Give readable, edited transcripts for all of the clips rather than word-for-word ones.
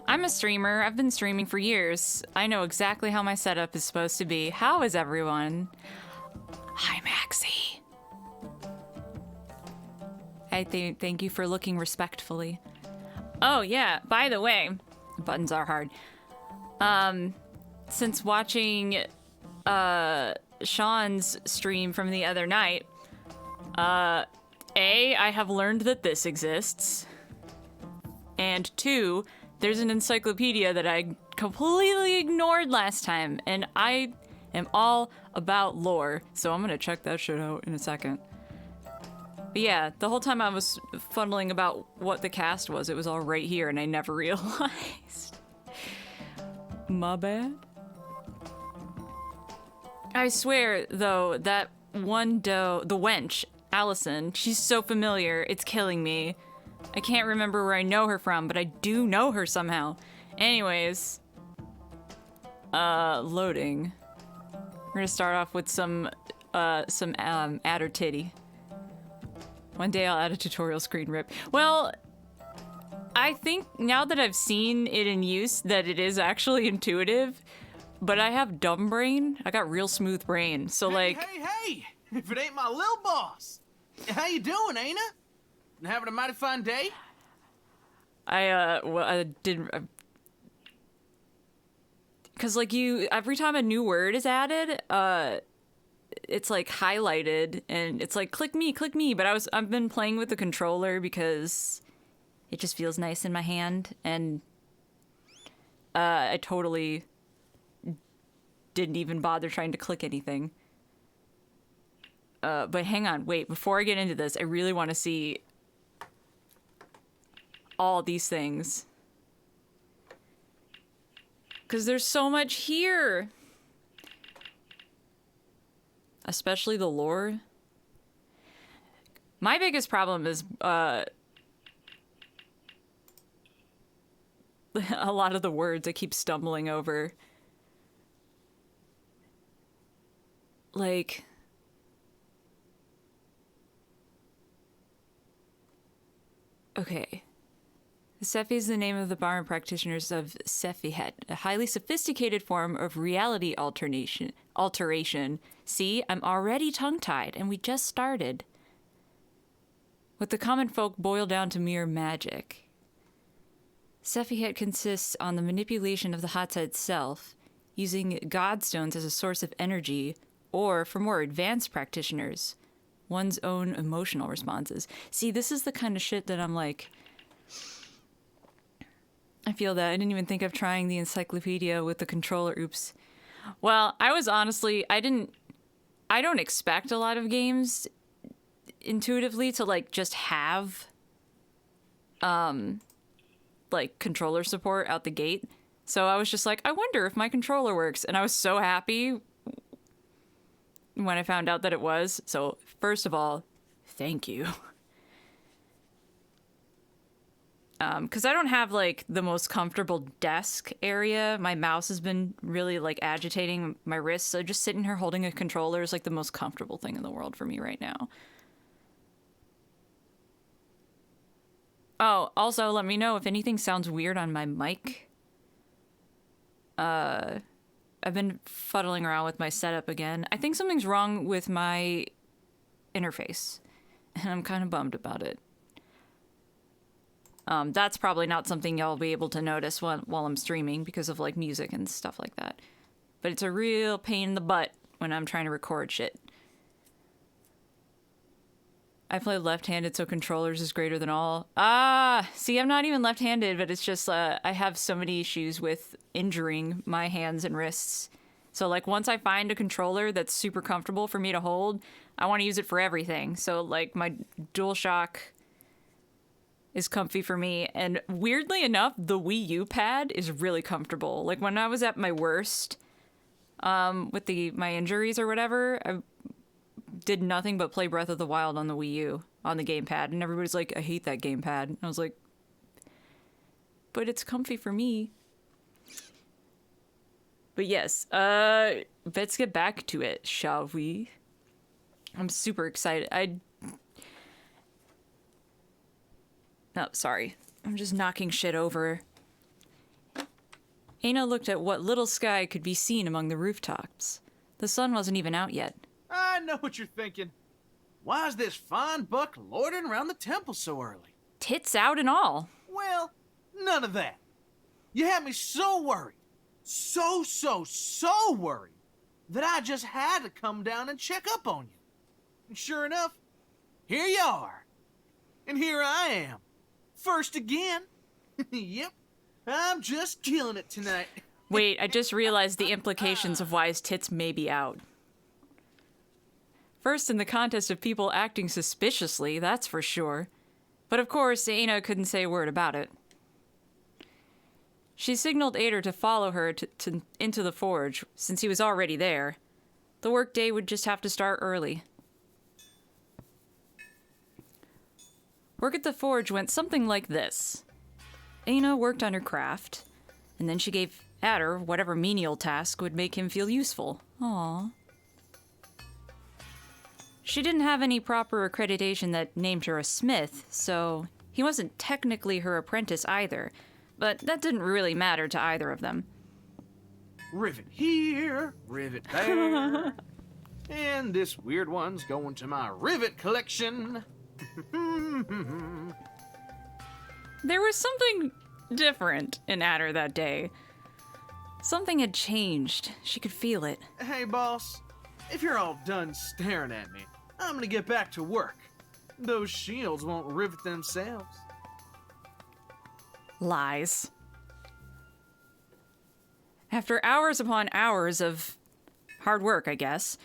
I'm a streamer. I've been streaming for years. I know exactly how my setup is supposed to be. How is everyone? Hi, Maxie. Thank you for looking respectfully. Oh, yeah. By the way, buttons are hard. Since watching Sean's stream from the other night, I have learned that this exists. And 2, there's an encyclopedia that I completely ignored last time, and I am all about lore, so I'm gonna check that shit out in a second. But yeah, the whole time I was fumbling about what the cast was, it was all right here, and I never realized. My bad. I swear, though, that one doe, the wench, Allison, she's so familiar, it's killing me. I can't remember where I know her from, but I do know her somehow. Anyways, loading. We're gonna start off with some adder titty. One day I'll add a tutorial screen rip. Well, I think now that I've seen it in use that it is actually intuitive, but I have dumb brain. I got real smooth brain, so like... Hey! If it ain't my little boss! How you doing, Eina? Having a mighty fine day? I didn't... Cause like every time a new word is added, it's like highlighted and it's like click me, but I've been playing with the controller because it just feels nice in my hand, and I totally didn't even bother trying to click anything. But hang on, wait, before I get into this, I really want to see all these things. Because there's so much here. Especially the lore. My biggest problem is a lot of the words I keep stumbling over. Like... Okay. Sephi is the name of the Baran practitioners of Sephihet, a highly sophisticated form of reality alteration. See, I'm already tongue-tied, and we just started. What the common folk boil down to mere magic. Sephihet consists on the manipulation of the Hatsa itself, using godstones as a source of energy, or, for more advanced practitioners, one's own emotional responses. See, this is the kind of shit that I'm like... I feel that. I didn't even think of trying the encyclopedia with the controller. Oops. Well, I was honestly... I don't expect a lot of games intuitively to, like, just have, like, controller support out the gate. So I was just like, I wonder if my controller works. And I was so happy when I found out that it was. So, first of all, thank you. Because I don't have, like, the most comfortable desk area. My mouse has been really, like, agitating my wrists. So just sitting here holding a controller is, like, the most comfortable thing in the world for me right now. Oh, also, let me know if anything sounds weird on my mic. I've been fuddling around with my setup again. I think something's wrong with my interface, and I'm kind of bummed about it. That's probably not something y'all will be able to notice while I'm streaming because of, like, music and stuff like that. But it's a real pain in the butt when I'm trying to record shit. I play left-handed, so controllers is greater than all. See, I'm not even left-handed, but it's just, I have so many issues with injuring my hands and wrists. So, like, once I find a controller that's super comfortable for me to hold, I want to use it for everything. So, like, my DualShock is comfy for me, and weirdly enough, the Wii U pad is really comfortable. Like, when I was at my worst, with my injuries or whatever, I did nothing but play Breath of the Wild on the Wii U, on the gamepad, and everybody's like, I hate that gamepad. And I was like, but it's comfy for me. But yes, let's get back to it, shall we? I'm super excited. Oh, sorry. I'm just knocking shit over Eina looked at what little sky could be seen among the rooftops. The sun wasn't even out yet. I know what you're thinking. Why is this fine buck loitering around the temple so early? Tits out and all. Well, none of that. You had me so worried. So worried that I just had to come down and check up on you. And sure enough, here you are. And here I am. First again. Yep. I'm just killing it tonight. Wait, I just realized the implications of why his tits may be out. First in the contest of people acting suspiciously, that's for sure. But of course, Eina couldn't say a word about it. She signaled Ader to follow her into the forge, since he was already there. The workday would just have to start early. Work at the forge went something like this. Eina worked on her craft, and then she gave Ader whatever menial task would make him feel useful. Aww. She didn't have any proper accreditation that named her a smith, so he wasn't technically her apprentice either, but that didn't really matter to either of them. Rivet here, rivet there. And this weird one's going to my rivet collection. There was something different in Ader that day. Something had changed. She could feel it. Hey, boss. If you're all done staring at me, I'm gonna get back to work. Those shields won't rivet themselves. Lies. After hours upon hours of hard work, I guess,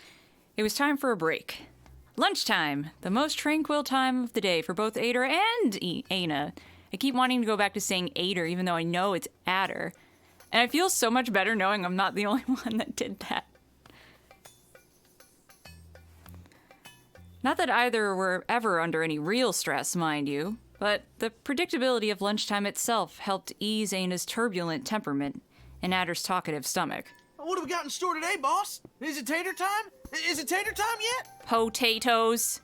it was time for a break. Lunchtime, the most tranquil time of the day for both Ader and Eina. I keep wanting to go back to saying Ader, even though I know it's Adder. And I feel so much better knowing I'm not the only one that did that. Not that either were ever under any real stress, mind you, but the predictability of lunchtime itself helped ease Eina's turbulent temperament and Adder's talkative stomach. What have we got in store today, boss? Is it tater time? Is it tater time yet? Potatoes.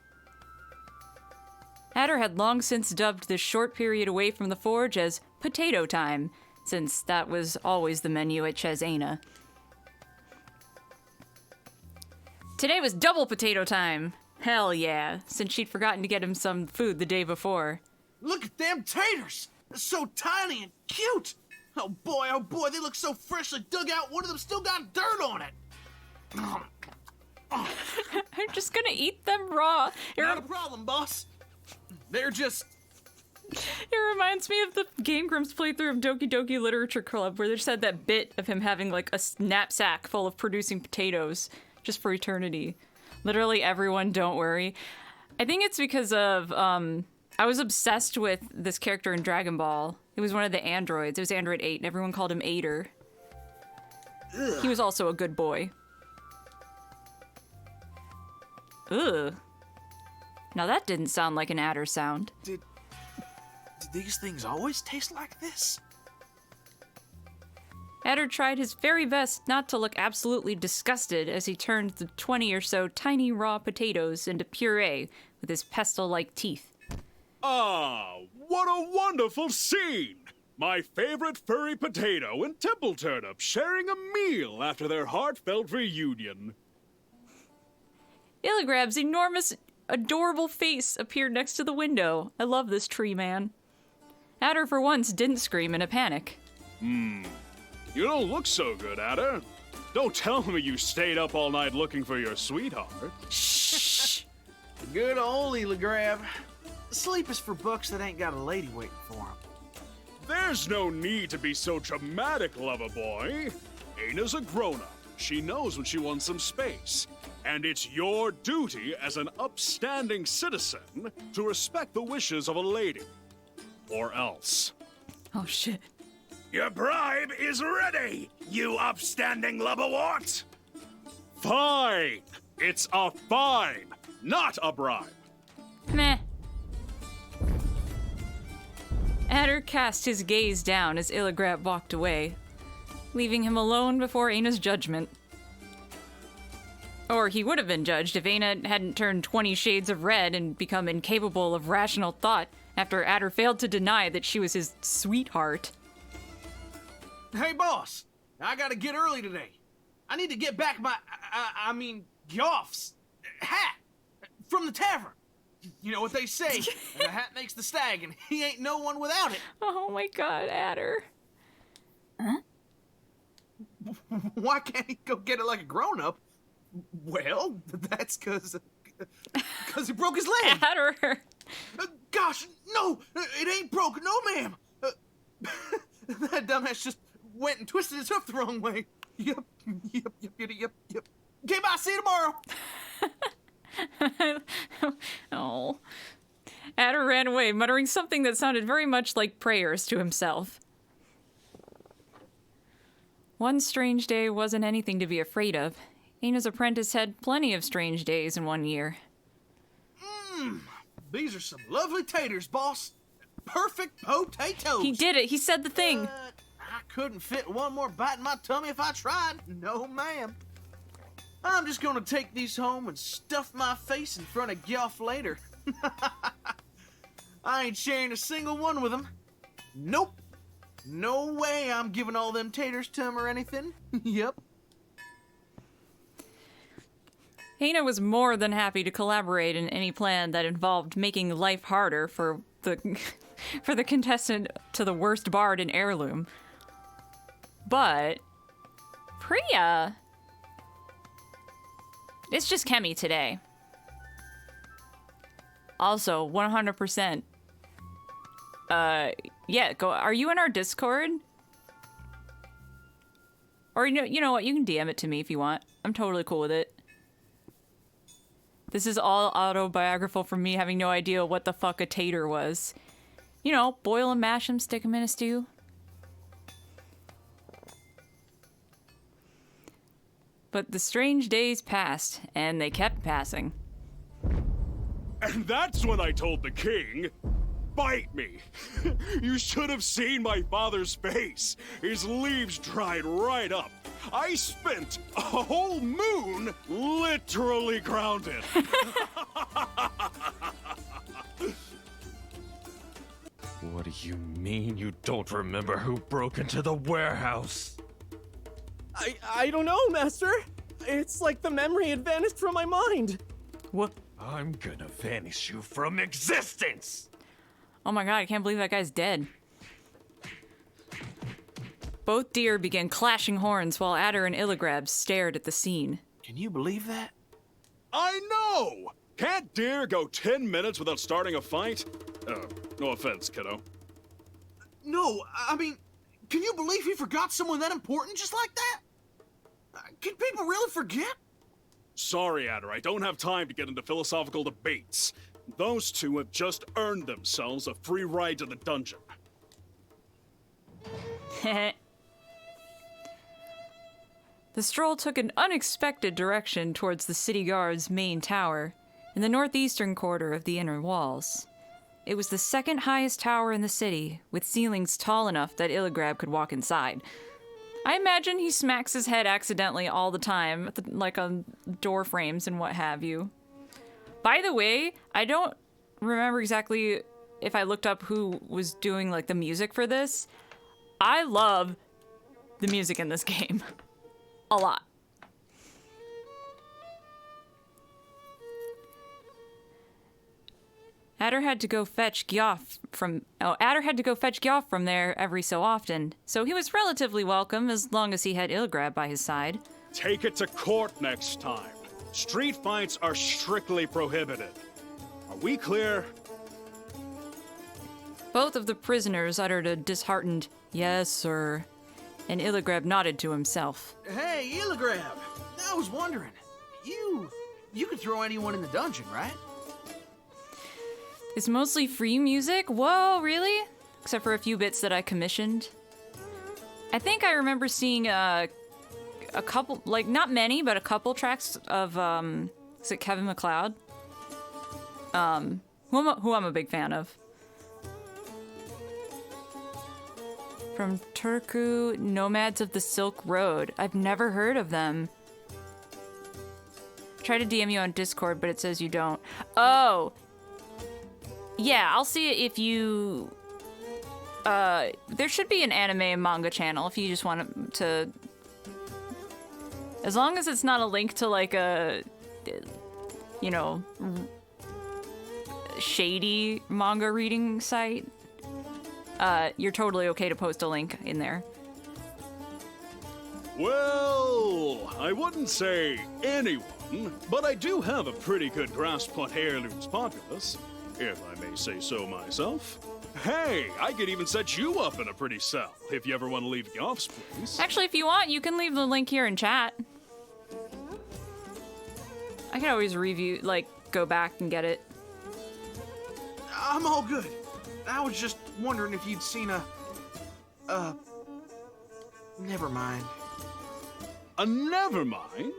Adder had long since dubbed this short period away from the forge as potato time, since that was always the menu at Eina. Today was double potato time. Hell yeah, since she'd forgotten to get him some food the day before. Look at them taters! They're so tiny and cute! Oh boy, they look so freshly dug out, one of them still got dirt on it! I'm just gonna eat them raw. Not a problem, boss. They're just... It reminds me of the Game Grumps playthrough of Doki Doki Literature Club, where they just had that bit of him having like a knapsack full of producing potatoes just for eternity. Literally everyone, don't worry. I think it's because of, I was obsessed with this character in Dragon Ball. It was one of the androids. It was Android 8, and everyone called him Ader. Ugh. He was also a good boy. Ugh. Now that didn't sound like an Adder sound. Did these things always taste like this? Adder tried his very best not to look absolutely disgusted as he turned the 20 or so tiny raw potatoes into puree with his pestle-like teeth. Ah, what a wonderful scene! My favorite furry potato and temple turnip sharing a meal after their heartfelt reunion. Illigrab's enormous, adorable face appeared next to the window. I love this tree man. Adder, for once, didn't scream in a panic. You don't look so good, Adder. Don't tell me you stayed up all night looking for your sweetheart. Shh! Good old Illigrab. Sleep is for bucks that ain't got a lady waiting for them. There's no need to be so dramatic, lover boy. Eina's a grown-up. She knows when she wants some space. And it's your duty as an upstanding citizen to respect the wishes of a lady. Or else. Oh, shit. Your bribe is ready, you upstanding lubberwort! Fine! It's a fine, not a bribe. Meh. Adder cast his gaze down as Illigrab walked away, leaving him alone before Eina's judgment. Or he would have been judged if Eina hadn't turned 20 shades of red and become incapable of rational thought after Adder failed to deny that she was his sweetheart. Hey, boss. I gotta get early today. I need to get back my, I mean, Goff's hat from the tavern. You know what they say, the hat makes the stag, and he ain't no one without it. Oh my god, Adder. Why can't he go get it like a grown-up? Well, that's because he broke his leg. Adder. Gosh, no, it ain't broke, no ma'am. That dumbass just went and twisted his hoof the wrong way. Yep. Okay, bye, see you tomorrow. Oh. Adder ran away, muttering something that sounded very much like prayers to himself. One strange day wasn't anything to be afraid of. Eina's apprentice had plenty of strange days in one year. These are some lovely taters, boss. Perfect potatoes. He did it. He said the thing. I couldn't fit one more bite in my tummy if I tried. No, ma'am. I'm just gonna take these home and stuff my face in front of Goff later. I ain't sharing a single one with him. Nope. No way I'm giving all them taters to him or anything. Yep. Eina was more than happy to collaborate in any plan that involved making life harder for the for the contestant to the worst bard in Heirloom. But Priya, it's just Kemi today. Also, 100%. Yeah, go. Are you in our Discord? Or you know what? You can DM it to me if you want. I'm totally cool with it. This is all autobiographical from me having no idea what the fuck a tater was. You know, boil and mash them, stick them in a stew. But the strange days passed, and they kept passing. And that's when I told the king, bite me. You should have seen my father's face. His leaves dried right up. I spent a whole moon literally grounded. What do you mean you don't remember who broke into the warehouse? I don't know, Master. It's like the memory had vanished from my mind. What? I'm gonna vanish you from existence! Oh my god, I can't believe that guy's dead. Both deer began clashing horns while Adder and Illigrab stared at the scene. Can you believe that? I know! Can't deer go 10 minutes without starting a fight? No offense, kiddo. No, I mean, can you believe he forgot someone that important just like that? Can people really forget? Sorry, Adder, I don't have time to get into philosophical debates. Those two have just earned themselves a free ride to the dungeon. The stroll took an unexpected direction towards the city guard's main tower, in the northeastern quarter of the inner walls. It was the second highest tower in the city, with ceilings tall enough that Illigrab could walk inside. I imagine he smacks his head accidentally all the time, like on door frames and what have you. By the way, I don't remember exactly if I looked up who was doing like the music for this. I love the music in this game. A lot. Adder had to go fetch Gyoff from there every so often, so he was relatively welcome as long as he had Illigrab by his side. Take it to court next time. Street fights are strictly prohibited. Are we clear? Both of the prisoners uttered a disheartened, "Yes, sir," and Illigrab nodded to himself. Hey, Illigrab, I was wondering, you could throw anyone in the dungeon, right? It's mostly free music? Whoa, really? Except for a few bits that I commissioned. I think I remember seeing a couple, like not many, but a couple tracks of, is it Kevin MacLeod? Who I'm a big fan of. From Turku, Nomads of the Silk Road. I've never heard of them. Try to DM you on Discord, but it says you don't. Oh! Yeah, I'll see if you there should be an anime and manga channel if you just want to. As long as it's not a link to like a, you know, shady manga reading site, you're totally okay to post a link in there. Well, I wouldn't say anyone, but I do have a pretty good grasp on heirlooms populace, if I may say so myself. Hey, I could even set you up in a pretty cell, if you ever want to leave the office, please. Actually, if you want, you can leave the link here in chat. I can always review, like, go back and get it. I'm all good. I was just wondering if you'd seen never mind. A never mind?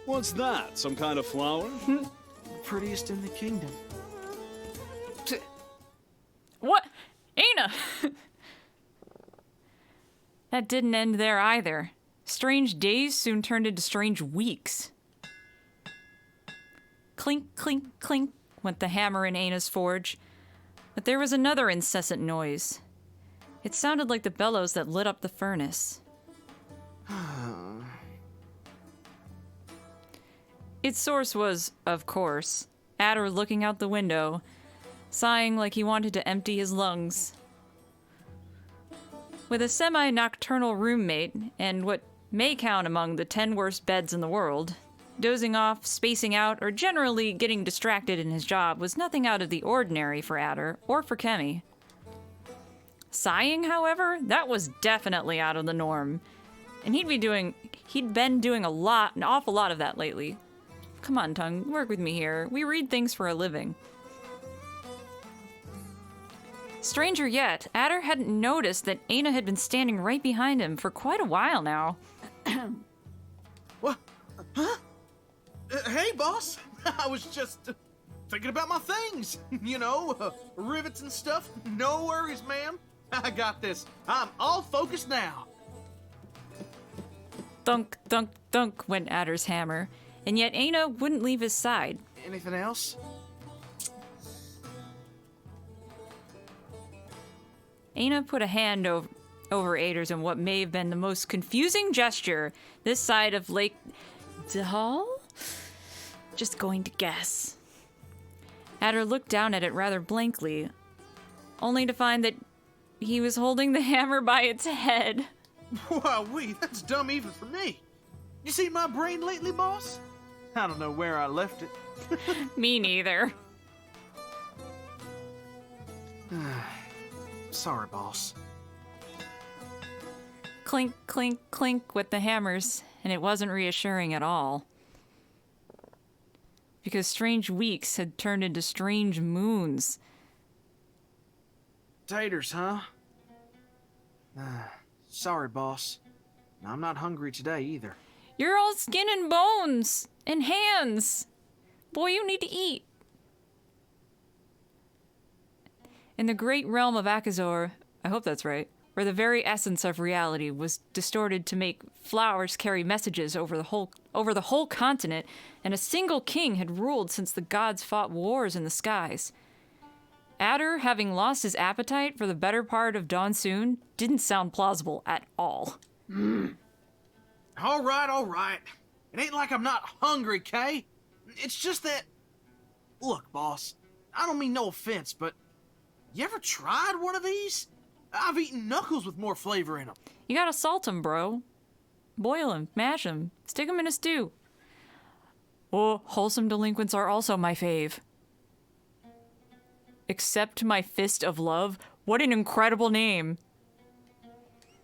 What's that, some kind of flower? The prettiest in the kingdom. What? Eina! That didn't end there either. Strange days soon turned into strange weeks. Clink, clink, clink went the hammer in Eina's forge. But there was another incessant noise. It sounded like the bellows that lit up the furnace. Its source was, of course, Adder looking out the window, sighing like he wanted to empty his lungs. With a semi-nocturnal roommate, and what may count among the 10 worst beds in the world, dozing off, spacing out, or generally getting distracted in his job was nothing out of the ordinary for Adder, or for Kemi. Sighing, however, that was definitely out of the norm. And he'd been doing an awful lot of that lately. Come on, Tongue, work with me here. We read things for a living. Stranger yet, Adder hadn't noticed that Eina had been standing right behind him for quite a while now. What? Huh? Hey, boss. I was just thinking about my things. You know, rivets and stuff. No worries, ma'am. I got this. I'm all focused now. Thunk, thunk, thunk went Adder's hammer, and yet Eina wouldn't leave his side. Anything else? Eina put a hand over Adder's in what may have been the most confusing gesture this side of Lake Dahal? Just going to guess. Adder looked down at it rather blankly, only to find that he was holding the hammer by its head. Wowee, that's dumb even for me. You seen my brain lately, boss? I don't know where I left it. Me neither. Sorry, boss. Clink, clink, clink with the hammers, and it wasn't reassuring at all. Because strange weeks had turned into strange moons. Taters, huh? Sorry, boss. I'm not hungry today either. You're all skin and bones and hands. Boy, you need to eat. In the great realm of Akazor, I hope that's right, where the very essence of reality was distorted to make flowers carry messages over the whole continent, and a single king had ruled since the gods fought wars in the skies. Adder, having lost his appetite for the better part of dawn soon, didn't sound plausible at all. All right. It ain't like I'm not hungry, Kay. It's just that... Look, boss, I don't mean no offense, but you ever tried one of these? I've eaten knuckles with more flavor in them. You gotta salt 'em, bro. Boil 'em, mash 'em, stick 'em in a stew. Oh, wholesome delinquents are also my fave. Accept my fist of love? What an incredible name.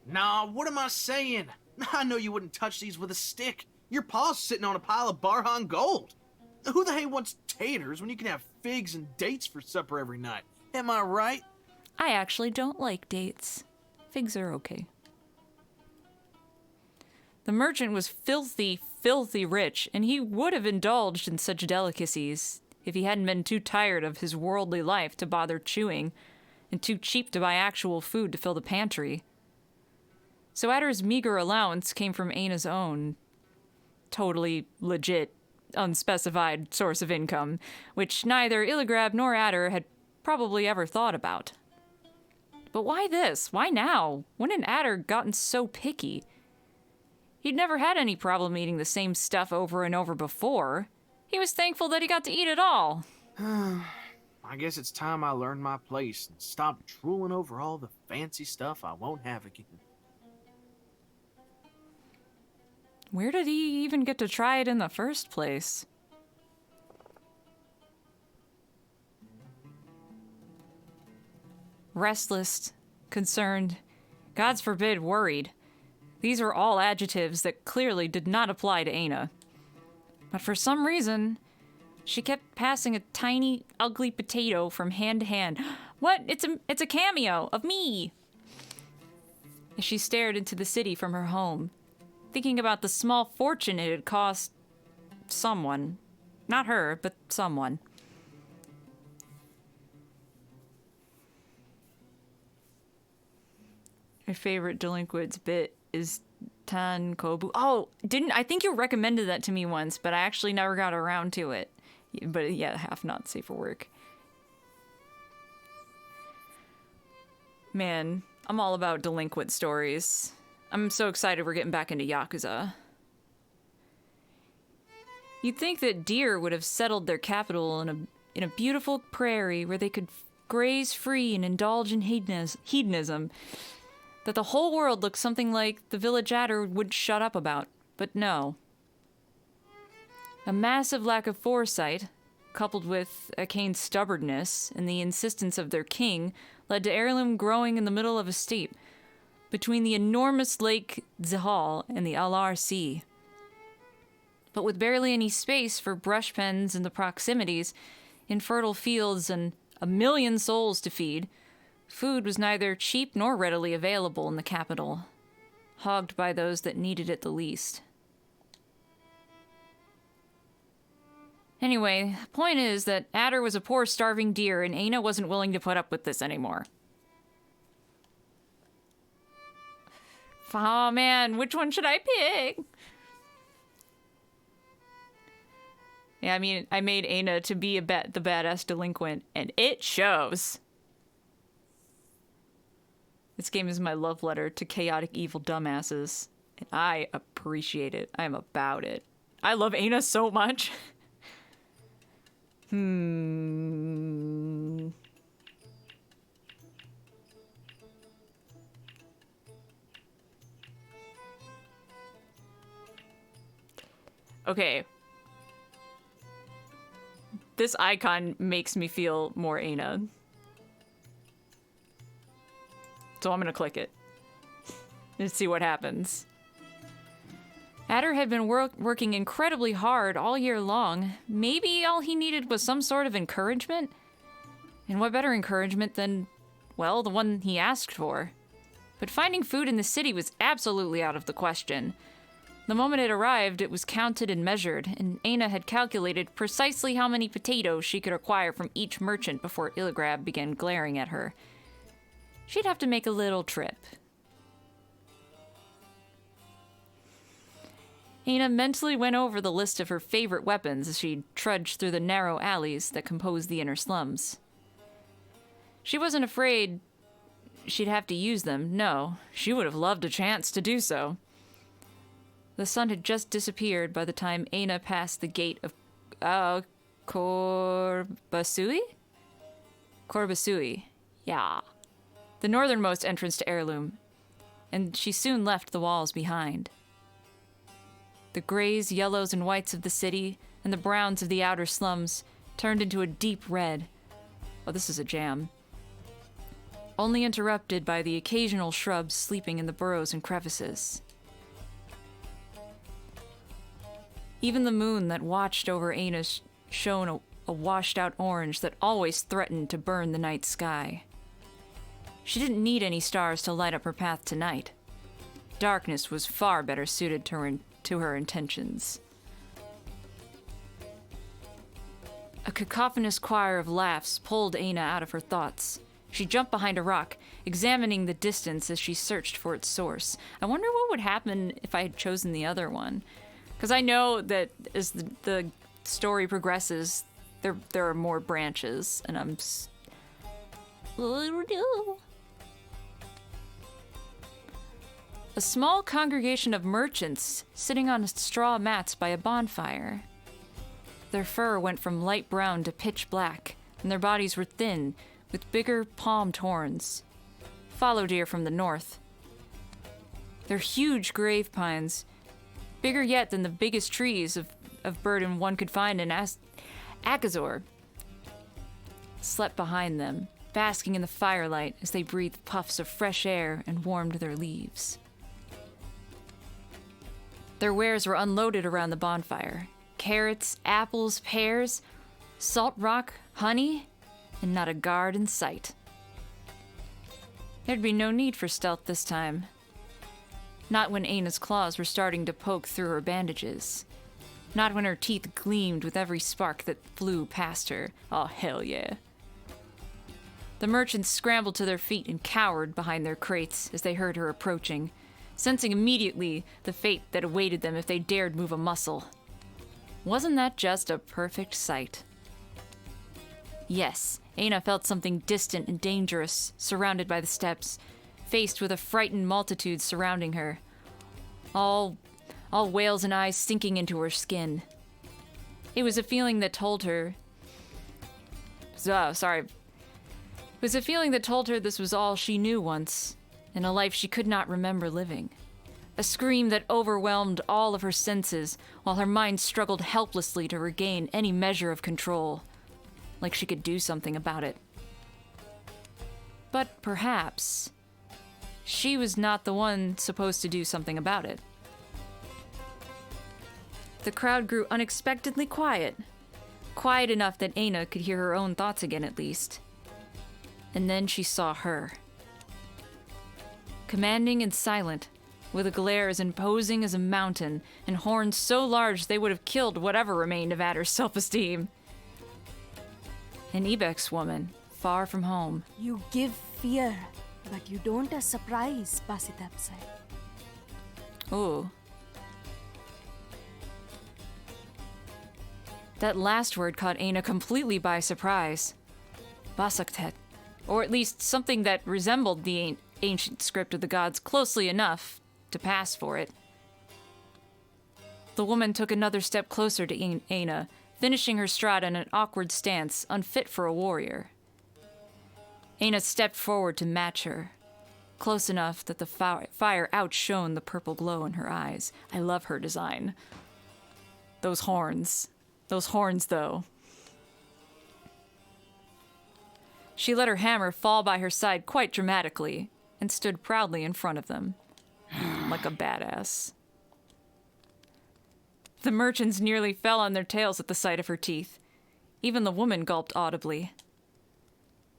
Nah, what am I saying? I know you wouldn't touch these with a stick. Your paw's sitting on a pile of Barhan gold. Who the hell wants taters when you can have figs and dates for supper every night? Am I right? I actually don't like dates. Figs are okay. The merchant was filthy, filthy rich, and he would have indulged in such delicacies if he hadn't been too tired of his worldly life to bother chewing, and too cheap to buy actual food to fill the pantry. So Adder's meager allowance came from Eina's own, totally legit, unspecified source of income, which neither Illigrab nor Adder had probably ever thought about. But why this? Why now? When had Adder gotten so picky? He'd never had any problem eating the same stuff over and over before. He was thankful that he got to eat it all. I guess it's time I learned my place and stopped drooling over all the fancy stuff I won't have again. Where did he even get to try it in the first place? Restless, concerned, God's forbid, worried. These were all adjectives that clearly did not apply to Eina. But for some reason, she kept passing a tiny, ugly potato from hand to hand. What? It's a cameo of me! As she stared into the city from her home, thinking about the small fortune it had cost someone. Not her, but someone. My favorite delinquents bit is Tan Kobu. Oh, I think you recommended that to me once, but I actually never got around to it. But yeah, half not safe for work. Man, I'm all about delinquent stories. I'm so excited we're getting back into Yakuza. You'd think that deer would have settled their capital in a beautiful prairie where they could graze free and indulge in hedonism. That the whole world looked something like the village Adder would shut up about. But no. A massive lack of foresight, coupled with Akane's stubbornness and the insistence of their king, led to heirloom growing in the middle of a steppe, between the enormous Lake Zihal and the Alar Sea. But with barely any space for brush pens in the proximities, infertile fields, and a million souls to feed, food was neither cheap nor readily available in the capital, hogged by those that needed it the least. Anyway, the point is that Adder was a poor starving deer and Eina wasn't willing to put up with this anymore. Oh man, which one should I pick? Yeah, I mean, I made Eina to be the badass delinquent, and it shows. This game is my love letter to chaotic evil dumbasses, and I appreciate it. I'm about it. I love Eina so much. Okay. This icon makes me feel more Eina. So I'm gonna click it. And see what happens. Adder had been working incredibly hard all year long. Maybe all he needed was some sort of encouragement? And what better encouragement than, well, the one he asked for? But finding food in the city was absolutely out of the question. The moment it arrived, it was counted and measured, and Eina had calculated precisely how many potatoes she could acquire from each merchant before Illigrab began glaring at her. She'd have to make a little trip. Eina mentally went over the list of her favorite weapons as she trudged through the narrow alleys that composed the inner slums. She wasn't afraid she'd have to use them. No, she would have loved a chance to do so. The sun had just disappeared by the time Eina passed the gate of Korbasui? Korbasui, yeah. The northernmost entrance to Heirloom, and she soon left the walls behind. The grays, yellows, and whites of the city and the browns of the outer slums turned into a deep red. Oh, this is a jam. Only interrupted by the occasional shrubs sleeping in the burrows and crevices. Even the moon that watched over Eina shone a washed-out orange that always threatened to burn the night sky. She didn't need any stars to light up her path tonight. Darkness was far better suited to her intentions. A cacophonous choir of laughs pulled Eina out of her thoughts. She jumped behind a rock, examining the distance as she searched for its source. I wonder what would happen if I had chosen the other one. Because I know that as the story progresses, there are more branches, and I'm... a small congregation of merchants sitting on straw mats by a bonfire. Their fur went from light brown to pitch black, and their bodies were thin, with bigger palmed horns. Fallow deer from the north. They're huge grave pines, bigger yet than the biggest trees of burden one could find in Akazor, slept behind them, basking in the firelight as they breathed puffs of fresh air and warmed their leaves. Their wares were unloaded around the bonfire. Carrots, apples, pears, salt rock, honey, and not a guard in sight. There'd be no need for stealth this time. Not when Eina's claws were starting to poke through her bandages. Not when her teeth gleamed with every spark that flew past her. Oh, hell yeah. The merchants scrambled to their feet and cowered behind their crates as they heard her approaching, sensing immediately the fate that awaited them if they dared move a muscle. Wasn't that just a perfect sight? Yes, Eina felt something distant and dangerous, surrounded by the steps, faced with a frightened multitude surrounding her. All whales and eyes sinking into her skin. It was a feeling that told her... It was a feeling that told her this was all she knew once, in a life she could not remember living. A scream that overwhelmed all of her senses, while her mind struggled helplessly to regain any measure of control, like she could do something about it. But perhaps she was not the one supposed to do something about it. The crowd grew unexpectedly quiet. Quiet enough that Eina could hear her own thoughts again at least. And then she saw her. Commanding and silent, with a glare as imposing as a mountain, and horns so large they would have killed whatever remained of Adder's self-esteem. An Ibex woman, far from home. You give fear, but you don't a surprise, Basitapsai. Ooh. That last word caught Eina completely by surprise. Basaktet. Or at least something that resembled the ancient script of the gods closely enough to pass for it. The woman took another step closer to Eina, finishing her stride in an awkward stance, unfit for a warrior. Eina stepped forward to match her, close enough that the fire outshone the purple glow in her eyes. I love her design. Those horns. Those horns, though. She let her hammer fall by her side quite dramatically, and stood proudly in front of them, like a badass. The merchants nearly fell on their tails at the sight of her teeth. Even the woman gulped audibly.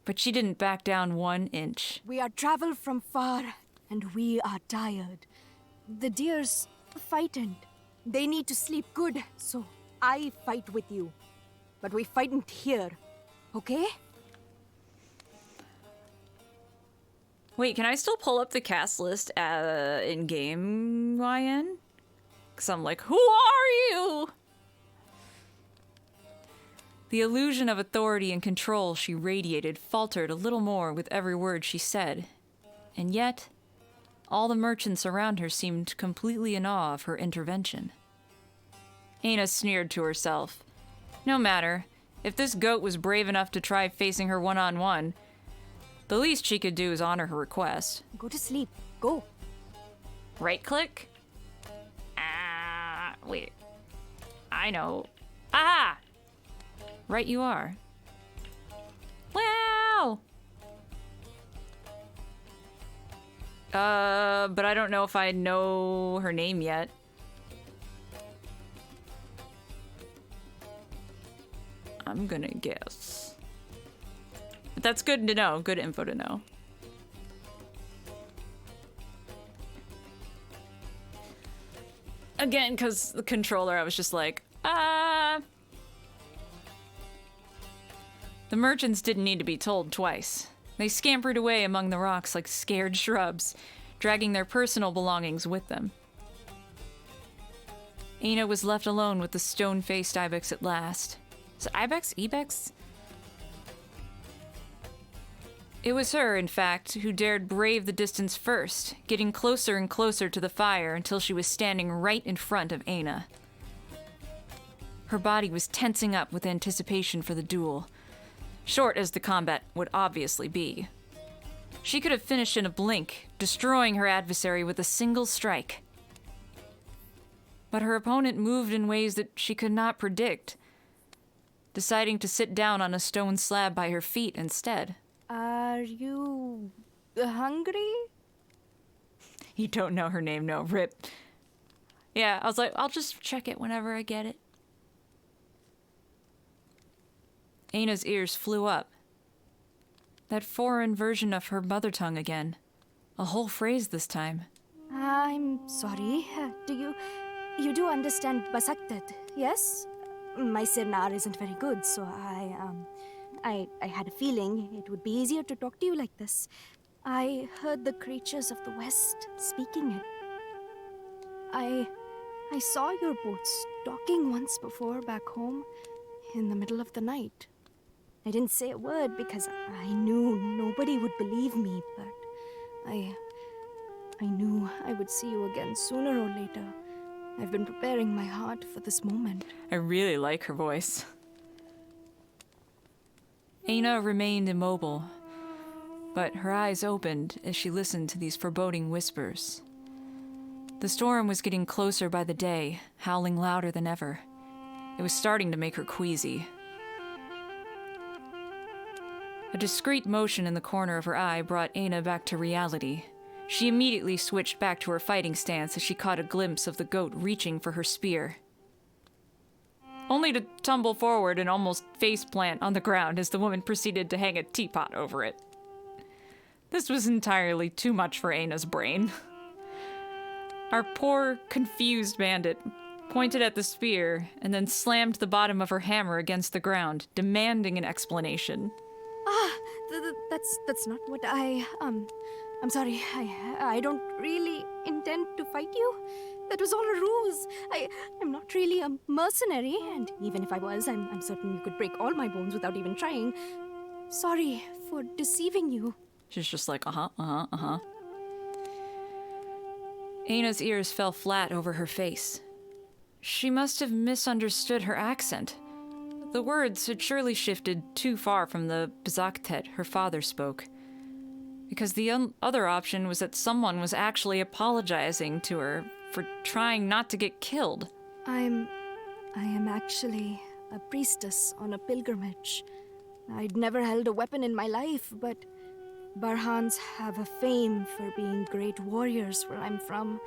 But she didn't back down 1 inch. We are traveled from far, and we are tired. The deers frightened. They need to sleep good, so I fight with you. But we fightn't here, okay? Wait, can I still pull up the cast list in-game YN? Because I'm like, who are you? The illusion of authority and control she radiated faltered a little more with every word she said. And yet, all the merchants around her seemed completely in awe of her intervention. Eina sneered to herself. No matter. If this goat was brave enough to try facing her one-on-one, the least she could do is honor her request. Go to sleep. Go. Right-click? Wait. I know. Ah! Right you are. Wow! But I don't know if I know her name yet. I'm gonna guess. But that's good to know. Good info to know. Again, because the controller, I was just like, The merchants didn't need to be told twice. They scampered away among the rocks like scared shrubs, dragging their personal belongings with them. Eina was left alone with the stone-faced ibex at last. Is it ibex? Ibex? It was her, in fact, who dared brave the distance first, getting closer and closer to the fire until she was standing right in front of Eina. Her body was tensing up with anticipation for the duel, short as the combat would obviously be. She could have finished in a blink, destroying her adversary with a single strike. But her opponent moved in ways that she could not predict, deciding to sit down on a stone slab by her feet instead. Are you hungry? You don't know her name, no, rip. Yeah, I was like, I'll just check it whenever I get it. Eina's ears flew up. That foreign version of her mother tongue again. A whole phrase this time. I'm sorry. You do understand Basaktat, yes? My Sirnar isn't very good, so I had a feeling it would be easier to talk to you like this. I heard the creatures of the West speaking it. I saw your boats docking once before back home in the middle of the night. I didn't say a word because I knew nobody would believe me, but I knew I would see you again sooner or later. I've been preparing my heart for this moment. I really like her voice. Eina remained immobile, but her eyes opened as she listened to these foreboding whispers. The storm was getting closer by the day, howling louder than ever. It was starting to make her queasy. A discreet motion in the corner of her eye brought Eina back to reality. She immediately switched back to her fighting stance as she caught a glimpse of the goat reaching for her spear, only to tumble forward and almost face-plant on the ground as the woman proceeded to hang a teapot over it. This was entirely too much for Eina's brain. Our poor, confused bandit pointed at the spear and then slammed the bottom of her hammer against the ground, demanding an explanation. That's not what I'm sorry. I don't really intend to fight you. That was all a ruse. I'm not really a mercenary, and even if I was, I'm certain you could break all my bones without even trying. Sorry for deceiving you. She's just like, Eina's ears fell flat over her face. She must have misunderstood her accent. The words had surely shifted too far from the Bazaktet her father spoke. Because the other option was that someone was actually apologizing to her for trying not to get killed. I am actually a priestess on a pilgrimage. I'd never held a weapon in my life, but Barhans have a fame for being great warriors where I'm from.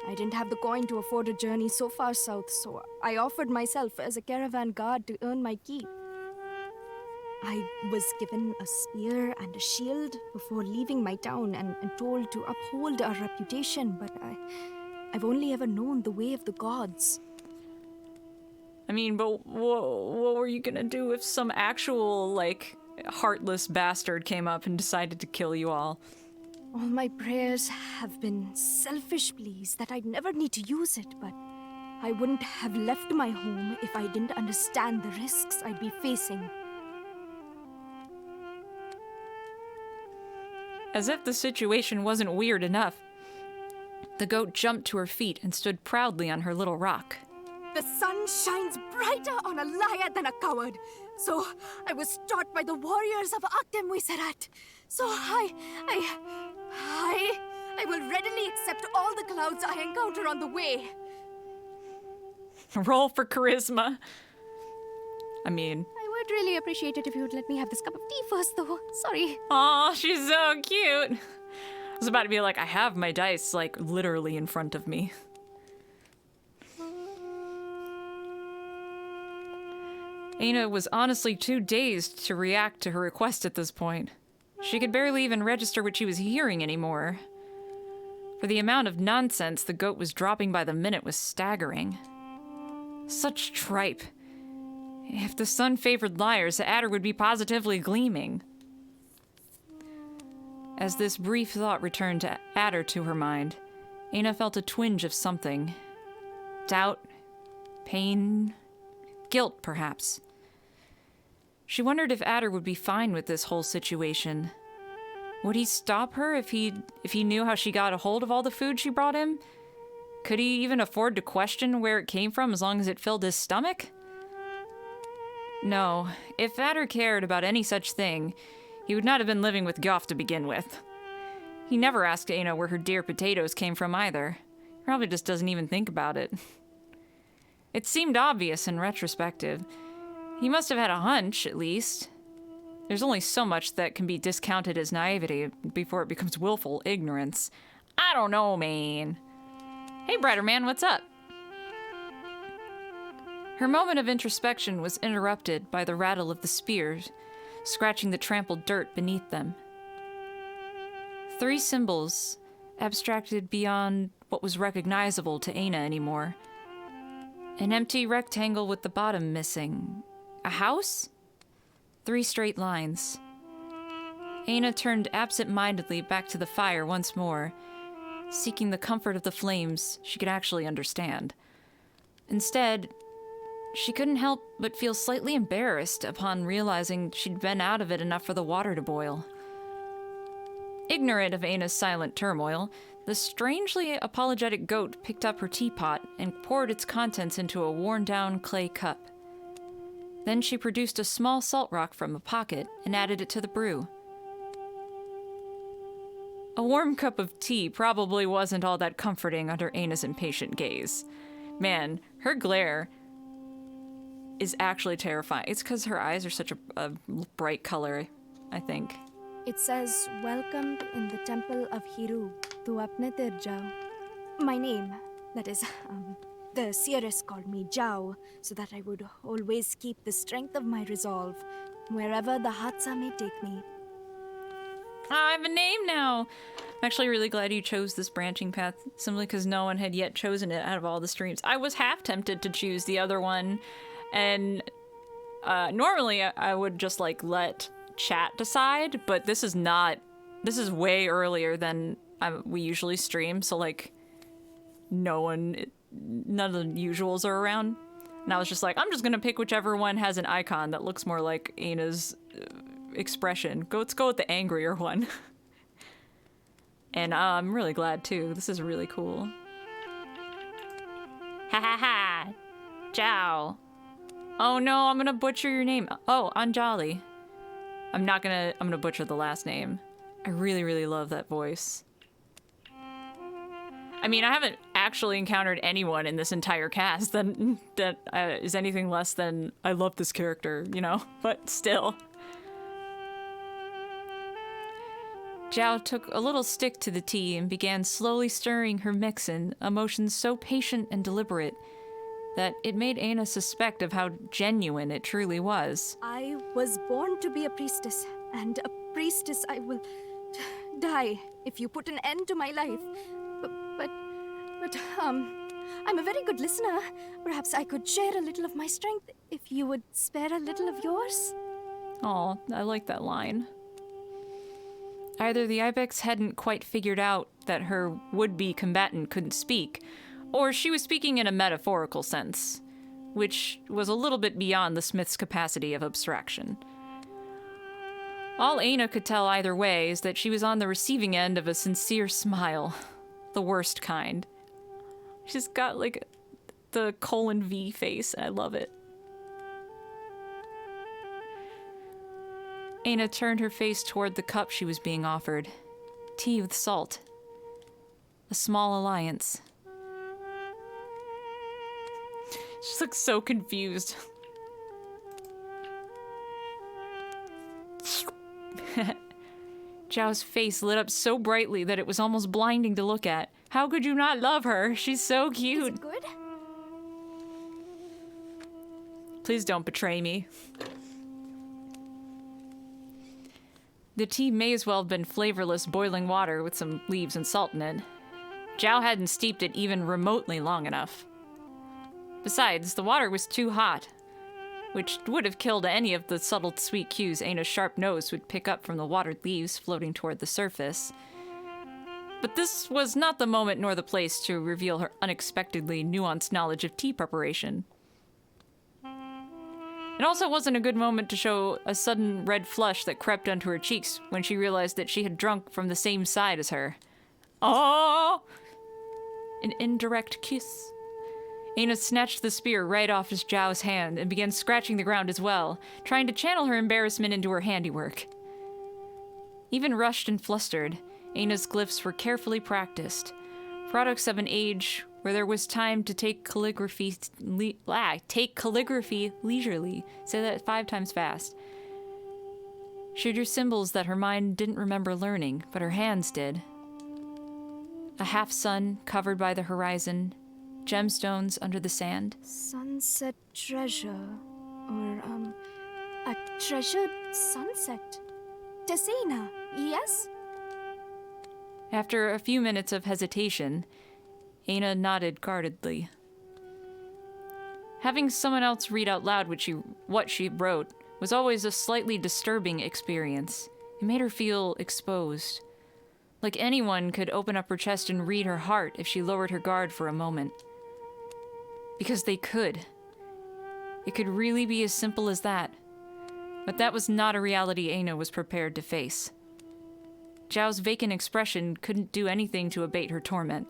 I didn't have the coin to afford a journey so far south, so I offered myself as a caravan guard to earn my keep. I was given a spear and a shield before leaving my town and told to uphold our reputation, but I've only ever known the way of the gods. I mean, but what were you gonna do if some actual, heartless bastard came up and decided to kill you all? All my prayers have been selfish pleas that I'd never need to use it, but I wouldn't have left my home if I didn't understand the risks I'd be facing. As if the situation wasn't weird enough, the goat jumped to her feet and stood proudly on her little rock. The sun shines brighter on a liar than a coward. So I was taught by the warriors of Akdem Wiserat. So I will readily accept all the clouds I encounter on the way. Roll for charisma. I would really appreciate it if you would let me have this cup of tea first, though. Sorry. Aw, she's so cute. I was about to be like, I have my dice, literally in front of me. Eina was honestly too dazed to react to her request at this point. She could barely even register what she was hearing anymore. For the amount of nonsense the goat was dropping by the minute was staggering. Such tripe. If the sun favored liars, the adder would be positively gleaming. As this brief thought returned to adder to her mind, Eina felt a twinge of something. Doubt, pain, guilt, perhaps. She wondered if Adder would be fine with this whole situation, Would he stop her if he knew how she got a hold of all the food she brought him? Could he even afford to question where it came from as long as it filled his stomach? No, if Vader cared about any such thing, he would not have been living with Goff to begin with. He never asked Eina where her dear potatoes came from either. He probably just doesn't even think about it. It seemed obvious in retrospective. He must have had a hunch, at least. There's only so much that can be discounted as naivety before it becomes willful ignorance. I don't know, man. Hey, Brighter Man, what's up? Her moment of introspection was interrupted by the rattle of the spears, scratching the trampled dirt beneath them. 3 symbols, abstracted beyond what was recognizable to Eina anymore. An empty rectangle with the bottom missing. A house? 3 straight lines. Eina turned absent-mindedly back to the fire once more, seeking the comfort of the flames she could actually understand. Instead, she couldn't help but feel slightly embarrassed upon realizing she'd been out of it enough for the water to boil. Ignorant of Eina's silent turmoil, the strangely apologetic goat picked up her teapot and poured its contents into a worn-down clay cup. Then she produced a small salt rock from a pocket and added it to the brew. A warm cup of tea probably wasn't all that comforting under Eina's impatient gaze. Man, her glare is actually terrifying. It's because her eyes are such a bright color, I think. It says, "Welcomed in the temple of Hiru, tu apne tir jao." My name, that is, the seeress called me Jao, so that I would always keep the strength of my resolve, wherever the Hatsa may take me. I have a name now! I'm actually really glad you chose this branching path, simply because no one had yet chosen it out of all the streams. I was half tempted to choose the other one, and normally I would just, like, let chat decide, but this is way earlier than we usually stream, so, like, none of the usuals are around. And I was just like, I'm just gonna pick whichever one has an icon that looks more like Eina's expression. Let's go with the angrier one. And I'm really glad too. This is really cool. Ha ha ha! Ciao! Oh no, I'm gonna butcher your name. Oh, Anjali. I'm gonna butcher the last name. I really, really love that voice. I mean, I haven't actually encountered anyone in this entire cast that is anything less than, I love this character, you know? But still. Zhao took a little stick to the tea and began slowly stirring her mix in, a motion so patient and deliberate that it made Eina suspect of how genuine it truly was. I was born to be a priestess, and a priestess I will die if you put an end to my life. But I'm a very good listener. Perhaps I could share a little of my strength if you would spare a little of yours. Aw, I like that line. Either the ibex hadn't quite figured out that her would-be combatant couldn't speak, or she was speaking in a metaphorical sense, which was a little bit beyond the smith's capacity of abstraction. All Eina could tell either way is that she was on the receiving end of a sincere smile. The worst kind. She's got, like, the colon V face, and I love it. Eina turned her face toward the cup she was being offered. Tea with salt. A small alliance. She looks so confused. Zhao's face lit up so brightly that it was almost blinding to look at. How could you not love her? She's so cute. Is it good? Please don't betray me. The tea may as well have been flavorless boiling water with some leaves and salt in it. Zhao hadn't steeped it even remotely long enough. Besides, the water was too hot, which would have killed any of the subtle sweet cues Eina's sharp nose would pick up from the watered leaves floating toward the surface. But this was not the moment nor the place to reveal her unexpectedly nuanced knowledge of tea preparation. It also wasn't a good moment to show a sudden red flush that crept onto her cheeks when she realized that she had drunk from the same side as her. Oh! An indirect kiss. Eina snatched the spear right off his Zhao's hand and began scratching the ground as well, trying to channel her embarrassment into her handiwork. Even rushed and flustered, Eina's glyphs were carefully practiced, products of an age where there was time to take calligraphy leisurely. Say that 5 times fast. She drew symbols that her mind didn't remember learning, but her hands did. A half sun covered by the horizon, gemstones under the sand. Sunset treasure. Or, a treasured sunset. Tessina, yes? After a few minutes of hesitation, Eina nodded guardedly. Having someone else read out loud what she wrote was always a slightly disturbing experience. It made her feel exposed. Like anyone could open up her chest and read her heart if she lowered her guard for a moment. Because they could. It could really be as simple as that. But that was not a reality Eina was prepared to face. Zhao's vacant expression couldn't do anything to abate her torment,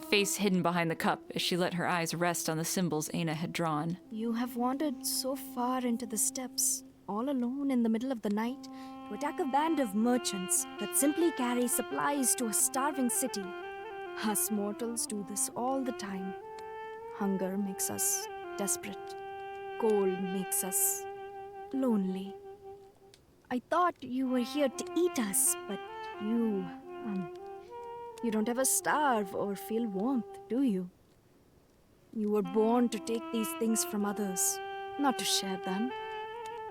face hidden behind the cup as she let her eyes rest on the symbols Eina had drawn. You have wandered so far into the steppes, all alone in the middle of the night, to attack a band of merchants that simply carry supplies to a starving city. Us mortals do this all the time. Hunger makes us desperate. Cold makes us lonely. I thought you were here to eat us, but you don't ever starve or feel warmth, do you? You were born to take these things from others, not to share them.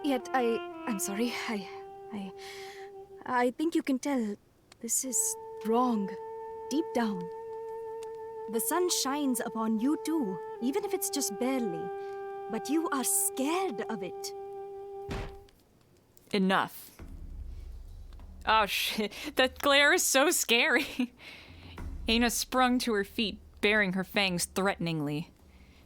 Yet I'm sorry, I think you can tell this is wrong, deep down. The sun shines upon you too, even if it's just barely, but you are scared of it. Enough. Oh shit, that glare is so scary. Eina sprung to her feet, baring her fangs threateningly.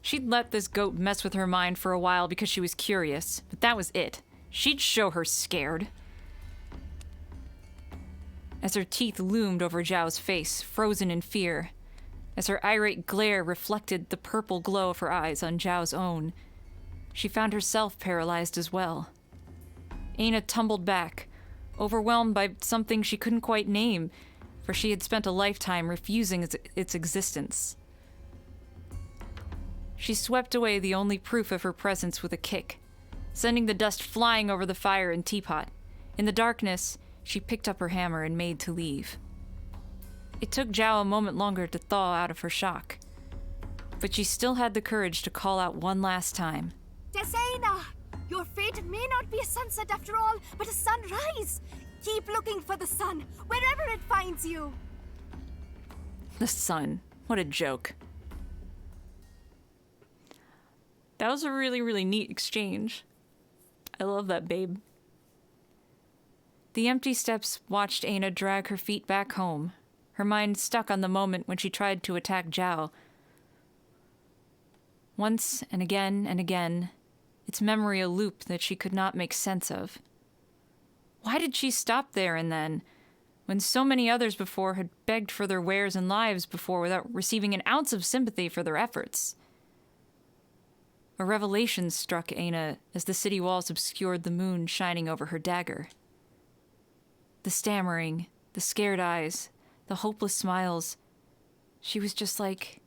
She'd let this goat mess with her mind for a while because she was curious, but that was it. She'd show her scared. As her teeth loomed over Zhao's face, frozen in fear, as her irate glare reflected the purple glow of her eyes on Zhao's own, she found herself paralyzed as well. Eina tumbled back, overwhelmed by something she couldn't quite name, for she had spent a lifetime refusing its existence. She swept away the only proof of her presence with a kick, sending the dust flying over the fire and teapot. In the darkness, she picked up her hammer and made to leave. It took Zhao a moment longer to thaw out of her shock, but she still had the courage to call out one last time. Tessina! Your fate may not be a sunset after all, but a sunrise! Keep looking for the sun, wherever it finds you! The sun. What a joke. That was a really, really neat exchange. I love that, babe. The empty steps watched Eina drag her feet back home, her mind stuck on the moment when she tried to attack Zhao. Once and again, its memory a loop that she could not make sense of. Why did she stop there and then, when so many others before had begged for their wares and lives before without receiving an ounce of sympathy for their efforts? A revelation struck Eina as the city walls obscured the moon shining over her dagger. The stammering, the scared eyes, the hopeless smiles. She was just like...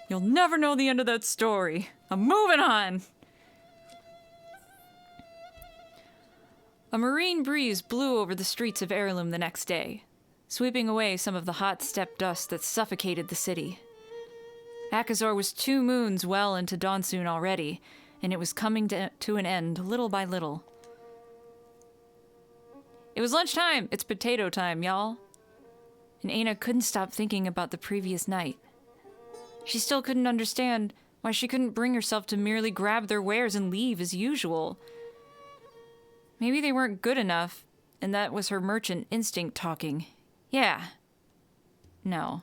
You'll never know the end of that story. I'm moving on! A marine breeze blew over the streets of Heirloom the next day, sweeping away some of the hot steppe dust that suffocated the city. Akazor was 2 moons well into Donsoon already, and it was coming to an end little by little. It was lunchtime! It's potato time, y'all! And Eina couldn't stop thinking about the previous night. She still couldn't understand why she couldn't bring herself to merely grab their wares and leave as usual. Maybe they weren't good enough, and that was her merchant instinct talking. Yeah. No.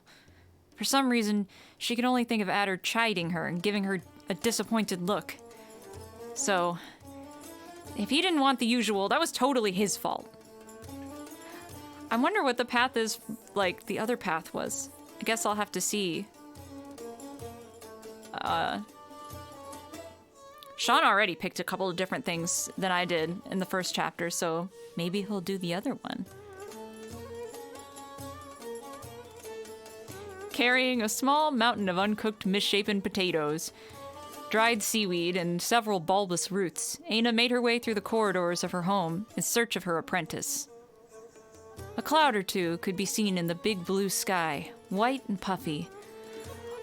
For some reason, she could only think of Adder chiding her and giving her a disappointed look. So, if he didn't want the usual, that was totally his fault. I wonder what the path is like the other path was. I guess I'll have to see. Sean already picked a couple of different things than I did in the first chapter, so maybe he'll do the other one. Carrying a small mountain of uncooked, misshapen potatoes, dried seaweed, and several bulbous roots, Eina made her way through the corridors of her home in search of her apprentice. A cloud or two could be seen in the big blue sky, white and puffy,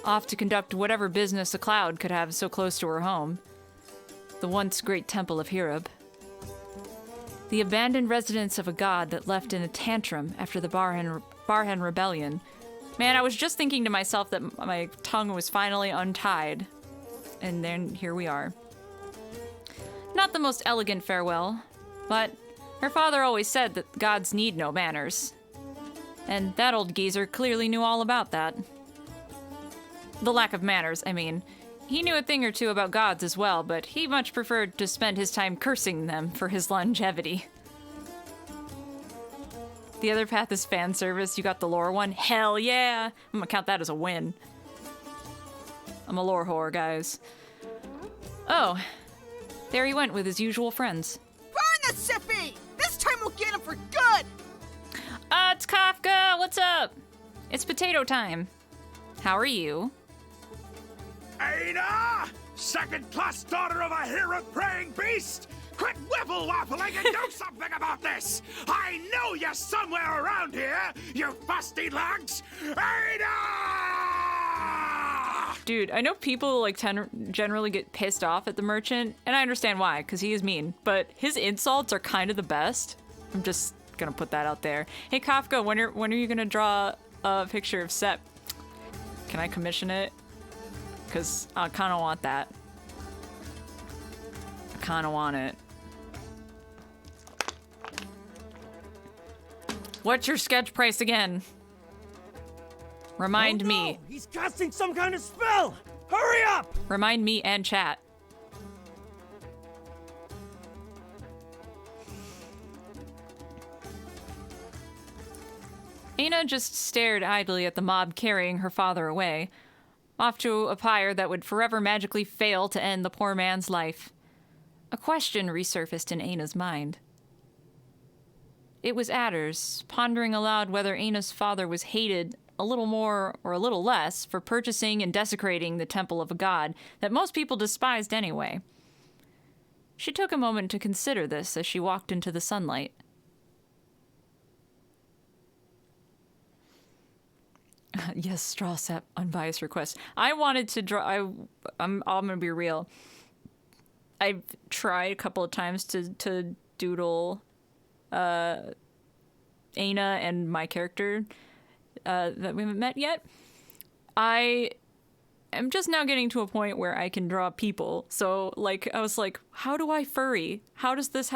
off to conduct whatever business a cloud could have so close to her home, the once great temple of Hirab. The abandoned residence of a god that left in a tantrum after the Barhan Rebellion. Man, I was just thinking to myself that my tongue was finally untied. And then here we are. Not the most elegant farewell, but her father always said that gods need no manners. And that old geezer clearly knew all about that. The lack of manners, I mean. He knew a thing or two about gods as well, but he much preferred to spend his time cursing them for his longevity. The other path is fan service. You got the lore one? Hell yeah! I'm gonna count that as a win. I'm a lore whore, guys. Oh, there he went with his usual friends. Burn the sippy! This time we'll get him for good! It's Kafka! What's up? It's potato time. How are you? Eina! Second-class daughter of a hero-praying beast! Quit whiffle-waffling and do something about this! I know you're somewhere around here, you fusty lugs! Eina! Dude, I know people like generally get pissed off at the merchant, and I understand why, because he is mean, but his insults are kind of the best. I'm just gonna put that out there. Hey Kafka, when are you gonna draw a picture of Sep? Can I commission it? Because I kind of want that. I kind of want it. What's your sketch price again? Remind me. He's casting some kind of spell! Hurry up! Remind me and chat. Eina just stared idly at the mob carrying her father away, off to a pyre that would forever magically fail to end the poor man's life. A question resurfaced in Eina's mind. It was Adder's, pondering aloud whether Eina's father was hated a little more or a little less for purchasing and desecrating the temple of a god that most people despised anyway. She took a moment to consider this as she walked into the sunlight. Yes, straw sap, unbiased request. I wanted to draw. I'm gonna be real. I've tried a couple of times to doodle Eina and my character that we haven't met yet. I am just now getting to a point where I can draw people. So, like, I was like, how do I furry? How does this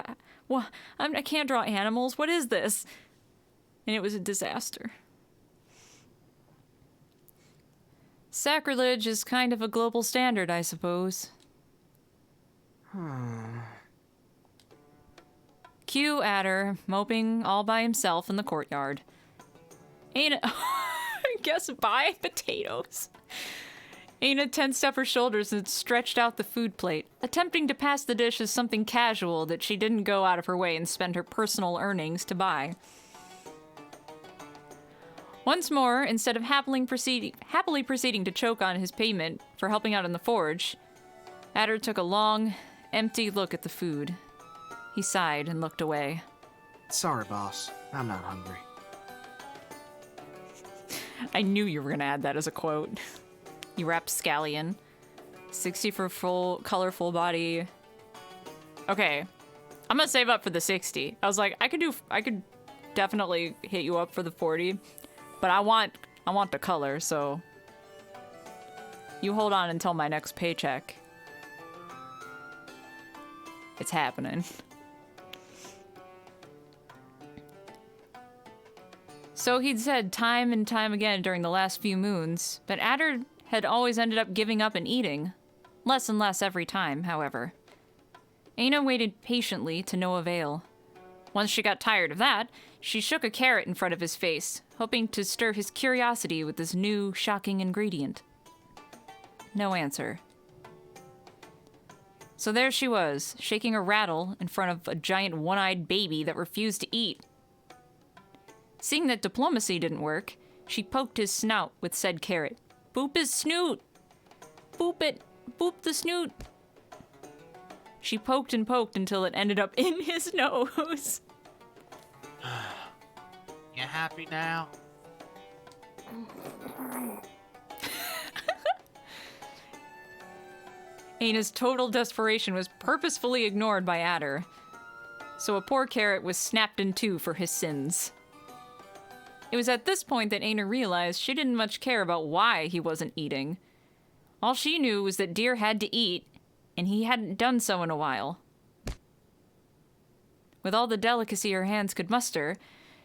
well, I can't draw animals. What is this? And it was a disaster. Sacrilege is kind of a global standard, I suppose. Cue Adder, moping all by himself in the courtyard. Eina, I guess buy potatoes. Eina tensed up her shoulders and stretched out the food plate, attempting to pass the dish as something casual that she didn't go out of her way and spend her personal earnings to buy. Once more, instead of happily proceeding to choke on his payment for helping out in the forge, Adder took a long, empty look at the food. He sighed and looked away. Sorry, boss. I'm not hungry. I knew you were going to add that as a quote. You rapscallion. 60 for full color, full body. Okay. I'm going to save up for the 60. I was like, I could definitely hit you up for the 40. But I want the color, so you hold on until my next paycheck. It's happening. So he'd said time and time again during the last few moons, but Adder had always ended up giving up and eating. Less and less every time, however. Eina waited patiently to no avail. Once she got tired of that, she shook a carrot in front of his face, hoping to stir his curiosity with this new, shocking ingredient. No answer. So there she was, shaking a rattle in front of a giant one-eyed baby that refused to eat. Seeing that diplomacy didn't work, she poked his snout with said carrot. Boop his snoot! Boop it! Boop the snoot! She poked and poked until it ended up in his nose. You happy now? Eina's total desperation was purposefully ignored by Adder, so a poor carrot was snapped in two for his sins. It was at this point that Eina realized she didn't much care about why he wasn't eating. All she knew was that deer had to eat, and he hadn't done so in a while. With all the delicacy her hands could muster,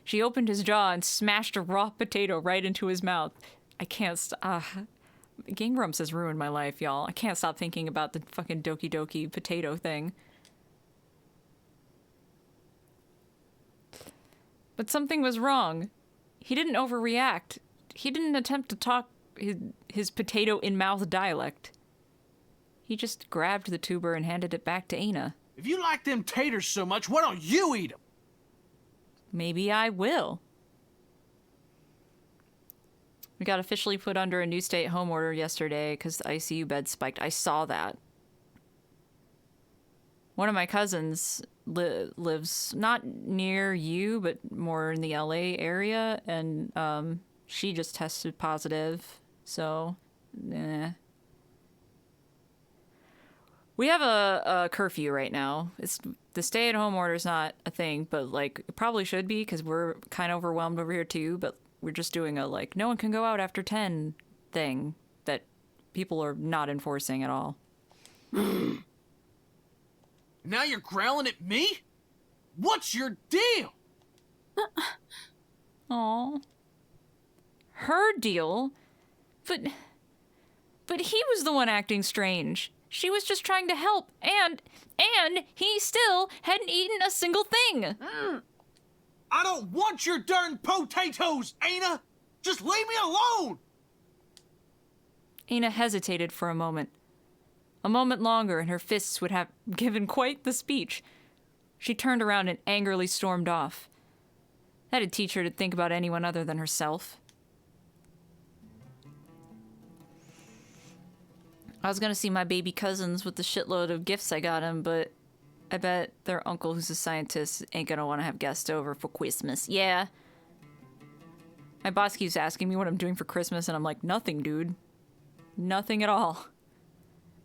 she opened his jaw and smashed a raw potato right into his mouth. I can't Game Grumps has ruined my life, y'all. I can't stop thinking about the fucking Doki Doki potato thing. But something was wrong. He didn't overreact. He didn't attempt to talk his potato in-mouth dialect. He just grabbed the tuber and handed it back to Eina. If you like them taters so much, why don't you eat them? Maybe I will. We got officially put under a new stay-at-home order yesterday because the ICU bed spiked. I saw that. One of my cousins lives not near you, but more in the LA area, and she just tested positive. So, we have a curfew right now. The stay-at-home order is not a thing, but like it probably should be because we're kind of overwhelmed over here too. But we're just doing a like no one can go out after 10 thing that people are not enforcing at all. Now you're growling at me? What's your deal? Aw. Her deal? But he was the one acting strange. She was just trying to help, and he still hadn't eaten a single thing. I don't want your darn potatoes, Eina! Just leave me alone! Eina hesitated for a moment. A moment longer and her fists would have given quite the speech. She turned around and angrily stormed off. That'd teach her to think about anyone other than herself. I was gonna see my baby cousins with the shitload of gifts I got them, but I bet their uncle, who's a scientist, ain't gonna want to have guests over for Christmas. Yeah. My boss keeps asking me what I'm doing for Christmas, and I'm like, nothing, dude. Nothing at all.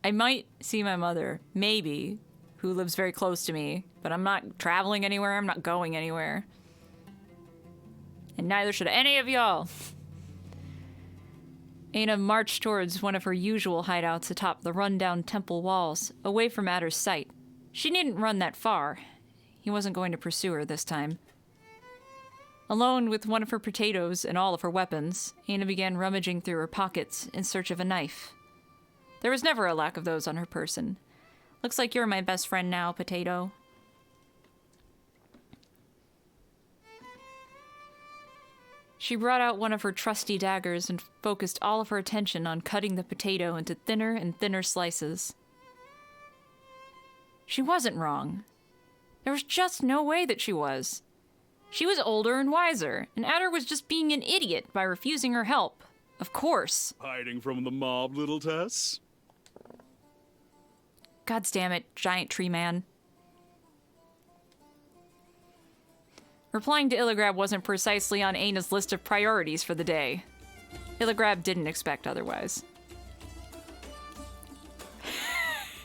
I might see my mother, maybe, who lives very close to me, but I'm not traveling anywhere, I'm not going anywhere. And neither should any of y'all. Eina marched towards one of her usual hideouts atop the run-down temple walls, away from Adder's sight. She needn't run that far. He wasn't going to pursue her this time. Alone with one of her potatoes and all of her weapons, Eina began rummaging through her pockets in search of a knife. There was never a lack of those on her person. Looks like you're my best friend now, potato. She brought out one of her trusty daggers and focused all of her attention on cutting the potato into thinner and thinner slices. She wasn't wrong. There was just no way that she was. She was older and wiser, and Adder was just being an idiot by refusing her help. Of course. Hiding from the mob, little Tess? God damn it, giant tree man. Replying to Illigrab wasn't precisely on Eina's list of priorities for the day. Illigrab didn't expect otherwise.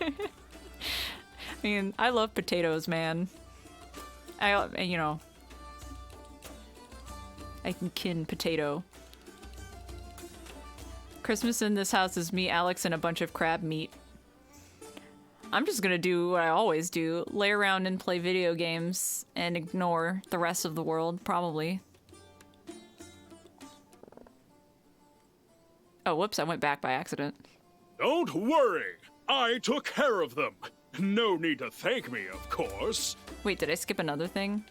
I mean, I love potatoes, man. I can kin potato. Christmas in this house is me, Alex, and a bunch of crab meat. I'm just gonna do what I always do, lay around and play video games and ignore the rest of the world, probably. Oh, whoops, I went back by accident. Don't worry. I took care of them. No need to thank me, of course. Wait, did I skip another thing?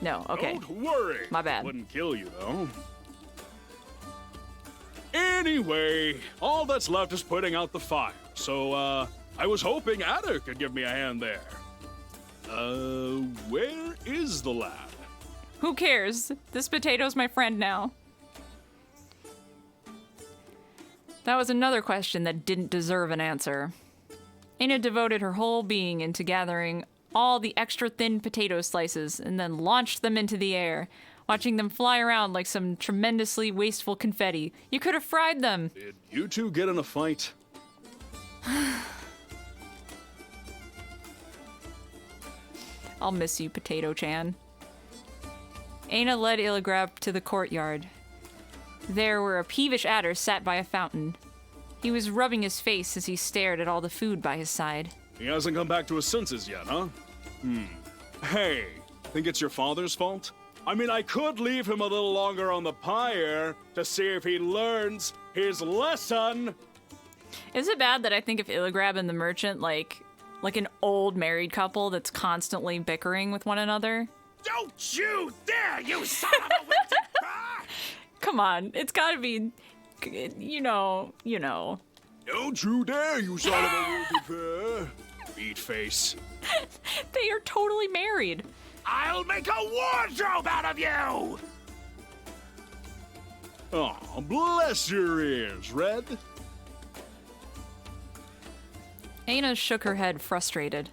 No, okay. Don't worry. My bad. Wouldn't kill you, though. Anyway, all that's left is putting out the fire. So, I was hoping Adder could give me a hand there. Where is the lad? Who cares? This potato's my friend now. That was another question that didn't deserve an answer. Eina devoted her whole being into gathering all the extra thin potato slices and then launched them into the air, watching them fly around like some tremendously wasteful confetti. You could have fried them. Did you two get in a fight? I'll miss you, Potato-chan. Eina led Illigrab to the courtyard. There where a peevish adder sat by a fountain. He was rubbing his face as he stared at all the food by his side. He hasn't come back to his senses yet, huh? Hey, think it's your father's fault? I mean, I could leave him a little longer on the pyre to see if he learns his lesson. Is it bad that I think of Illigrab and the merchant like an old married couple that's constantly bickering with one another? Don't you dare, you son of a witch! Come on, it's gotta be, you know. Don't you dare, you son of a wicked beat face. They are totally married. I'll make a wardrobe out of you! Oh, bless your ears, Red. Eina shook her head, frustrated.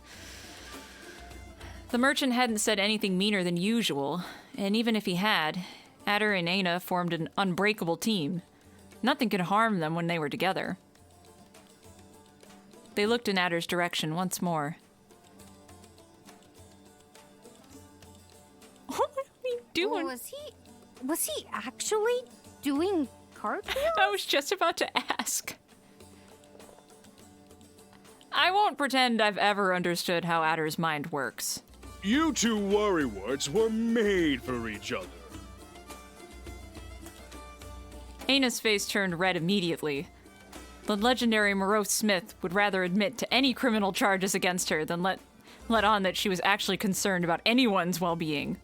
The merchant hadn't said anything meaner than usual, and even if he had, Adder and Eina formed an unbreakable team. Nothing could harm them when they were together. They looked in Adder's direction once more. What are you doing? Was he actually doing cartwheels? I was just about to ask. I won't pretend I've ever understood how Adder's mind works. You two worrywarts were made for each other. Eina's face turned red immediately. The legendary morose Smith would rather admit to any criminal charges against her than let on that she was actually concerned about anyone's well-being.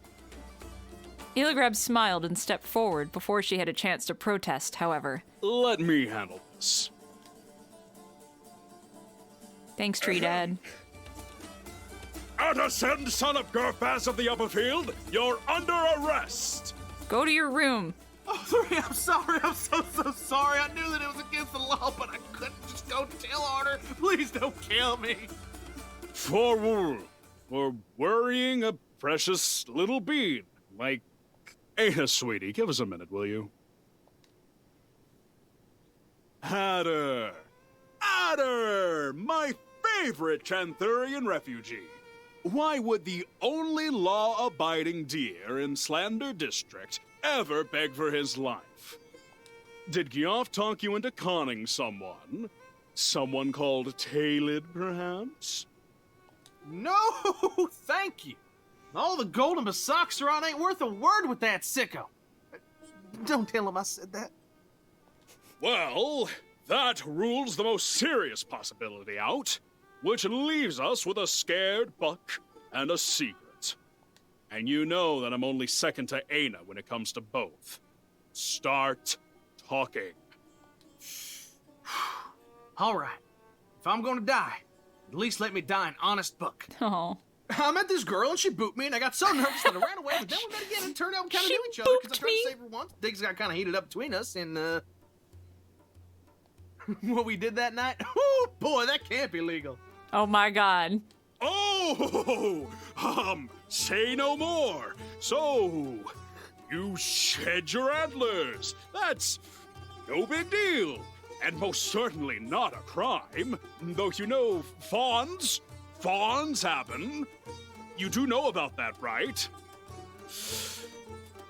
Illigrab smiled and stepped forward before she had a chance to protest, however. Let me handle this. Thanks, Tree Dad. Addison, son of Garfas of the Upper Field, you're under arrest! Go to your room. Oh, Three, I'm sorry. I'm so sorry. I knew that it was against the law, but I couldn't just go tell Arter. Please don't kill me. For worrying a precious little bean. Like, Eina, sweetie, give us a minute, will you? Adder! Adder! My favorite Chanthurian refugee. Why would the only law-abiding deer in Slander District ever beg for his life? Did Gyoff talk you into conning someone? Someone called Tailid, perhaps? No, thank you. All the gold in Basaxeron ain't worth a word with that sicko. Don't tell him I said that. Well, that rules the most serious possibility out, which leaves us with a scared buck and a secret. And you know that I'm only second to Eina when it comes to both. Start talking. All right. If I'm gonna die, at least let me die an honest buck. Oh. I met this girl and she booped me and I got so nervous that I ran away, but then we met again and turned out we kind of She knew each other because I booped tried me? to save her once. Things got kind of heated up between us and, what we did that night? Oh, boy, that can't be legal. Oh my god. Oh, say no more. So, you shed your antlers. That's no big deal. And most certainly not a crime. Though you know, fawns happen. You do know about that, right?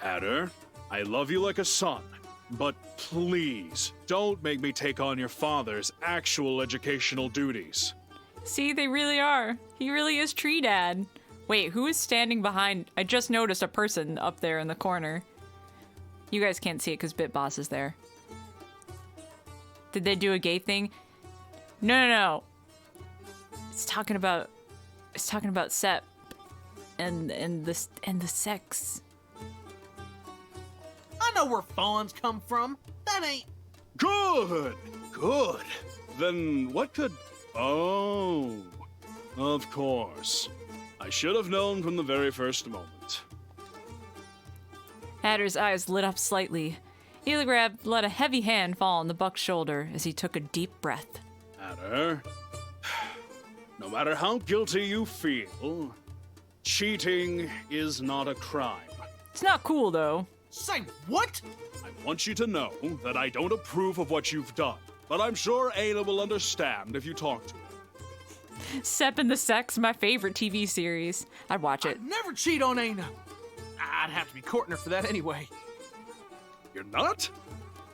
Adder, I love you like a son. But please, don't make me take on your father's actual educational duties. See, they really are. He really is Tree Dad. Wait, who is standing behind? I just noticed a person up there in the corner. You guys can't see it because Bit Boss is there. Did they do a gay thing? No. It's talking about Sep and the sex. I know where fawns come from. That ain't... Good. Then what could... Oh, of course. I should have known from the very first moment. Adder's eyes lit up slightly. Eligrab let a heavy hand fall on the buck's shoulder as he took a deep breath. Adder, no matter how guilty you feel, cheating is not a crime. It's not cool, though. Say what? I want you to know that I don't approve of what you've done, but I'm sure Eina will understand if you talk to her. Sep and the Sex, my favorite TV series. I'd watch it. I'd never cheat on Eina. I'd have to be courting her for that anyway. You're not?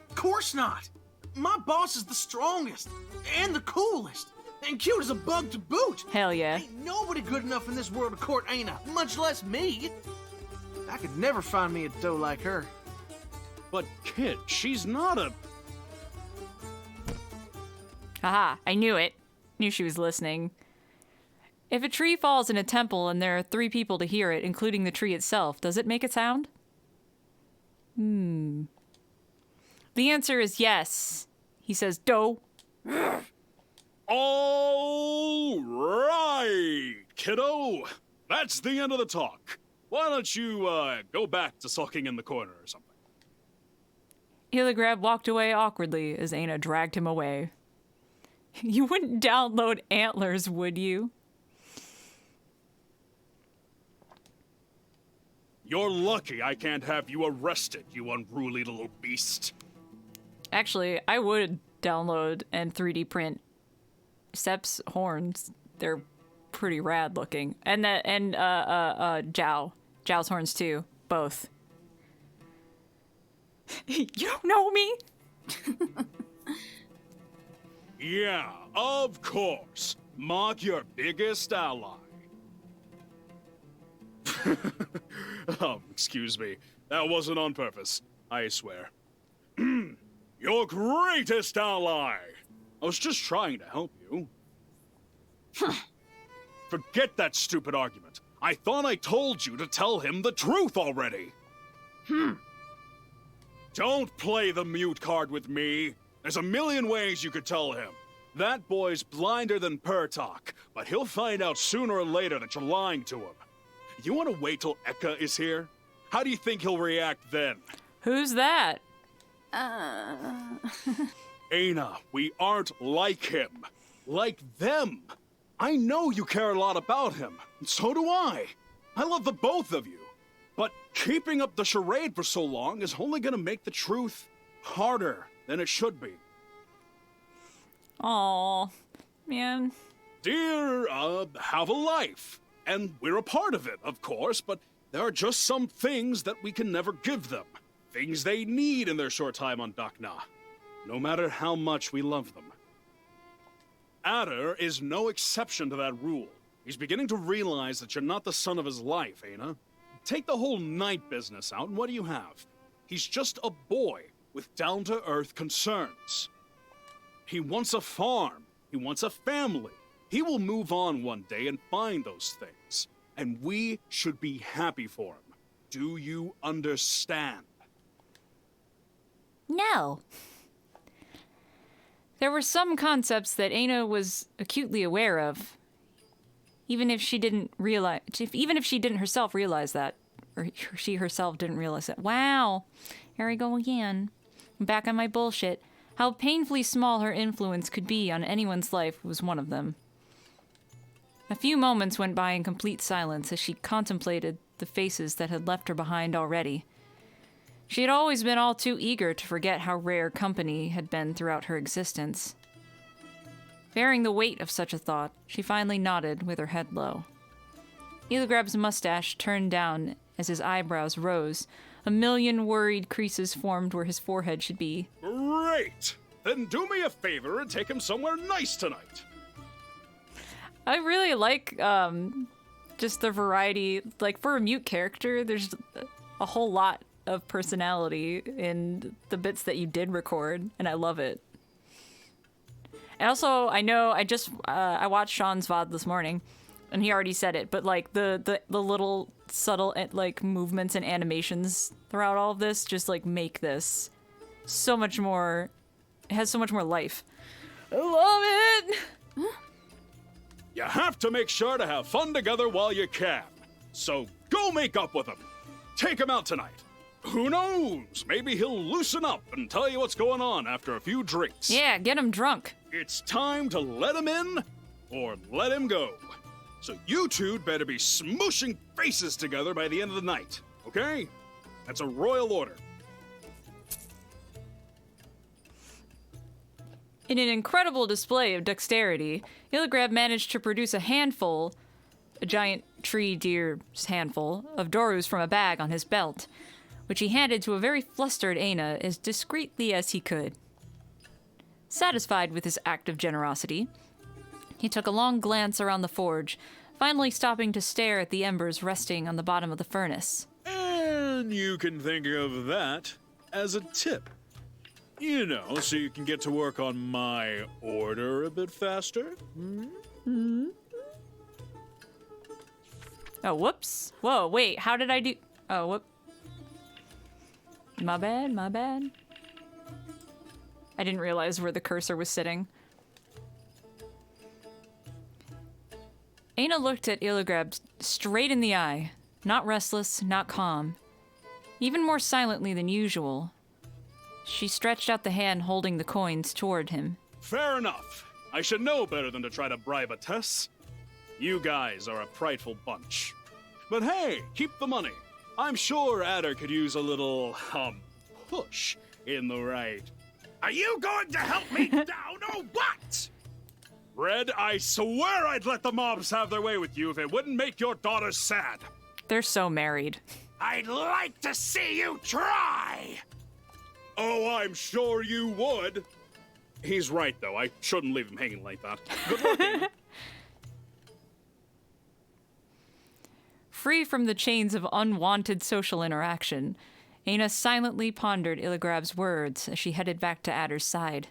Of course not. My boss is the strongest and the coolest and cute as a bug to boot. Hell yeah. Ain't nobody good enough in this world to court Eina, much less me. I could never find me a doe like her. But kid, she's not a... Haha, I knew it. Knew she was listening. If a tree falls in a temple and there are 3 people to hear it, including the tree itself, does it make a sound? The answer is yes. He says, "Do." All right, kiddo. That's the end of the talk. Why don't you, go back to sulking in the corner or something? Eligrab walked away awkwardly as Eina dragged him away. You wouldn't download antlers, would you? You're lucky I can't have you arrested, you unruly little beast. Actually, I would download and 3D print Sep's horns. They're pretty rad looking. And Zhao's horns too. Both. You don't know me? Yeah, of course. Mark your biggest ally. Excuse me. That wasn't on purpose. I swear. Your greatest ally! I was just trying to help you. Forget that stupid argument. I thought I told you to tell him the truth already. Don't play the mute card with me. There's a million ways you could tell him. That boy's blinder than Pertok, but he'll find out sooner or later that you're lying to him. You want to wait till Eka is here? How do you think he'll react then? Who's that? Eina, we aren't like him. Like them. I know you care a lot about him, and so do I. I love the both of you. But keeping up the charade for so long is only gonna make the truth harder than it should be. Aw, man. Dear, have a life. And we're a part of it, of course, but there are just some things that we can never give them. Things they need in their short time on Dakna. No matter how much we love them. Adder is no exception to that rule. He's beginning to realize that you're not the son of his life, Eina. Take the whole night business out, and what do you have? He's just a boy with down-to-earth concerns. He wants a farm. He wants a family. He will move on one day and find those things. And we should be happy for him. Do you understand? No. There were some concepts that Eina was acutely aware of, even if she didn't herself realize that, or she herself didn't realize that. Wow, here I go again. I'm back on my bullshit. How painfully small her influence could be on anyone's life was one of them. A few moments went by in complete silence as she contemplated the faces that had left her behind already. She had always been all too eager to forget how rare company had been throughout her existence. Bearing the weight of such a thought, she finally nodded with her head low. Eligrab's mustache turned down as his eyebrows rose. A million worried creases formed where his forehead should be. Great! Then do me a favor and take him somewhere nice tonight. I really like just the variety. Like, for a mute character, there's a whole lot of personality in the bits that you did record, and I love it. And also, I know I watched Sean's VOD this morning, and he already said it, but like the little subtle like movements and animations throughout all of this just like make this so much more. It has so much more life. I love it. You have to make sure to have fun together while you can. So go make up with him. Take him out tonight. Who knows? Maybe he'll loosen up and tell you what's going on after a few drinks. Yeah, get him drunk. It's time to let him in or let him go. So you two'd better be smooshing faces together by the end of the night, okay? That's a royal order. In an incredible display of dexterity, Illigrab managed to produce a giant tree deer's handful, of Dorus from a bag on his belt, which he handed to a very flustered Eina as discreetly as he could. Satisfied with his act of generosity, he took a long glance around the forge, finally stopping to stare at the embers resting on the bottom of the furnace. And you can think of that as a tip. You know, so you can get to work on my order a bit faster. Oh, whoops. Whoa, wait, how did I do... Oh, whoop. My bad, my bad. I didn't realize where the cursor was sitting. Eina looked at Illigrab straight in the eye, not restless, not calm. Even more silently than usual. She stretched out the hand holding the coins toward him. Fair enough. I should know better than to try to bribe a Tess. You guys are a prideful bunch. But hey, keep the money. I'm sure Adder could use a little, push in the right. Are you going to help me down or what? Red, I swear I'd let the mobs have their way with you if it wouldn't make your daughters sad. They're so married. I'd like to see you try! Oh, I'm sure you would. He's right, though. I shouldn't leave him hanging like that. Good luck, Eina. Free from the chains of unwanted social interaction, Eina silently pondered Illigrab's words as she headed back to Adder's side.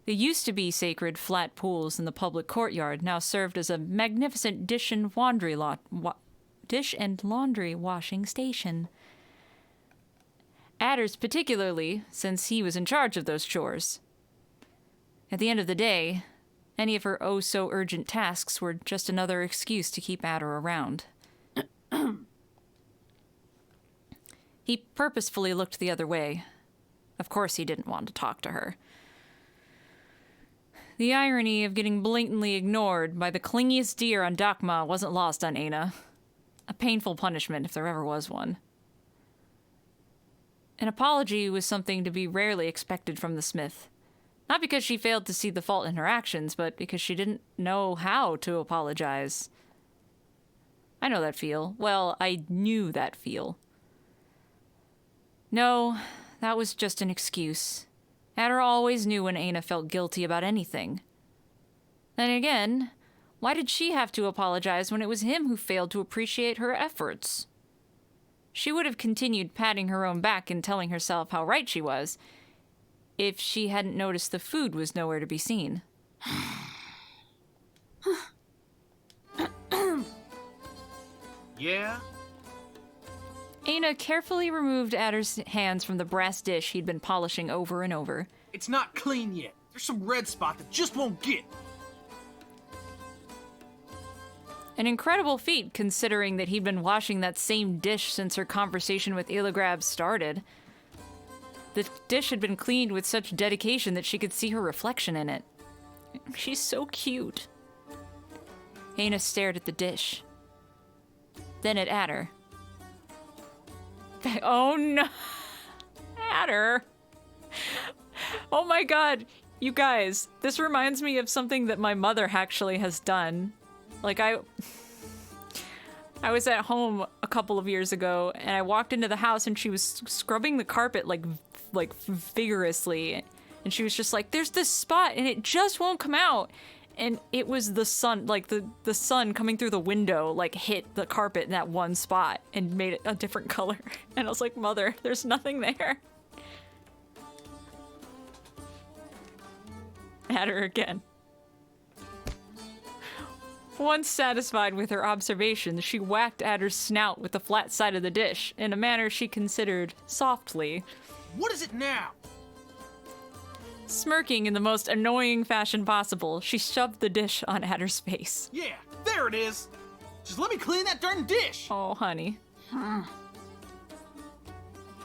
The used to be sacred flat pools in the public courtyard now served as a magnificent dish and laundry washing station. Adder's particularly, since he was in charge of those chores. At the end of the day, any of her oh-so-urgent tasks were just another excuse to keep Adder around. He purposefully looked the other way. Of course he didn't want to talk to her. The irony of getting blatantly ignored by the clingiest deer on Dakma wasn't lost on Eina. A painful punishment if there ever was one. An apology was something to be rarely expected from the smith. Not because she failed to see the fault in her actions, but because she didn't know how to apologize. I know that feel. Well, I knew that feel. No, that was just an excuse. Adder always knew when Eina felt guilty about anything. Then again, why did she have to apologize when it was him who failed to appreciate her efforts? She would have continued patting her own back and telling herself how right she was if she hadn't noticed the food was nowhere to be seen. Yeah? Eina carefully removed Adder's hands from the brass dish he'd been polishing over and over. It's not clean yet. There's some red spot that just won't get. An incredible feat, considering that he'd been washing that same dish since her conversation with Illigrab started. The dish had been cleaned with such dedication that she could see her reflection in it. She's so cute. Eina stared at the dish. Then at Adder. Oh no! Adder! Oh my god, you guys, this reminds me of something that my mother actually has done. Like, I was at home a couple of years ago, and I walked into the house, and she was scrubbing the carpet, like vigorously. And she was just like, there's this spot, and it just won't come out. And it was the sun, like, the sun coming through the window, like, hit the carpet in that one spot and made it a different color. And I was like, Mother, there's nothing there. at her again. Once satisfied with her observations, she whacked Adder's snout with the flat side of the dish in a manner she considered softly. What is it now? Smirking in the most annoying fashion possible, she shoved the dish on Adder's face. Yeah, there it is. Just let me clean that darn dish. Oh, honey.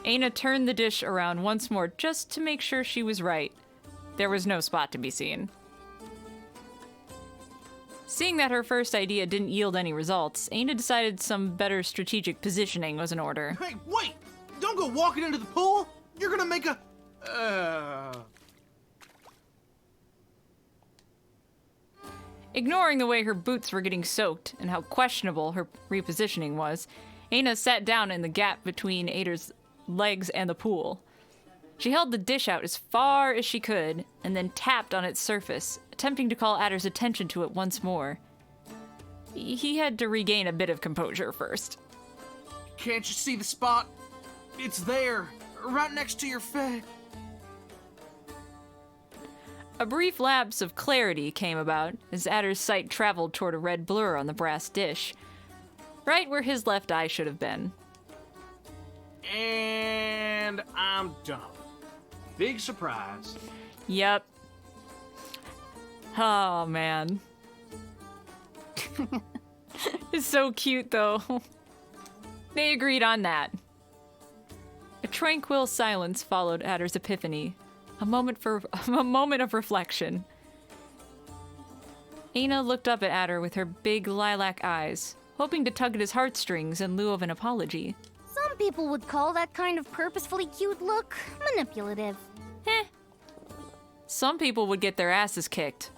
Eina turned the dish around once more just to make sure she was right. There was no spot to be seen. Seeing that her first idea didn't yield any results, Eina decided some better strategic positioning was in order. Hey, wait! Don't go walking into the pool! You're gonna make a... Ignoring the way her boots were getting soaked and how questionable her repositioning was, Eina sat down in the gap between Ader's legs and the pool. She held the dish out as far as she could and then tapped on its surface, attempting to call Adder's attention to it once more. He had to regain a bit of composure first. Can't you see the spot? It's there, right next to your face. A brief lapse of clarity came about as Adder's sight traveled toward a red blur on the brass dish, right where his left eye should have been. And I'm done. Big surprise. Yep. Oh, man. It's so cute, though. They agreed on that. A tranquil silence followed Adder's epiphany. A moment of reflection. Eina looked up at Adder with her big lilac eyes, hoping to tug at his heartstrings in lieu of an apology. Some people would call that kind of purposefully cute look manipulative. Heh. Some people would get their asses kicked.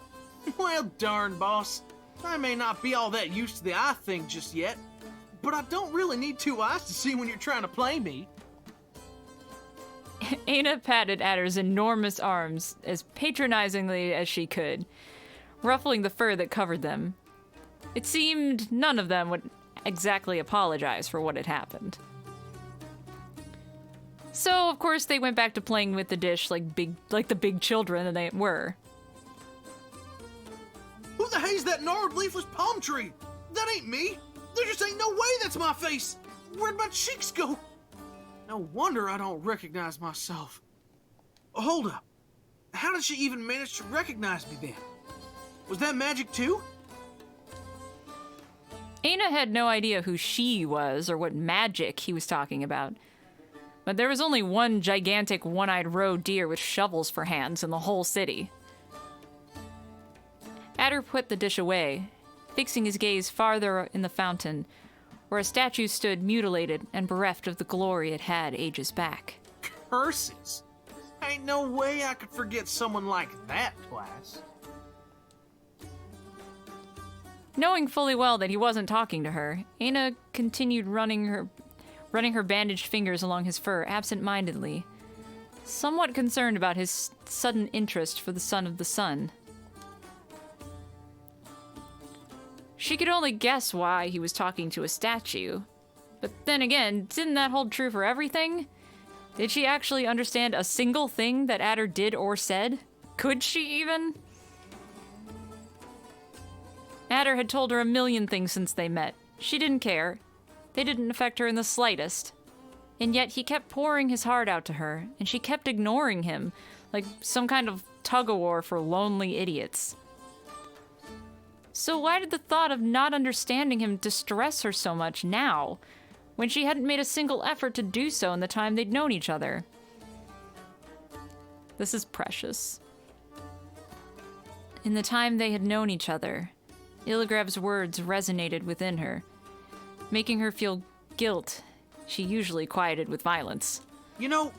Well, darn, boss. I may not be all that used to the eye thing just yet, but I don't really need two eyes to see when you're trying to play me. Eina patted Adder's enormous arms as patronizingly as she could, ruffling the fur that covered them. It seemed none of them would exactly apologize for what had happened. So, of course, they went back to playing with the dish like the big children that they were. Who the hell's that gnarled leafless palm tree? That ain't me. There just ain't no way that's my face. Where'd my cheeks go? No wonder I don't recognize myself. Hold up. How did she even manage to recognize me then? Was that magic too? Eina had no idea who she was or what magic he was talking about. But there was only one gigantic one-eyed roe deer with shovels for hands in the whole city. Adder put the dish away, fixing his gaze farther in the fountain, where a statue stood mutilated and bereft of the glory it had ages back. Curses! Ain't no way I could forget someone like that twice. Knowing fully well that he wasn't talking to her, Eina continued running her bandaged fingers along his fur absent-mindedly, somewhat concerned about his sudden interest for the son of the sun. She could only guess why he was talking to a statue. But then again, didn't that hold true for everything? Did she actually understand a single thing that Adder did or said? Could she even? Adder had told her a million things since they met. She didn't care. They didn't affect her in the slightest. And yet he kept pouring his heart out to her, and she kept ignoring him, like some kind of tug-of-war for lonely idiots. So why did the thought of not understanding him distress her so much now, when she hadn't made a single effort to do so in the time they'd known each other? This is precious. In the time they had known each other, Illigrev's words resonated within her, making her feel guilt she usually quieted with violence. You know,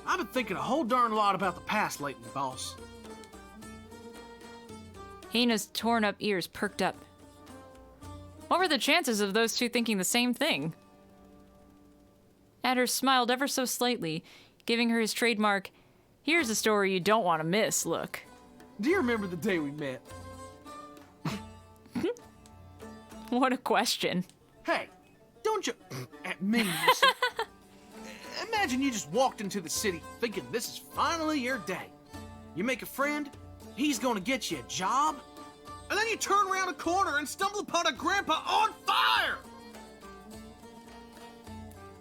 I've been thinking a whole darn lot about the past lately, boss. Eina's torn-up ears perked up. What were the chances of those two thinking the same thing? Adder smiled ever so slightly, giving her his trademark, "Here's a story you don't want to miss" look. Do you remember the day we met? What a question. Hey, don't you... at me, you see. Imagine you just walked into the city thinking this is finally your day. You make a friend, he's gonna get you a job, and then you turn around a corner and stumble upon a grandpa on fire!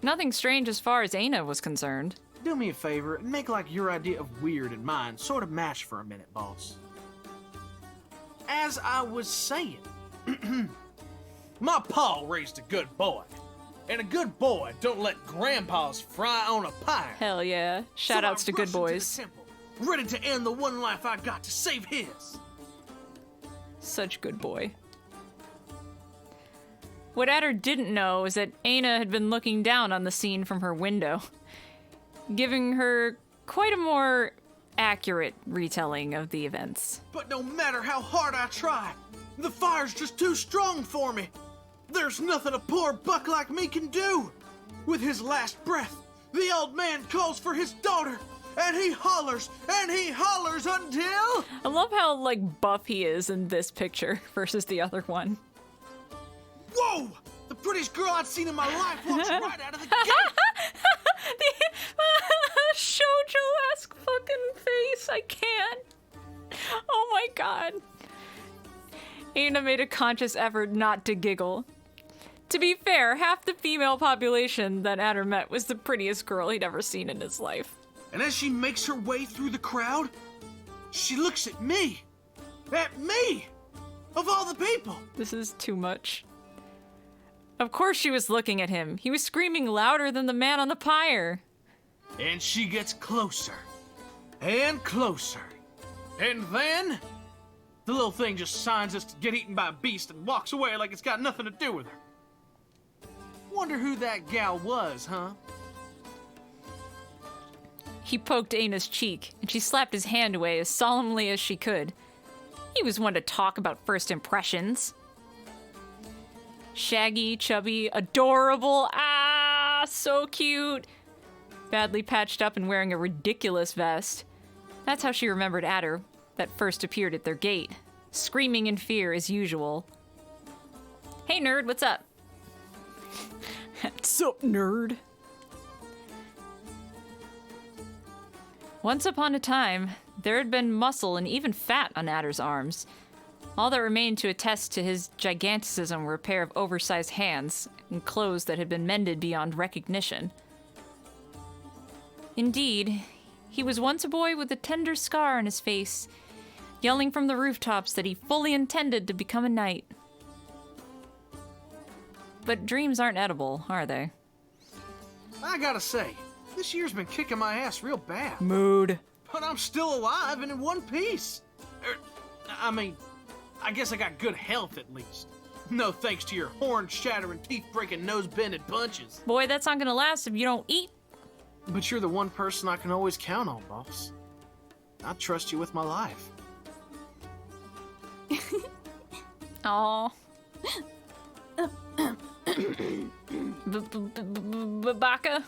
Nothing strange as far as Eina was concerned. Do me a favor and make like your idea of weird and mine sort of match for a minute, boss. As I was saying, my pa raised a good boy. And a good boy don't let grandpas fry on a pyre. Hell yeah. Shoutouts to good boys. The temple, ready to end the one life I got to save his. Such good boy. What Adder didn't know is that Eina had been looking down on the scene from her window, giving her quite a more accurate retelling of the events. But no matter how hard I try, the fire's just too strong for me. There's nothing a poor buck like me can do. With his last breath, the old man calls for his daughter, and he hollers until... I love how, like, buff he is in this picture versus the other one. Whoa! The prettiest girl I'd seen in my life walks right out of the gate! The shoujo-esque fucking face, I can't. Oh my god. Eina made a conscious effort not to giggle. To be fair, half the female population that Adder met was the prettiest girl he'd ever seen in his life. And as she makes her way through the crowd, she looks at me! At me! Of all the people! This is too much. Of course she was looking at him. He was screaming louder than the man on the pyre. And she gets closer. And closer. And then... the little thing just signs us to get eaten by a beast and walks away like it's got nothing to do with her. Wonder who that gal was, huh? He poked Eina's cheek, and she slapped his hand away as solemnly as she could. He was one to talk about first impressions. Shaggy, chubby, adorable, so cute. Badly patched up and wearing a ridiculous vest. That's how she remembered Adder, that first appeared at their gate, screaming in fear as usual. Hey nerd, what's up? What's up, nerd? Once upon a time, there had been muscle and even fat on Adder's arms. All that remained to attest to his giganticism were a pair of oversized hands and clothes that had been mended beyond recognition. Indeed, he was once a boy with a tender scar on his face, yelling from the rooftops that he fully intended to become a knight. But dreams aren't edible, are they? I gotta say, this year's been kicking my ass real bad. Mood. But I'm still alive and in one piece. I mean, I guess I got good health at least. No thanks to your horn-shattering, teeth-breaking, nose-bended punches. Boy, that's not gonna last if you don't eat. But you're the one person I can always count on, boss. I trust you with my life. Aww. Baka?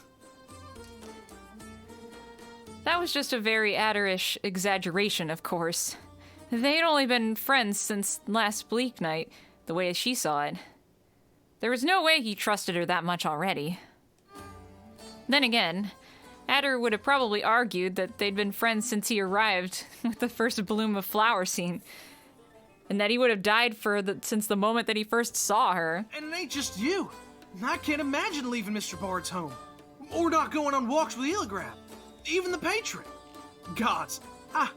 That was just a very Adderish exaggeration, of course. They'd only been friends since last Bleak Night, the way she saw it. There was no way he trusted her that much already. Then again, Adder would have probably argued that they'd been friends since he arrived with the first bloom of flower scene, and that he would have died since the moment that he first saw her. And it ain't just you. I can't imagine leaving Mr. Bard's home. Or not going on walks with Illigrab. Even the patron. Gods, I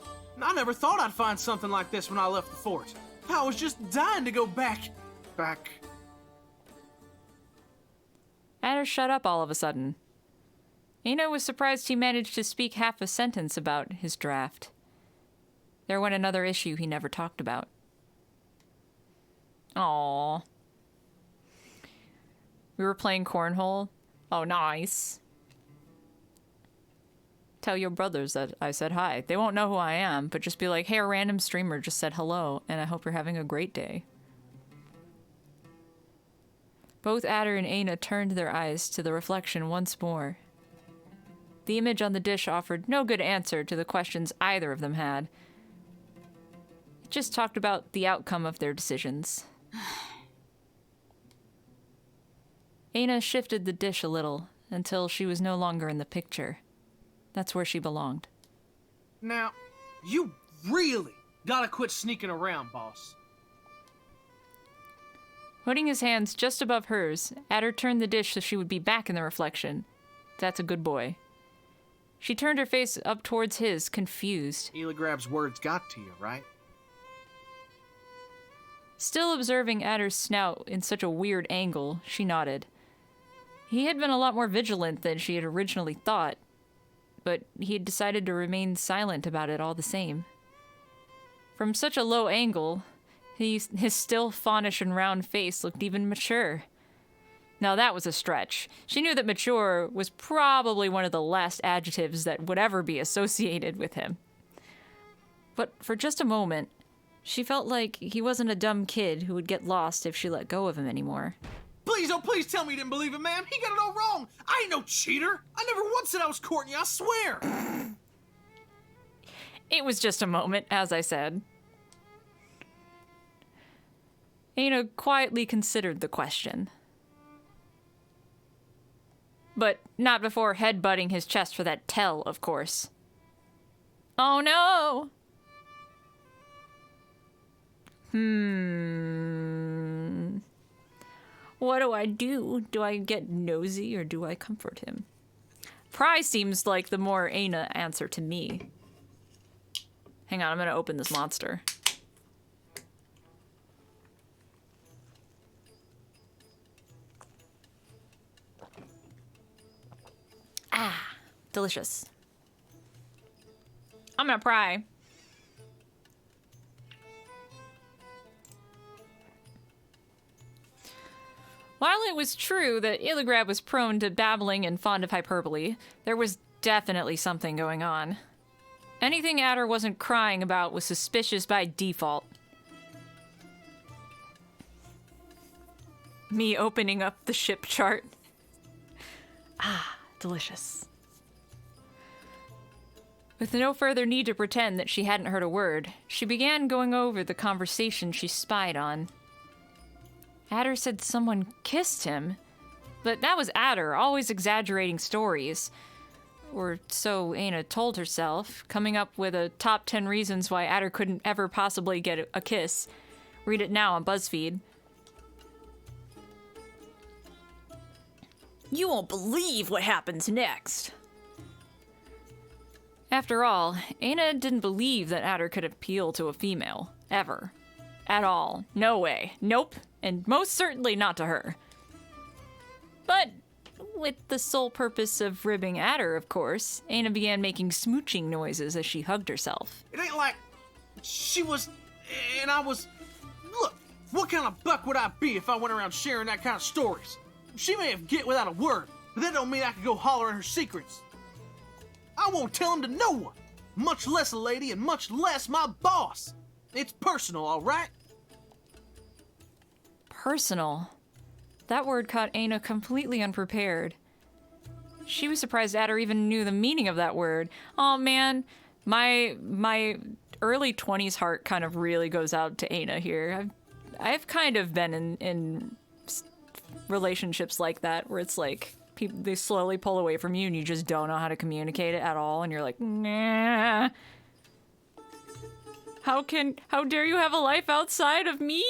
never thought I'd find something like this when I left the fort. I was just dying to go back. Adder shut up all of a sudden. Eina was surprised he managed to speak half a sentence about his draft. There went another issue he never talked about. Aww. We were playing cornhole. Oh, nice. Tell your brothers that I said hi. They won't know who I am, but just be like, hey, a random streamer just said hello, and I hope you're having a great day. Both Adder and Eina turned their eyes to the reflection once more. The image on the dish offered no good answer to the questions either of them had. It just talked about the outcome of their decisions. Eina shifted the dish a little until she was no longer in the picture. That's where she belonged. Now, you really, Gotta quit sneaking around, boss. Putting his hands just above hers, Adder turned the dish so she would be back in the reflection. That's a good boy. She turned her face up towards his, confused. Eligrab's words got to you, right? Still observing Adder's snout in such a weird angle, she nodded. He had been a lot more vigilant than she had originally thought, but he had decided to remain silent about it all the same. From such a low angle, his still faunish and round face looked even mature. Now that was a stretch. She knew that mature was probably one of the last adjectives that would ever be associated with him. But for just a moment, she felt like he wasn't a dumb kid who would get lost if she let go of him anymore. Please, oh please tell me you didn't believe him, ma'am. He got it all wrong. I ain't no cheater. I never once said I was courting you, I swear. It was just a moment, as I said. Eina quietly considered the question. But not before headbutting his chest for that tell, of course. Oh no! What do I do? Do I get nosy or do I comfort him? Pry seems like the more Eina answer to me. Hang on, I'm gonna open this monster. Ah, delicious. I'm gonna pry. While it was true that Eligrab was prone to babbling and fond of hyperbole, there was definitely something going on. Anything Adder wasn't crying about was suspicious by default. Me opening up the ship chart. Ah, delicious. With no further need to pretend that she hadn't heard a word, she began going over the conversation she spied on. Adder said someone kissed him, but that was Adder, always exaggerating stories. Or so Eina told herself, coming up with a top 10 reasons why Adder couldn't ever possibly get a kiss. Read it now on BuzzFeed. You won't believe what happens next. After all, Eina didn't believe that Adder could appeal to a female. Ever. At all. No way. Nope. And most certainly not to her. But with the sole purpose of ribbing Adder, of course, Eina began making smooching noises as she hugged herself. It ain't like she was, and I was. Look, what kind of buck would I be if I went around sharing that kind of stories? She may have get without a word, but that don't mean I could go hollering her secrets. I won't tell them to no one, much less a lady and much less my boss. It's personal, all right? Personal. That word caught Eina completely unprepared. She was surprised Adder even knew the meaning of that word. Oh man, my early 20s heart kind of really goes out to Eina here. I've kind of been in relationships like that where it's like they slowly pull away from you and you just don't know how to communicate it at all, and you're like, nah. How dare you have a life outside of me?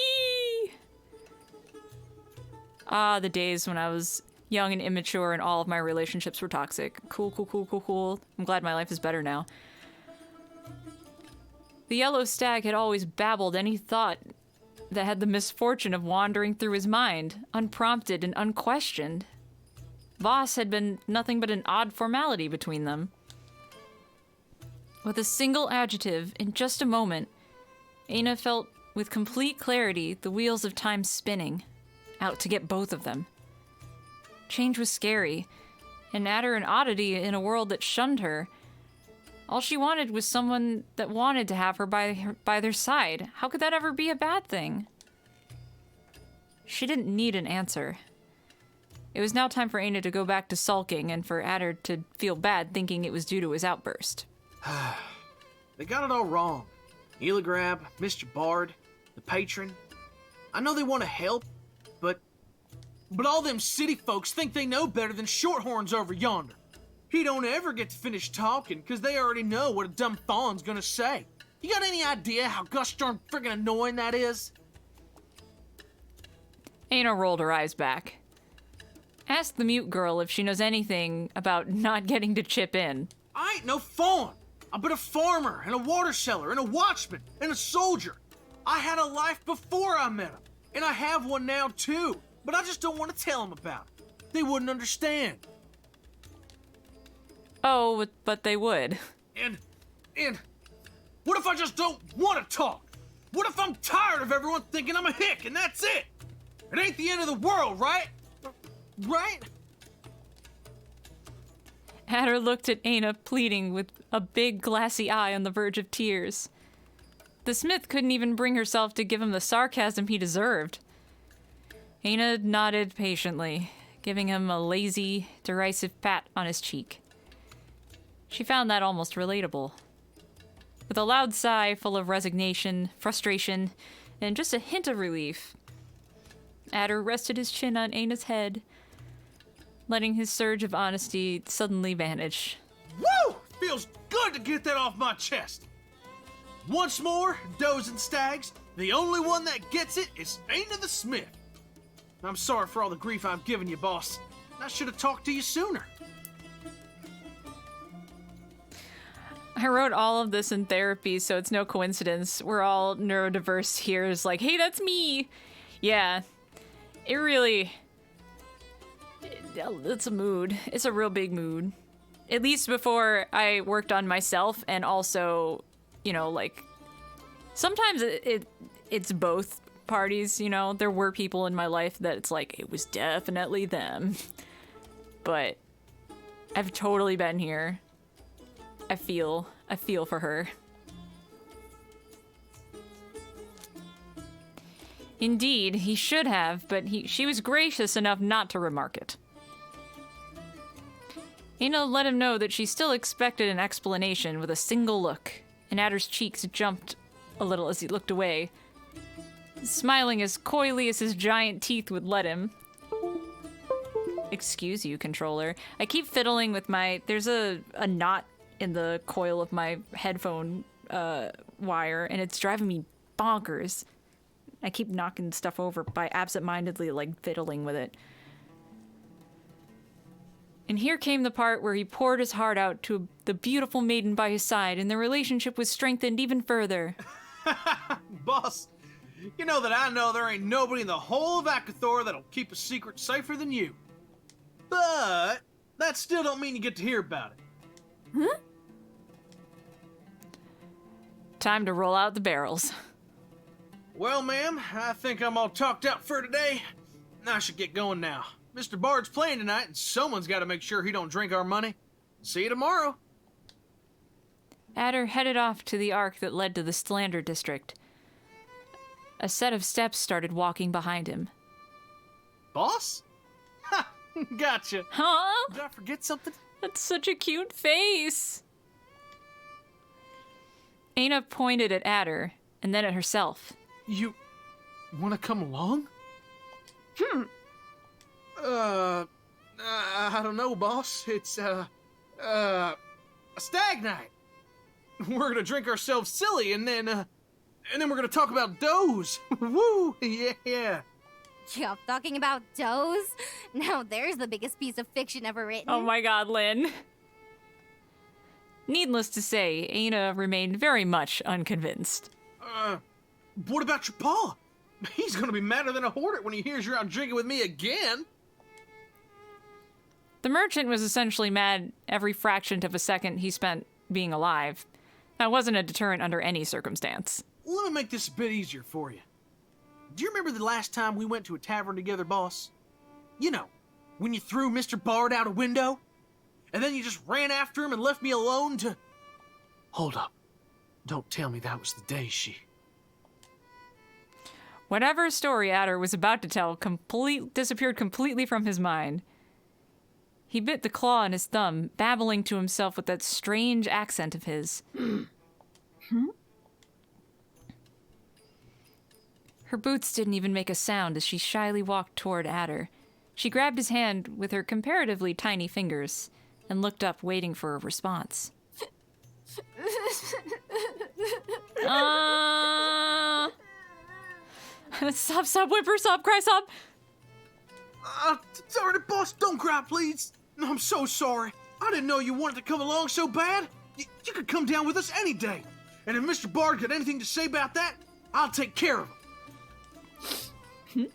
Ah, the days when I was young and immature and all of my relationships were toxic. Cool. I'm glad my life is better now. The yellow stag had always babbled any thought that had the misfortune of wandering through his mind, unprompted and unquestioned. Voss had been nothing but an odd formality between them. With a single adjective, in just a moment, Eina felt with complete clarity the wheels of time spinning, out to get both of them. Change was scary, and Adder an oddity in a world that shunned her. All she wanted was someone that wanted to have her by their side. How could that ever be a bad thing? She didn't need an answer. It was now time for Eina to go back to sulking and for Adder to feel bad thinking it was due to his outburst. They got it all wrong. Eligrab, Mr. Bard, the patron. I know they want to help, but all them city folks think they know better than Shorthorns over yonder. He don't ever get to finish talking because they already know what a dumb fawn's gonna say. You got any idea how gosh darn friggin' annoying that is? Eina rolled her eyes back. Ask the mute girl if she knows anything about not getting to chip in. I ain't no fawn. I've been a farmer, and a water seller, and a watchman, and a soldier. I had a life before I met him, and I have one now too, but I just don't want to tell them about it. They wouldn't understand. Oh, but they would. And what if I just don't want to talk? What if I'm tired of everyone thinking I'm a hick and that's it? It ain't the end of the world, right? Right? Adder looked at Eina, pleading with a big glassy eye on the verge of tears. The smith couldn't even bring herself to give him the sarcasm he deserved. Eina nodded patiently, giving him a lazy, derisive pat on his cheek. She found that almost relatable. With a loud sigh full of resignation, frustration, and just a hint of relief, Adder rested his chin on Eina's head, letting his surge of honesty suddenly vanish. Woo! Feels good to get that off my chest. Once more, does and stags, the only one that gets it is Eina the Smith. I'm sorry for all the grief I've given you, boss. I should have talked to you sooner. I wrote all of this in therapy, so it's no coincidence. We're all neurodiverse here. It's like, hey, that's me. Yeah, it really... It's a mood. It's a real big mood. At least before I worked on myself, and also, you know, like, sometimes it's both parties, you know? There were people in my life that it's like, it was definitely them. But I've totally been here. I feel for her. Indeed, he should have, but she was gracious enough not to remark it. Eina let him know that she still expected an explanation with a single look, and Adder's cheeks jumped a little as he looked away, smiling as coyly as his giant teeth would let him. Excuse you, controller. I keep fiddling with my... There's a knot in the coil of my headphone wire, and it's driving me bonkers. I keep knocking stuff over by absentmindedly, like, fiddling with it. And here came the part where he poured his heart out to the beautiful maiden by his side, and the relationship was strengthened even further. Boss, you know that I know there ain't nobody in the whole of Akathor that'll keep a secret safer than you. But that still don't mean you get to hear about it. Huh? Time to roll out the barrels. Well, ma'am, I think I'm all talked out for today. I should get going now. Mr. Bard's playing tonight, and someone's got to make sure he don't drink our money. See you tomorrow. Adder headed off to the arc that led to the Slander district. A set of steps started walking behind him. Boss? Ha! Gotcha. Huh? Did I forget something? That's such a cute face. Eina pointed at Adder, and then at herself. You want to come along? I don't know, boss. It's, a stag night. We're gonna drink ourselves silly, and then we're gonna talk about does. Woo! Yeah. Yup, talking about does? Now there's the biggest piece of fiction ever written. Oh my god, Lynn. Needless to say, Eina remained very much unconvinced. What about your pa? He's gonna be madder than a hornet when he hears you're out drinking with me again. The merchant was essentially mad every fraction of a second he spent being alive. That wasn't a deterrent under any circumstance. Let me make this a bit easier for you. Do you remember the last time we went to a tavern together, boss? You know, when you threw Mr. Bard out a window, and then you just ran after him and left me alone to... Hold up. Don't tell me that was the day she... Whatever story Adder was about to tell disappeared completely from his mind. He bit the claw on his thumb, babbling to himself with that strange accent of his. Her boots didn't even make a sound as she shyly walked toward Adder. She grabbed his hand with her comparatively tiny fingers and looked up, waiting for a response. Stop, whimper, stop, cry, stop. Sorry, boss, don't cry, please. I'm so sorry. I didn't know you wanted to come along so bad. You could come down with us any day. And if Mr. Bard got anything to say about that, I'll take care of him.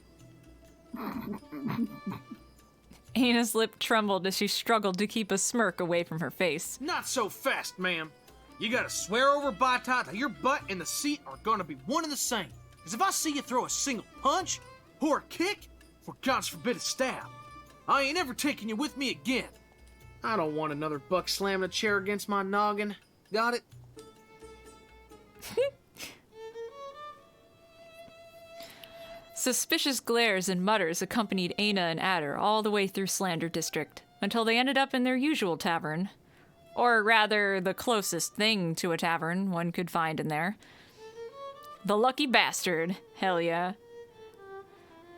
Eina's lip trembled as she struggled to keep a smirk away from her face. Not so fast, ma'am. You gotta swear over by tie that your butt and the seat are gonna be one and the same. Because if I see you throw a single punch or a kick, for God's forbid a stab, I ain't ever taking you with me again. I don't want another buck slamming a chair against my noggin. Got it? Suspicious glares and mutters accompanied Eina and Adder all the way through Slander District, until they ended up in their usual tavern. Or rather, the closest thing to a tavern one could find in there. The Lucky Bastard. Hell yeah.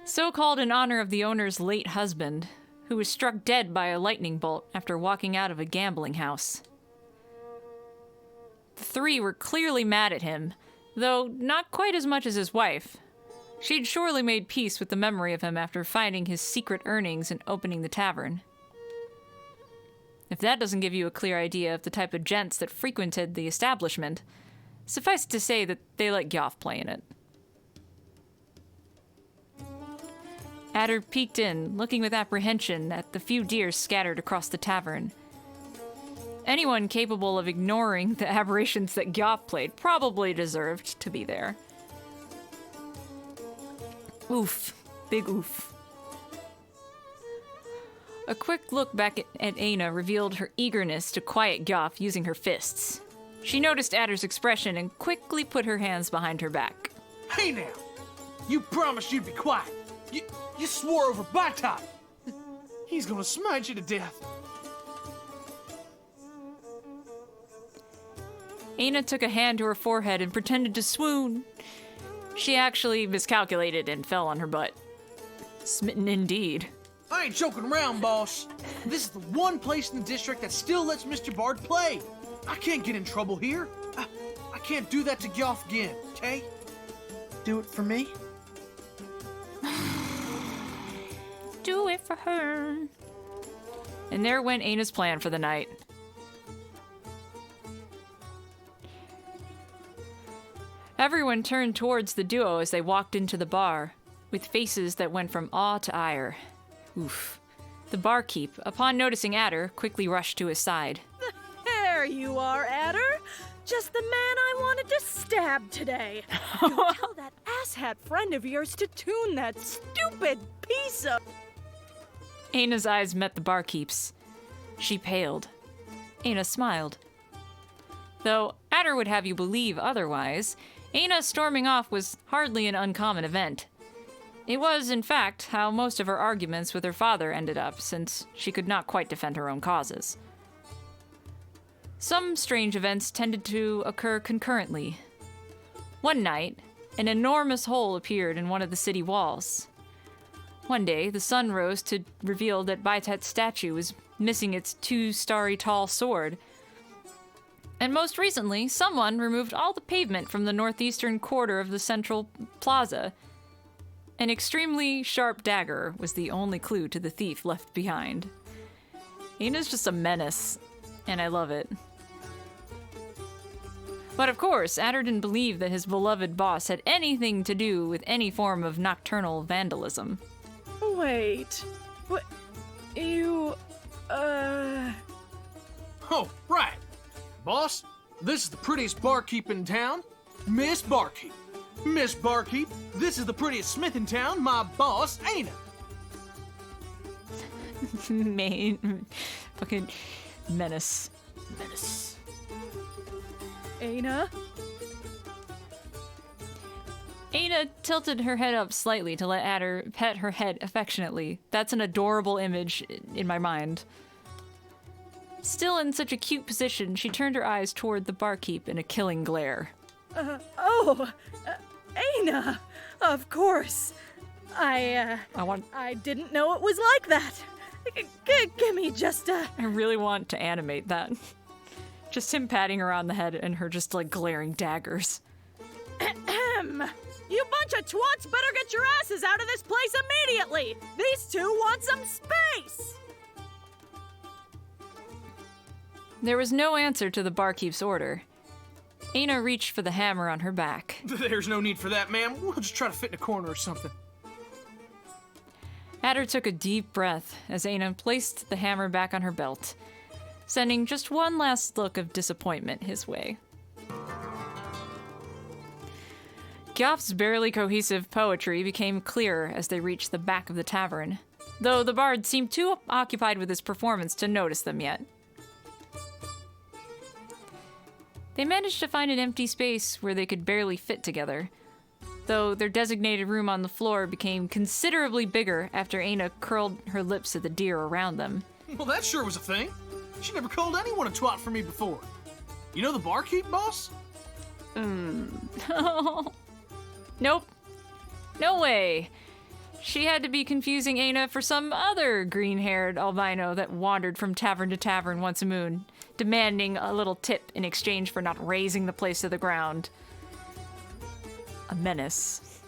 So called in honor of the owner's late husband, who was struck dead by a lightning bolt after walking out of a gambling house. The three were clearly mad at him, though not quite as much as his wife. She'd surely made peace with the memory of him after finding his secret earnings and opening the tavern. If that doesn't give you a clear idea of the type of gents that frequented the establishment, suffice it to say that they let Gyoff play in it. Adder peeked in, looking with apprehension at the few deer scattered across the tavern. Anyone capable of ignoring the aberrations that Gyoff played probably deserved to be there. Oof. Big oof. A quick look back at Eina revealed her eagerness to quiet Gyoff using her fists. She noticed Adder's expression and quickly put her hands behind her back. Hey now! You promised you'd be quiet. You swore over Baitai. He's gonna smite you to death. Eina took a hand to her forehead and pretended to swoon. She actually miscalculated and fell on her butt. Smitten indeed. I ain't joking around, boss. This is the one place in the district that still lets Mr. Bard play. I can't get in trouble here. I can't do that to Gyoff again, okay? Do it for me? Do it for her. And there went Eina's plan for the night. Everyone turned towards the duo as they walked into the bar, with faces that went from awe to ire. Oof. The barkeep, upon noticing Adder, quickly rushed to his side. There you are, Adder. Just the man I wanted to stab today. You tell that asshat friend of yours to tune that stupid piece of... Eina's eyes met the barkeep's. She paled. Eina smiled. Though Adder would have you believe otherwise, Eina storming off was hardly an uncommon event. It was, in fact, how most of her arguments with her father ended up, since she could not quite defend her own causes. Some strange events tended to occur concurrently. One night, an enormous hole appeared in one of the city walls. One day, the sun rose to reveal that Baitet's statue was missing its 2-story tall sword. And most recently, someone removed all the pavement from the northeastern quarter of the central plaza. An extremely sharp dagger was the only clue to the thief left behind. Eina's just a menace, and I love it. But of course, Adder didn't believe that his beloved boss had anything to do with any form of nocturnal vandalism. Wait. What? You... Oh, right. Boss, this is the prettiest barkeep in town, Miss Barkeep. Miss Barkeep, this is the prettiest smith in town, my boss, Eina. Fucking menace. Eina? Eina tilted her head up slightly to let Adder pet her head affectionately. That's an adorable image in my mind. Still in such a cute position, she turned her eyes toward the barkeep in a killing glare. Eina! Of course. I didn't know it was like that. Give me just a... I really want to animate that. Just him patting her on the head and her just, like, glaring daggers. them! You bunch of twats better get your asses out of this place immediately! These two want some space! There was no answer to the barkeep's order. Eina reached for the hammer on her back. There's no need for that, ma'am. We'll just try to fit in a corner or something. Adder took a deep breath as Eina placed the hammer back on her belt, sending just one last look of disappointment his way. Gyoff's barely cohesive poetry became clearer as they reached the back of the tavern, though the bard seemed too occupied with his performance to notice them yet. They managed to find an empty space where they could barely fit together, though their designated room on the floor became considerably bigger after Eina curled her lips at the deer around them. Well, that sure was a thing. She never called anyone a twat for me before. You know the barkeep, boss? Nope. No way. She had to be confusing Eina for some other green-haired albino that wandered from tavern to tavern once a moon, demanding a little tip in exchange for not razing the place to the ground. A menace.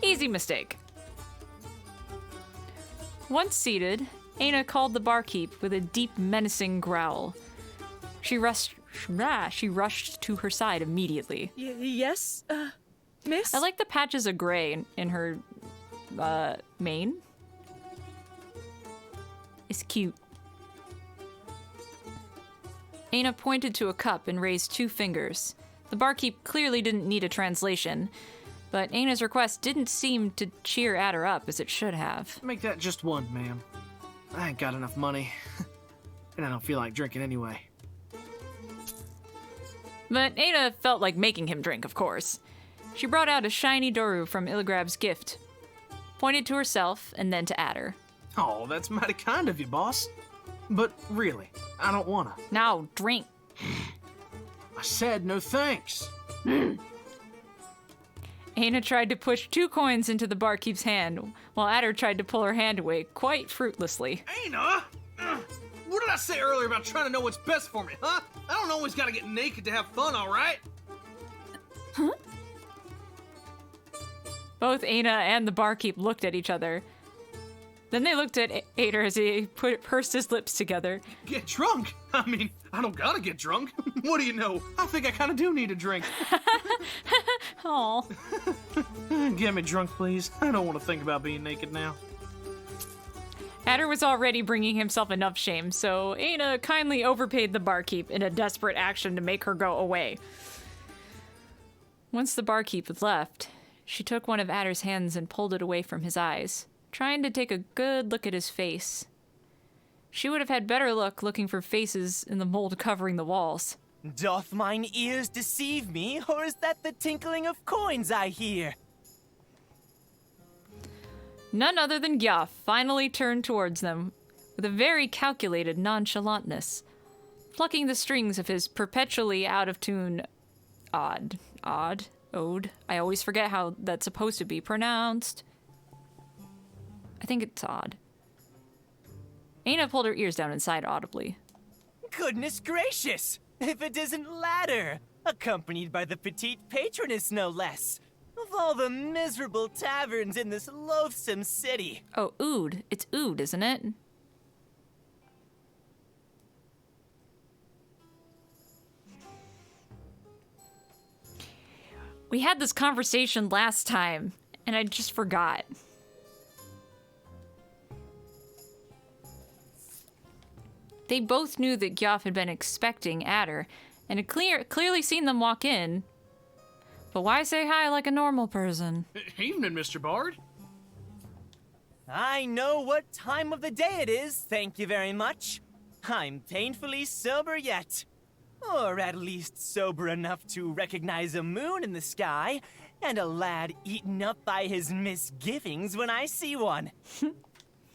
Easy mistake. Once seated, Eina called the barkeep with a deep, menacing growl. She rushed to her side immediately. Yes, miss? I like the patches of gray in her mane. It's cute. Eina pointed to a cup and raised 2 fingers. The barkeep clearly didn't need a translation, but Eina's request didn't seem to cheer Adder up as it should have. Make that just one, ma'am. I ain't got enough money. And I don't feel like drinking anyway. But Eina felt like making him drink, of course. She brought out a shiny Doru from Illigrab's gift, pointed to herself, and then to Adder. Oh, that's mighty kind of you, boss. But really, I don't wanna. Now, drink. I said no thanks. Eina tried to push 2 coins into the barkeep's hand, while Adder tried to pull her hand away quite fruitlessly. Eina! What did I say earlier about trying to know what's best for me, huh? I don't always gotta get naked to have fun, alright? Both Eina and the barkeep looked at each other. Then they looked at Ader as he pursed his lips together. Get drunk? I mean, I don't gotta get drunk. What do you know? I think I kinda do need a drink. Aw. Get me drunk, please. I don't want to think about being naked now. Adder was already bringing himself enough shame, so Eina kindly overpaid the barkeep in a desperate action to make her go away. Once the barkeep had left, she took one of Adder's hands and pulled it away from his eyes, trying to take a good look at his face. She would have had better luck looking for faces in the mold covering the walls. Doth mine ears deceive me, or is that the tinkling of coins I hear? None other than Gyoff finally turned towards them with a very calculated nonchalantness, plucking the strings of his perpetually out-of-tune ode. I always forget how that's supposed to be pronounced. I think it's odd. Eina pulled her ears down and sighed audibly. Goodness gracious! If it isn't Ladder, accompanied by the petite patroness no less, of all the miserable taverns in this loathsome city. Oh, Ood. It's Ood, isn't it? We had this conversation last time, and I just forgot. They both knew that Gyoff had been expecting Adder, and had clearly seen them walk in. But why say hi like a normal person? Evening, Mr. Bard. I know what time of the day it is, thank you very much. I'm painfully sober yet. Or at least sober enough to recognize a moon in the sky, and a lad eaten up by his misgivings when I see one.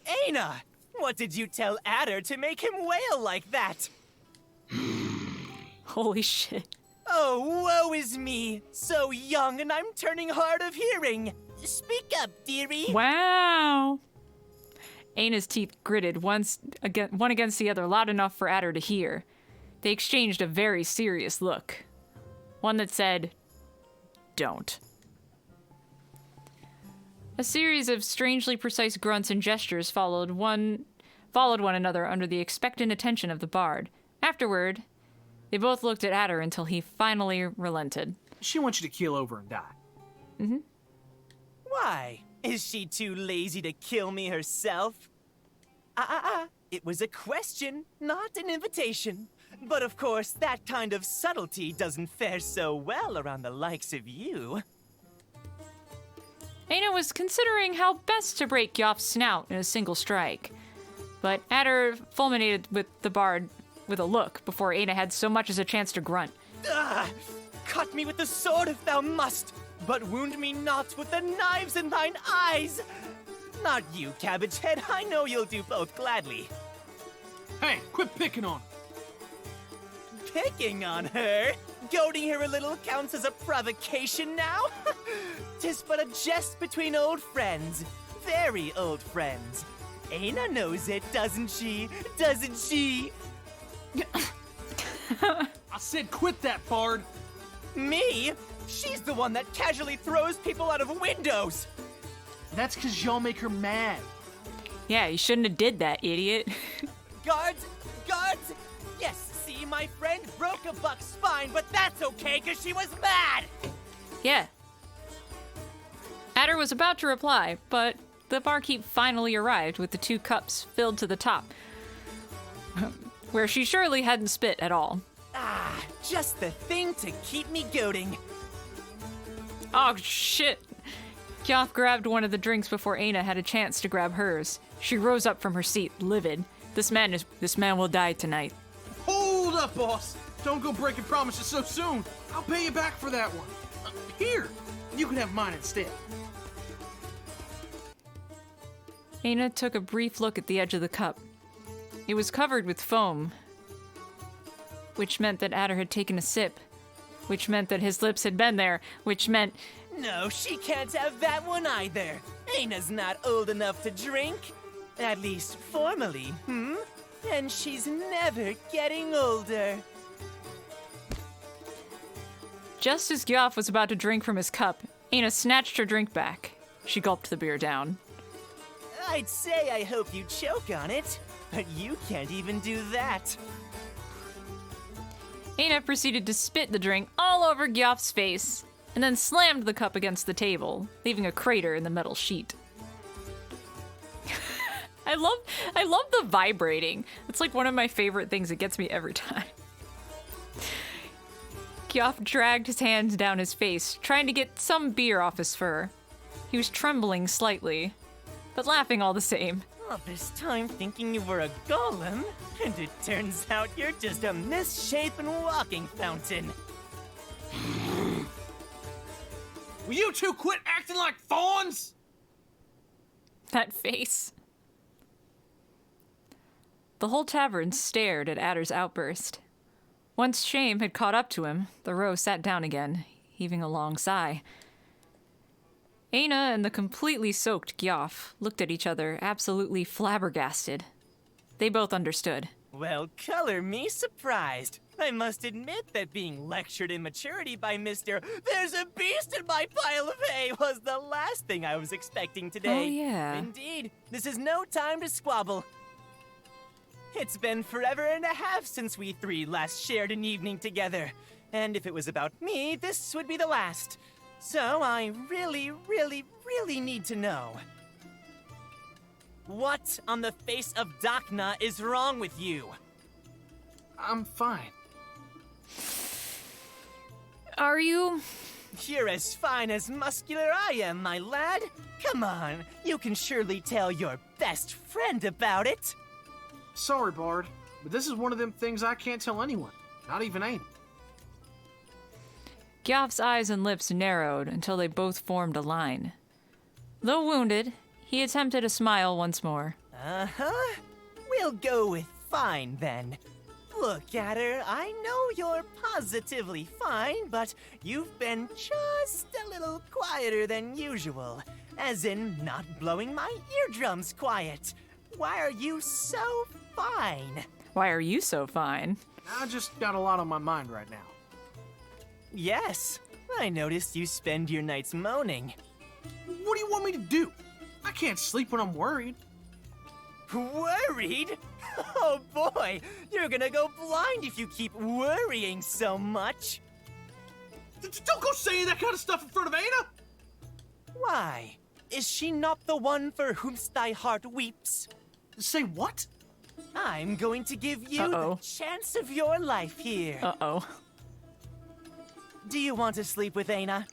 Eina, what did you tell Adder to make him wail like that? Holy shit. Oh, woe is me! So young and I'm turning hard of hearing! Speak up, dearie! Wow! Eina's teeth gritted one against the other loud enough for Adder to hear. They exchanged a very serious look. One that said, don't. A series of strangely precise grunts and gestures followed one another under the expectant attention of the bard. Afterward, they both looked at Adder until he finally relented. She wants you to keel over and die. Why? Is she too lazy to kill me herself? It was a question, not an invitation. But of course, that kind of subtlety doesn't fare so well around the likes of you. Eina was considering how best to break Yoff's snout in a single strike. But Adder fulminated with the bard with a look before Eina had so much as a chance to grunt. Cut me with the sword if thou must, but wound me not with the knives in thine eyes. Not you, Cabbage Head. I know you'll do both gladly. Hey, quit picking on her. Picking on her? Goading her a little counts as a provocation now? 'Tis but a jest between old friends. Very old friends. Eina knows it, doesn't she? Doesn't she? I said quit that, Bard. Me? She's the one that casually throws people out of windows. That's because y'all make her mad. Yeah, you shouldn't have did that, idiot. Guards! Guards! Yes, see, my friend broke a buck's spine, but that's okay, because she was mad! Yeah. Adder was about to reply, but the barkeep finally arrived with the 2 cups filled to the top, where she surely hadn't spit at all. Just the thing to keep me goading. Oh, shit. Yoff grabbed one of the drinks before Eina had a chance to grab hers. She rose up from her seat, livid. This man will die tonight. Hold up, boss. Don't go breaking promises so soon. I'll pay you back for that one. Here, you can have mine instead. Eina took a brief look at the edge of the cup. It was covered with foam, which meant that Adder had taken a sip, which meant that his lips had been there, which meant... No, she can't have that one either. Eina's not old enough to drink. At least formally, And she's never getting older. Just as Yoff was about to drink from his cup, Eina snatched her drink back. She gulped the beer down. I'd say I hope you choke on it, but you can't even do that. Eina proceeded to spit the drink all over Yoff's face, and then slammed the cup against the table, leaving a crater in the metal sheet. I love the vibrating. It's like one of my favorite things. It gets me every time. Yoff dragged his hands down his face, trying to get some beer off his fur. He was trembling slightly, but laughing all the same. All this time thinking you were a golem, and it turns out you're just a misshapen walking fountain. Will you 2 quit acting like fawns? That face. The whole tavern stared at Adder's outburst. Once shame had caught up to him, the row sat down again, heaving a long sigh. Eina and the completely soaked Yoff looked at each other, absolutely flabbergasted. They both understood. Well, color me surprised. I must admit that being lectured in maturity by Mr. There's a beast in my pile of hay was the last thing I was expecting today. Oh, yeah. Indeed, this is no time to squabble. It's been forever and a half since we 3 last shared an evening together. And if it was about me, this would be the last. So I really need to know. What on the face of Dakna is wrong with you? I'm fine. Are you? You're as fine as muscular I am, my lad. Come on, you can surely tell your best friend about it. Sorry, Bard, but this is one of them things I can't tell anyone. Not even Eina. Yoff's eyes and lips narrowed until they both formed a line. Though wounded, he attempted a smile once more. Uh-huh. We'll go with fine, then. Look at her. I know you're positively fine, but you've been just a little quieter than usual. As in, not blowing my eardrums quiet. Why are you so fine? Why are you so fine? I just got a lot on my mind right now. Yes, I noticed you spend your nights moaning. What do you want me to do? I can't sleep when I'm worried. Worried? Oh boy, you're gonna go blind if you keep worrying so much. Don't go saying that kind of stuff in front of Eina! Why? Is she not the one for whomst thy heart weeps? Say what? I'm going to give you Uh-oh. the chance of your life here. Uh-oh. Do you want to sleep with Eina?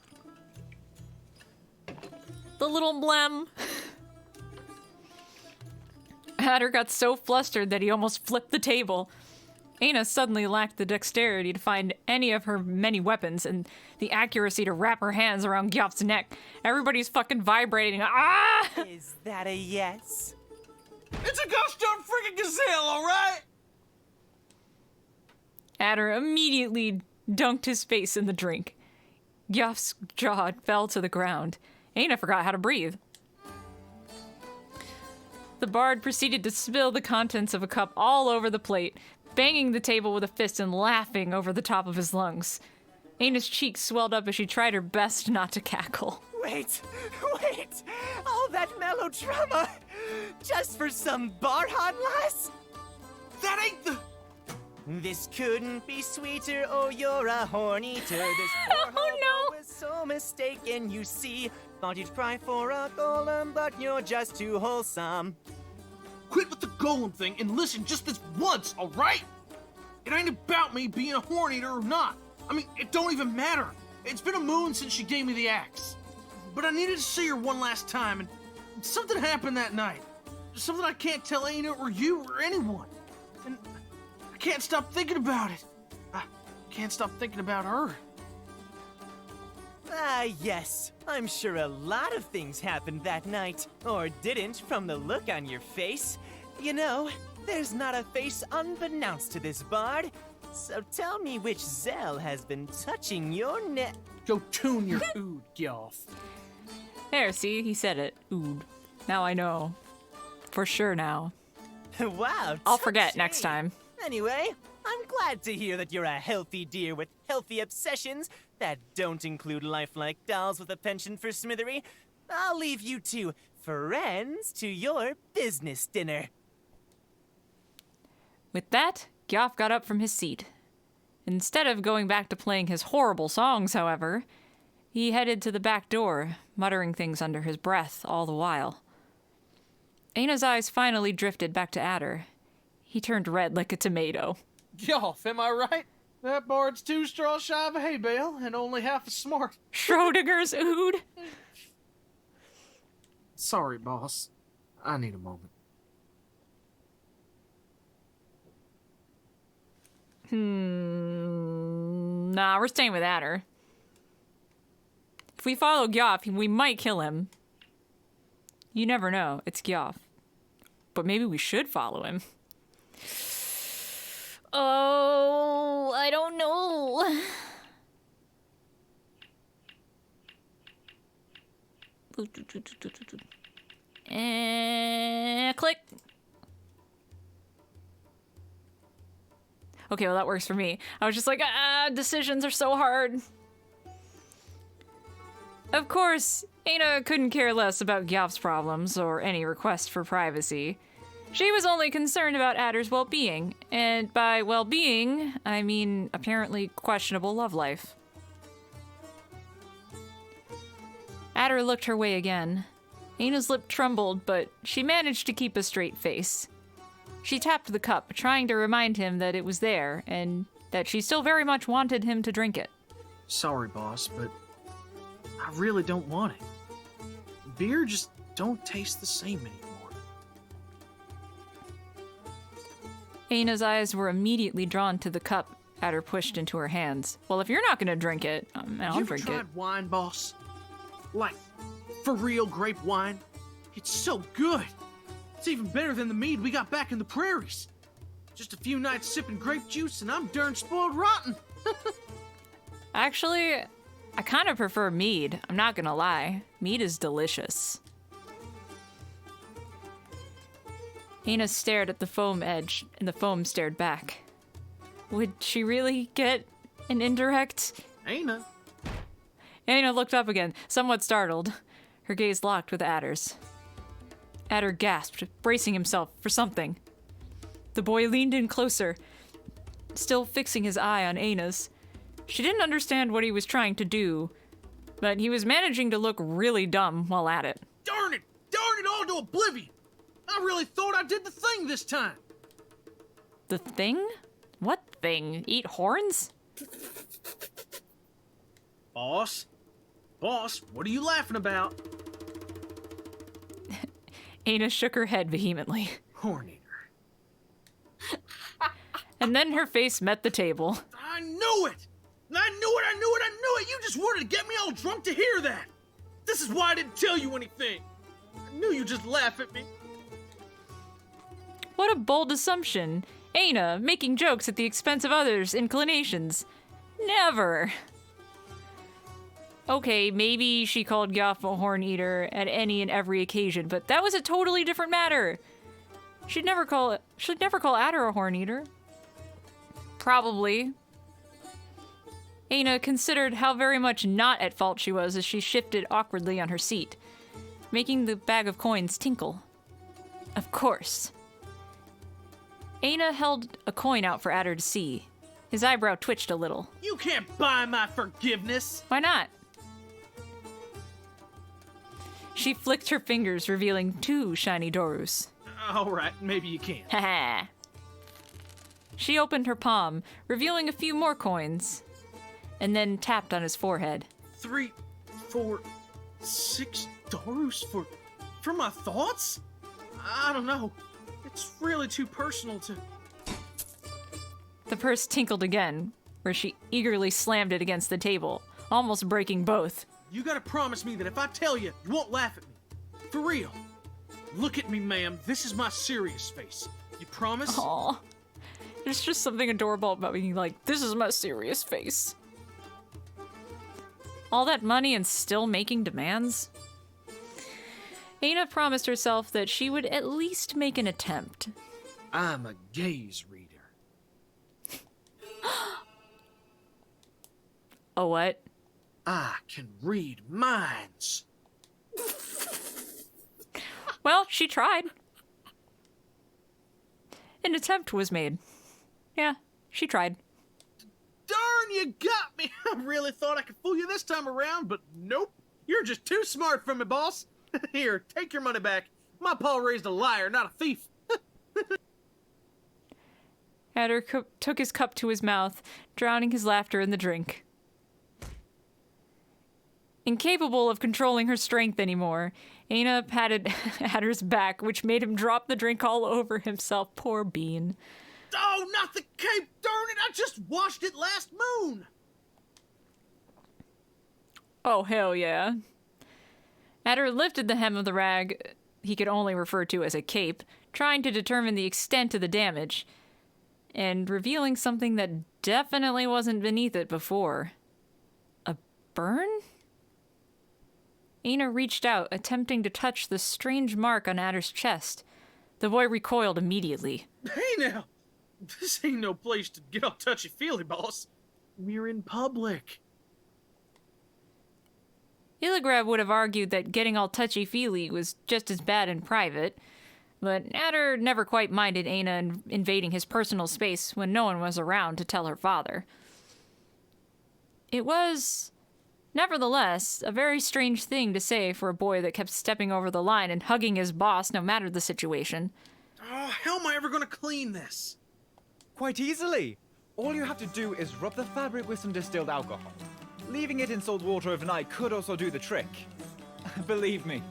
The little blem. Adder got so flustered that he almost flipped the table. Eina suddenly lacked the dexterity to find any of her many weapons and the accuracy to wrap her hands around Gyop's neck. Everybody's fucking vibrating. Ah! Is that a yes? It's a gosh darn freaking gazelle, alright? Adder immediately dunked his face in the drink. Gyop's jaw fell to the ground. Eina forgot how to breathe. The bard proceeded to spill the contents of a cup all over the plate, banging the table with a fist and laughing over the top of his lungs. Eina's cheeks swelled up as she tried her best not to cackle. Wait! All that melodrama! Just for some barhod lass? That ain't the... This couldn't be sweeter, oh, you're a horny-ter. This poor hobo was so mistaken, you see. Thought you'd cry for a golem, but you're just too wholesome. Quit with the golem thing and listen just this once, alright? It ain't about me being a horn eater or not. I mean, it don't even matter. It's been a moon since she gave me the axe. But I needed to see her one last time, and something happened that night. Something I can't tell Eina or you or anyone. And I can't stop thinking about it. I can't stop thinking about her. Ah, yes. I'm sure a lot of things happened that night. Or didn't, from the look on your face. You know, there's not a face unbeknownst to this bard. So tell me which Zell has been touching your neck. Go tune your ood, Gyoff. There, see? He said it. Ood. Now I know. For sure now. Wow, I'll forget touché. next time. Anyway, I'm glad to hear that you're a healthy deer with healthy obsessions that don't include lifelike dolls with a penchant for smithery. I'll leave you two friends to your business dinner. With that, Gyop got up from his seat. Instead of going back to playing his horrible songs, however, he headed to the back door, muttering things under his breath all the while. Eina's eyes finally drifted back to Adder. He turned red like a tomato. Gyoff, am I right? That bard's 2 straws shy of a hay bale and only half as smart. Schrodinger's ood? Sorry, boss. I need a moment. Nah, we're staying with Adder. If we follow Gyop, we might kill him. You never know. It's Gyop. But maybe we should follow him. Oh, I don't know. And click. Okay, well, that works for me. I was just like, decisions are so hard. Of course, Eina couldn't care less about Gyop's problems or any request for privacy. She was only concerned about Adder's well-being, and by well-being, I mean apparently questionable love life. Adder looked her way again. Eina's lip trembled, but she managed to keep a straight face. She tapped the cup, trying to remind him that it was there, and that she still very much wanted him to drink it. Sorry, boss, but I really don't want it. Beer just don't taste the same anymore. Eina's eyes were immediately drawn to the cup Adder pushed into her hands. Well, if you're not gonna drink it, I'll drink it. You tried wine, boss? Like, for real grape wine? It's so good. It's even better than the mead we got back in the prairies. Just a few nights sipping grape juice and I'm darn spoiled rotten. Actually, I kind of prefer mead. I'm not gonna lie. Mead is delicious. Eina stared at the foam edge, and the foam stared back. Would she really get an indirect? Eina. Eina looked up again, somewhat startled. her gaze locked with Adder's. Adder gasped, bracing himself for something. The boy leaned in closer, still fixing his eye on Eina's. She didn't understand what he was trying to do, but he was managing to look really dumb while at it. Darn it! Darn it all to oblivion! I really thought I did the thing this time! The thing? What thing? Eat horns? Boss? Boss, what are you laughing about? Eina shook her head vehemently. Horn eater. And then her face met the table. I knew it! I knew it! I knew it! I knew it! You just wanted to get me all drunk to hear that! This is why I didn't tell you anything! I knew you'd just laugh at me. What a bold assumption. Eina, making jokes at the expense of others' inclinations. Never. Okay, maybe she called Goff a horn eater at any and every occasion, but that was a totally different matter. She'd never call Adder a horn eater. Probably. Eina considered how very much not at fault she was as she shifted awkwardly on her seat, making the bag of coins tinkle. Of course. Eina held a coin out for Adder to see. His eyebrow twitched a little. You can't buy my forgiveness! Why not? She flicked her fingers, revealing 2 shiny dorus. Alright, maybe you can. Haha. She opened her palm, revealing a few more coins, and then tapped on his forehead. 3, 4, 6 Dorus for my thoughts? I don't know. It's really too personal to... The purse tinkled again, where she eagerly slammed it against the table, almost breaking both. You gotta promise me that if I tell you, you won't laugh at me. For real. Look at me, ma'am. This is my serious face. You promise? Aw. There's just something adorable about being like, this is my serious face. All that money and still making demands? Eina promised herself that she would at least make an attempt. I'm a gaze reader. A what? I can read minds. Well, she tried. An attempt was made. Yeah, she tried. Darn, you got me! I really thought I could fool you this time around, but nope. You're just too smart for me, boss. Here, take your money back. My pa raised a liar, not a thief. Adder took his cup to his mouth, drowning his laughter in the drink. Incapable of controlling her strength anymore, Eina patted Adder's back, which made him drop the drink all over himself. Poor bean. Oh, not the cape! Darn it! I just washed it last moon! Oh, hell yeah. Adder lifted the hem of the rag he could only refer to as a cape, trying to determine the extent of the damage, and revealing something that definitely wasn't beneath it before. A burn? Eina reached out, attempting to touch the strange mark on Adder's chest. The boy recoiled immediately. Hey now! This ain't no place to get all touchy-feely, boss. We're in public. Illigrab would have argued that getting all touchy-feely was just as bad in private, but Adder never quite minded Eina invading his personal space when no one was around to tell her father. It was, nevertheless, a very strange thing to say for a boy that kept stepping over the line and hugging his boss no matter the situation. Oh, how am I ever gonna clean this? Quite easily. All you have to do is rub the fabric with some distilled alcohol. Leaving it in salt water overnight could also do the trick. Believe me,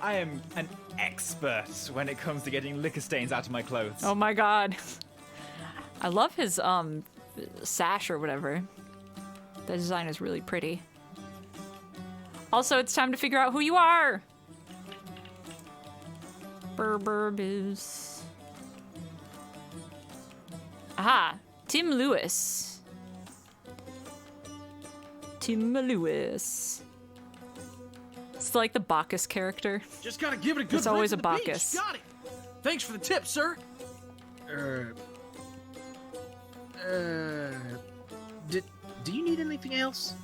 I am an expert when it comes to getting liquor stains out of my clothes. Oh my god. I love his, sash or whatever. The design is really pretty. Also, it's time to figure out who you are! Burbus. Aha! Tim Lewis. Tim Lewis. It's like the Bacchus character. Just gotta give it a good It's always rinse a at the beach. Bacchus. Got it. Thanks for the tip, sir. Do you need anything else?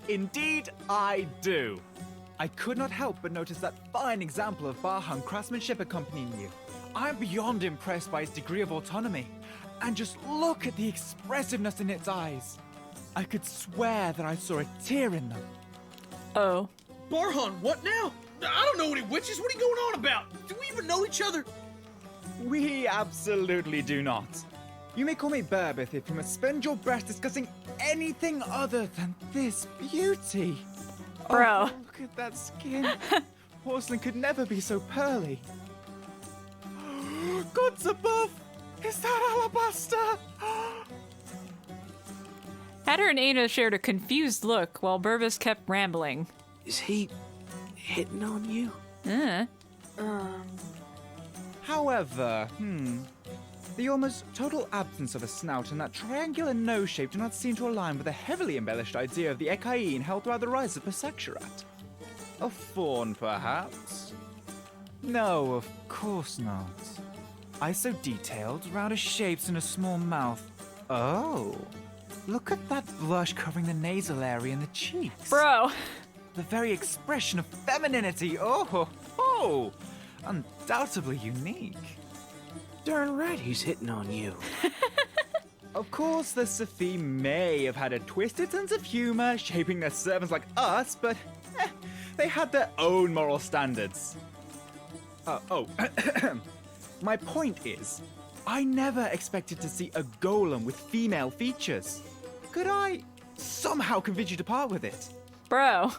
Indeed, I do. I could not help but notice that fine example of Bahang craftsmanship accompanying you. I'm beyond impressed by its degree of autonomy. And just look at the expressiveness in its eyes. I could swear that I saw a tear in them. Oh. Barhan, what now? I don't know any witches. What are you going on about? Do we even know each other? We absolutely do not. You may call me Burbith if you must spend your breath discussing anything other than this beauty. Bro. Oh, look at that skin. Porcelain could never be so pearly. Gods above! Is that alabaster? Hatter and Eina shared a confused look while Burbis kept rambling. Is he hitting on you? However, the almost total absence of a snout and that triangular nose shape do not seem to align with the heavily embellished idea of the Ekain held throughout the rise of Perseksurat. A fawn, perhaps? No, of course not. Eyes so detailed, rounded shapes and a small mouth. Oh, look at that blush covering the nasal area and the cheeks. Bro. The very expression of femininity. Oh, undoubtedly unique. Darn right he's hitting on you. Of course, the Safi may have had a twisted sense of humor, shaping their servants like us, but they had their own moral standards. My point is, I never expected to see a golem with female features. Could I somehow convince you to part with it? Bro.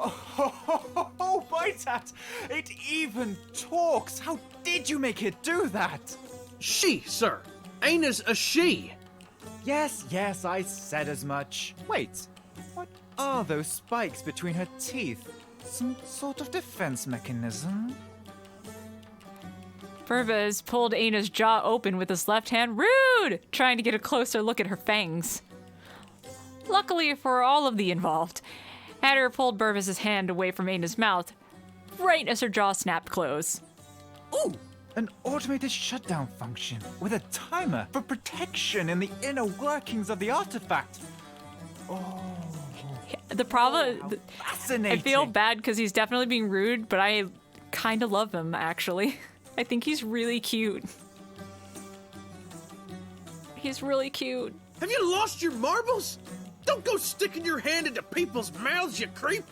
Oh, my tat! It even talks! How did you make it do that? She, sir. Eina's a she. Yes, I said as much. Wait, what are those spikes between her teeth? Some sort of defense mechanism? Burbis pulled Eina's jaw open with his left hand. Rude! Trying to get a closer look at her fangs. Luckily for all of the involved, Hatter pulled Burbis' hand away from Eina's mouth, right as her jaw snapped closed. Ooh! An automated shutdown function with a timer for protection in the inner workings of the artifact. Oh. The problem... Fascinating. I feel bad because he's definitely being rude, but I kind of love him, actually. I think he's really cute. He's really cute. Have you lost your marbles? Don't go sticking your hand into people's mouths, you creep!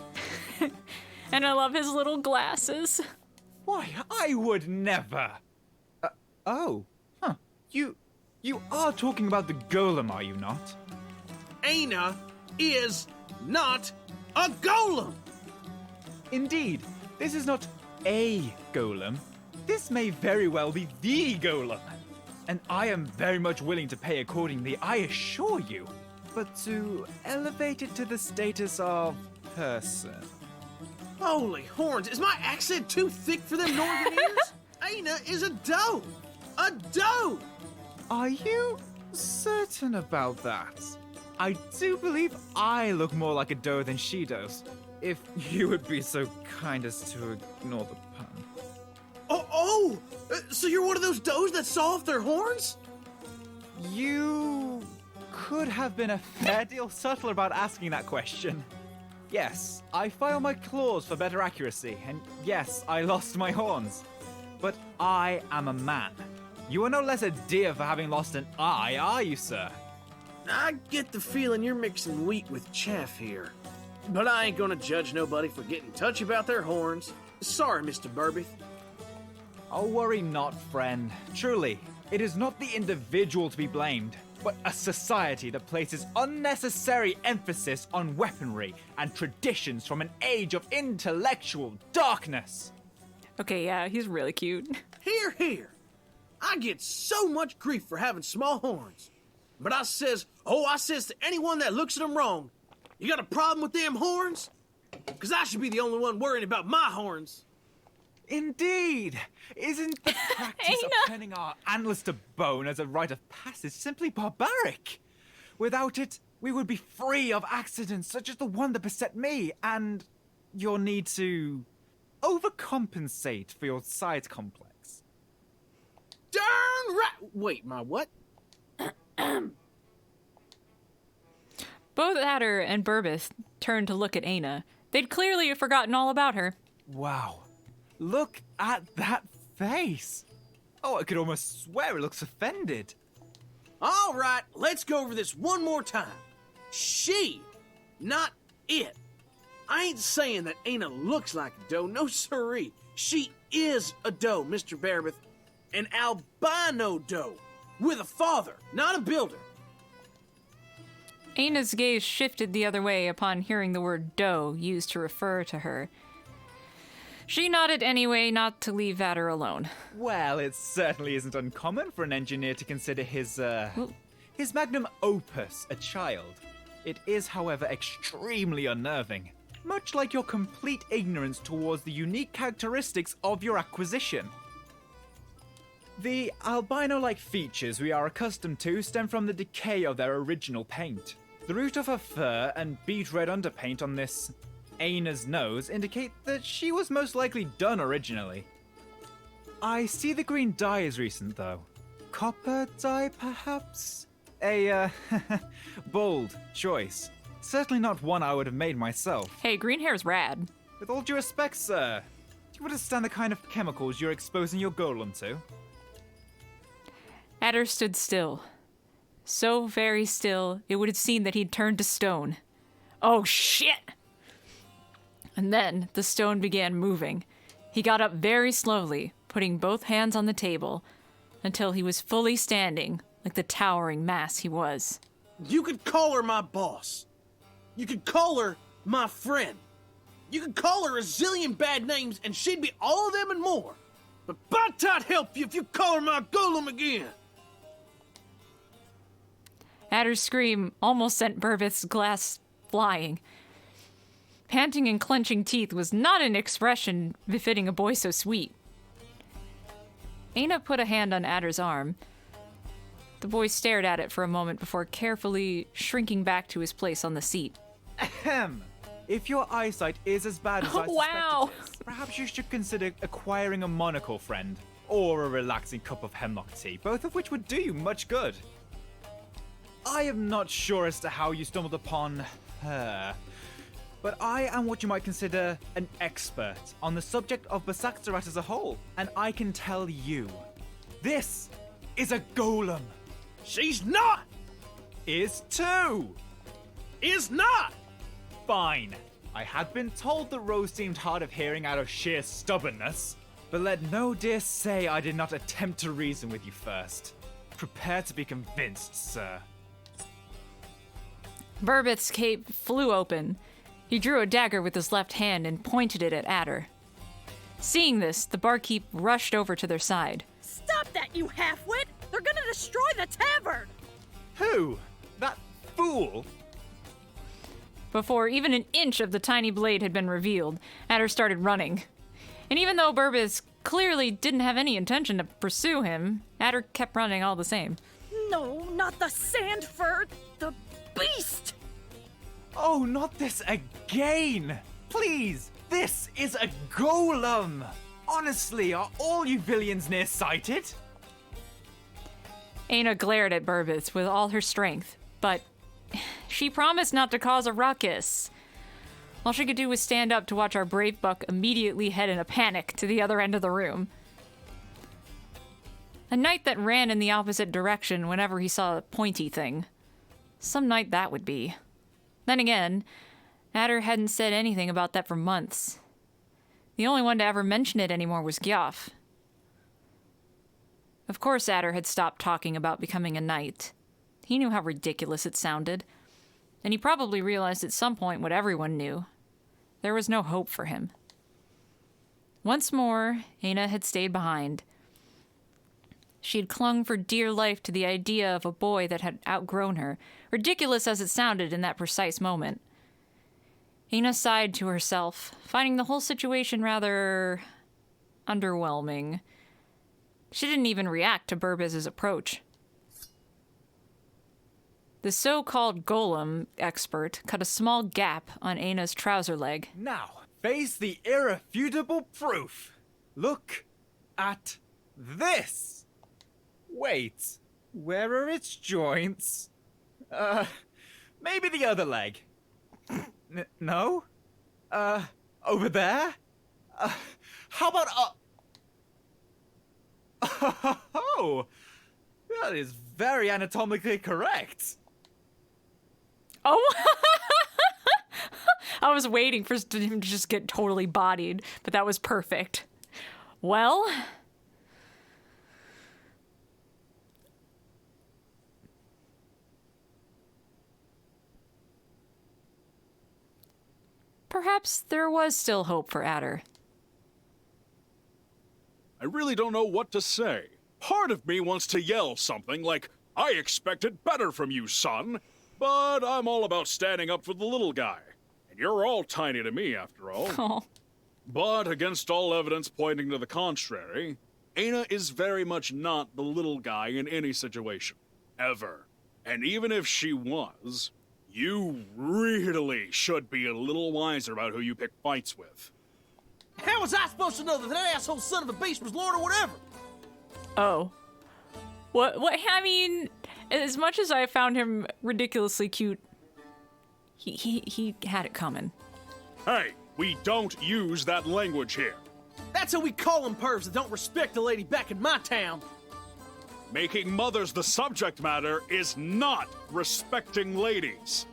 And I love his little glasses. Why, I would never. You are talking about the golem, are you not? Eina is not a golem! Indeed, this is not a golem. This may very well be the golem. And I am very much willing to pay accordingly, I assure you. But to elevate it to the status of person. Holy horns, is my accent too thick for them northern ears? Eina is a doe! A doe! Are you certain about that? I do believe I look more like a doe than she does. If you would be so kind as to ignore the pun. So you're one of those does that saw off their horns? You could have been a fair deal subtler about asking that question. Yes, I file my claws for better accuracy, and yes, I lost my horns. But I am a man. You are no less a deer for having lost an eye, are you, sir? I get the feeling you're mixing wheat with chaff here. But I ain't gonna judge nobody for getting touchy about their horns. Sorry, Mr. Burbith. Oh, worry not, friend. Truly, it is not the individual to be blamed, but a society that places unnecessary emphasis on weaponry and traditions from an age of intellectual darkness. Okay, yeah, he's really cute. Here. I get so much grief for having small horns. But I says to anyone that looks at them wrong, you got a problem with them horns? Because I should be the only one worrying about my horns. Indeed! Isn't the practice of turning our antlers to bone as a rite of passage simply barbaric? Without it, we would be free of accidents such as the one that beset me, and your need to overcompensate for your size complex. Darn right! Wait, my what? Both Hatter and Burbith turned to look at Eina, They'd clearly forgotten all about her. Wow. Look at that face. Oh, I could almost swear it looks offended. All right, let's go over this one more time. She, not it. I ain't saying that Eina looks like a doe, no siree. She is a doe, Mr. Bearbeth. An albino doe. With a father, not a builder. Aina's gaze shifted the other way upon hearing the word doe used to refer to her. She nodded anyway, not to leave Vader alone. Well, it certainly isn't uncommon for an engineer to consider his magnum opus a child. It is, however, extremely unnerving. Much like your complete ignorance towards the unique characteristics of your acquisition. The albino-like features we are accustomed to stem from the decay of their original paint. The root of her fur and beet red underpaint on this Eina's nose indicate that she was most likely done originally. I see the green dye is recent, though. Copper dye, perhaps? A, bold choice. Certainly not one I would have made myself. Hey, green hair's rad. With all due respect, sir, do you understand the kind of chemicals you're exposing your golem to? Adder stood still. So very still, it would have seemed that he'd turned to stone. Oh, shit! And then the stone began moving. He got up very slowly, putting both hands on the table, until he was fully standing, like the towering mass he was. You could call her my boss. You could call her my friend. You could call her a zillion bad names, and she'd be all of them and more. But by God help you if you call her my golem again. Adder's scream almost sent Burbith's glass flying. Panting and clenching teeth was not an expression befitting a boy so sweet. Eina put a hand on Adder's arm. The boy stared at it for a moment before carefully shrinking back to his place on the seat. Ahem. If your eyesight is as bad as I suspect Wow. it is, perhaps you should consider acquiring a monocle friend, or a relaxing cup of hemlock tea, both of which would do you much good. I am not sure as to how you stumbled upon her, but I am what you might consider an expert on the subject of Basaktarat as a whole, and I can tell you, this is a golem. She's not! Is too! Is not! Fine. I had been told that Rose seemed hard of hearing out of sheer stubbornness, but let no dear say I did not attempt to reason with you first. Prepare to be convinced, sir. Burbith's cape flew open. He drew a dagger with his left hand and pointed it at Adder. Seeing this, the barkeep rushed over to their side. Stop that, you halfwit! They're gonna destroy the tavern! Who? That fool? Before even an inch of the tiny blade had been revealed, Adder started running. And even though Burbith clearly didn't have any intention to pursue him, Adder kept running all the same. No, not the sand fur, the beast! Oh, not this again! Please, this is a golem! Honestly, are all you villains nearsighted? Eina glared at Burbith with all her strength, but she promised not to cause a ruckus. All she could do was stand up to watch our brave buck immediately head in a panic to the other end of the room. A knight that ran in the opposite direction whenever he saw a pointy thing. Some knight that would be. Then again, Adder hadn't said anything about that for months. The only one to ever mention it anymore was Gyoff. Of course Adder had stopped talking about becoming a knight. He knew how ridiculous it sounded, and he probably realized at some point what everyone knew. There was no hope for him. Once more, Eina had stayed behind. She had clung for dear life to the idea of a boy that had outgrown her, ridiculous as it sounded in that precise moment. Eina sighed to herself, finding the whole situation rather underwhelming. She didn't even react to Burbiz's approach. The so-called golem expert cut a small gap on Eina's trouser leg. Now, face the irrefutable proof. Look at this. Wait, where are its joints? Maybe the other leg. No? Over there? How about, Oh, that is very anatomically correct. Oh! I was waiting for him to just get totally bodied, but that was perfect. Well... perhaps there was still hope for Adder. I really don't know what to say. Part of me wants to yell something like, I expected better from you, son. But I'm all about standing up for the little guy. And you're all tiny to me, after all. Oh. But against all evidence pointing to the contrary, Eina is very much not the little guy in any situation. Ever. And even if she was, you really should be a little wiser about who you pick fights with. How was I supposed to know that that asshole son of a beast was Lord or whatever? Oh. What, I mean, as much as I found him ridiculously cute, he had it coming. Hey, we don't use that language here. That's how we call them pervs that don't respect a lady back in my town. Making mothers the subject matter is not respecting ladies.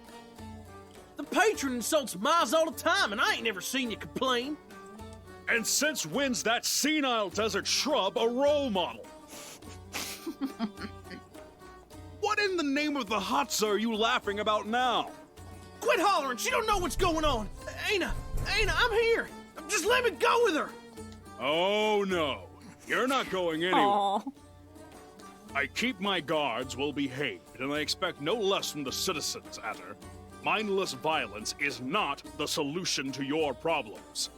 The patron insults Miles all the time, and I ain't never seen you complain. And since when's that senile desert shrub a role model? What in the name of the Hatsa are you laughing about now? Quit hollering, she don't know what's going on. Eina, I'm here. Just let me go with her. Oh no, you're not going anywhere. Aww. I keep my guards well behaved, and I expect no less from the citizens, Adder. Mindless violence is not the solution to your problems.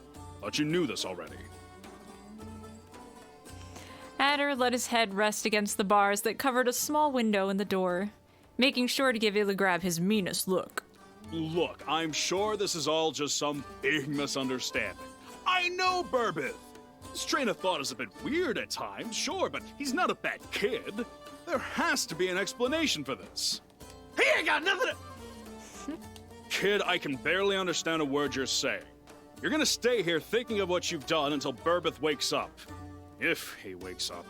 Thought you knew this already. Adder let his head rest against the bars that covered a small window in the door, making sure to give Illigrab his meanest look. Look, I'm sure this is all just some big misunderstanding. I know Burbith. His train of thought is a bit weird at times, sure, but he's not a bad kid. There has to be an explanation for this. He ain't got nothing to... Kid, I can barely understand a word you're saying. You're gonna stay here thinking of what you've done until Burbith wakes up. If he wakes up.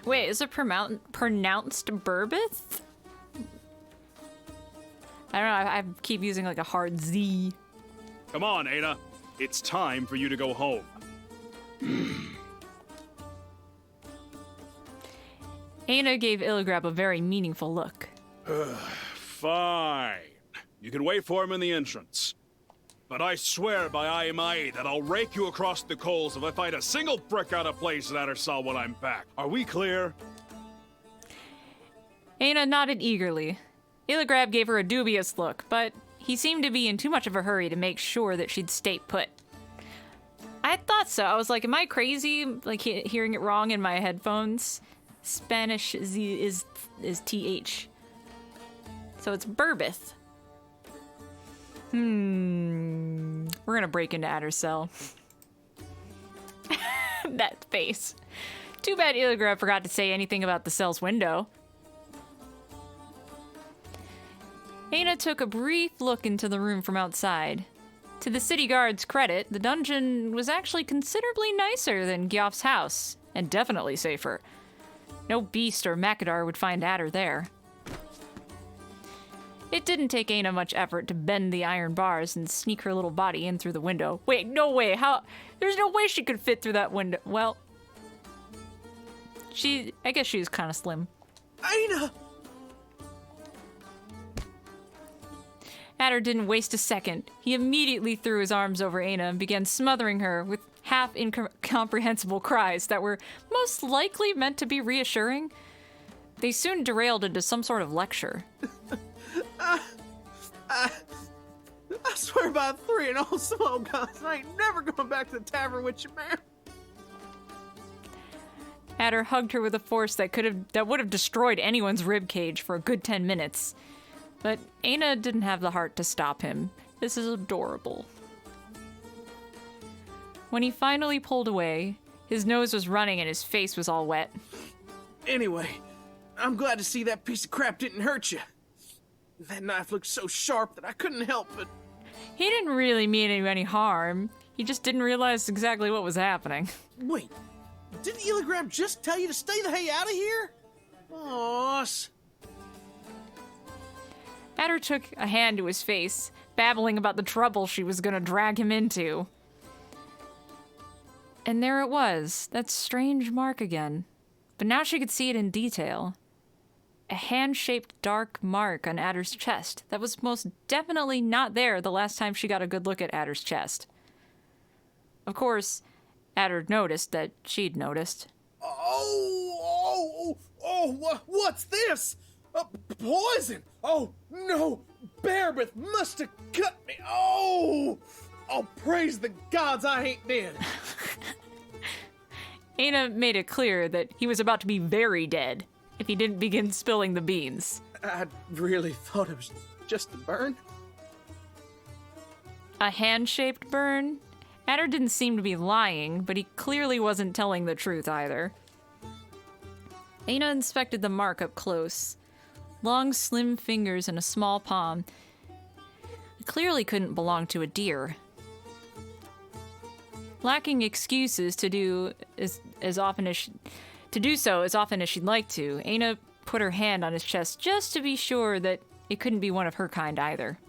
Wait, is it pronounced Burbith? I don't know, I keep using like a hard Z. Come on, Eina. It's time for you to go home. Eina gave Illigrab a very meaningful look. Fine. You can wait for him in the entrance. But I swear by Aimai that I'll rake you across the coals if I find a single brick out of place in Addersal when I'm back. Are we clear? Eina nodded eagerly. Illigrab gave her a dubious look, but he seemed to be in too much of a hurry to make sure that she'd stay put. I thought so. I was like, am I crazy? Like hearing it wrong in my headphones? Spanish Z is TH. So it's Burbith. We're gonna break into Addersal. That face. Too bad Illigrab forgot to say anything about the cell's window. Eina took a brief look into the room from outside. To the city guard's credit, the dungeon was actually considerably nicer than Gyoff's house, and definitely safer. No beast or Makadar would find Adder there. It didn't take Eina much effort to bend the iron bars and sneak her little body in through the window. Wait, no way, how? There's no way she could fit through that window. Well, I guess she was kind of slim. Eina! Adder didn't waste a second. He immediately threw his arms over Eina and began smothering her with half-incomprehensible cries that were most likely meant to be reassuring. They soon derailed into some sort of lecture. I swear by three and all smoke guns, I ain't never going back to the tavern with you, man. Adder hugged her with a force that would have destroyed anyone's ribcage for a good 10 minutes. But Eina didn't have the heart to stop him. This is adorable. When he finally pulled away, his nose was running and his face was all wet. Anyway, I'm glad to see that piece of crap didn't hurt you. That knife looked so sharp that I couldn't help but... He didn't really mean any harm. He just didn't realize exactly what was happening. Wait, didn't Illigram just tell you to stay the hay out of here? Boss. Adder took a hand to his face, babbling about the trouble she was gonna drag him into. And there it was, that strange mark again. But now she could see it in detail. A hand-shaped dark mark on Adder's chest that was most definitely not there the last time she got a good look at Adder's chest. Of course, Adder noticed that she'd noticed. What's this? Poison! Oh, no! Bearbeth must have cut me! Oh, praise the gods I ain't dead! Eina made it clear that he was about to be very dead if he didn't begin spilling the beans. I really thought it was just a burn. A hand-shaped burn? Adder didn't seem to be lying, but he clearly wasn't telling the truth either. Eina inspected the mark up close. Long, slim fingers and a small palm. It clearly couldn't belong to a deer. Lacking excuses to do as often as she'd like to, Eina put her hand on his chest just to be sure that it couldn't be one of her kind either.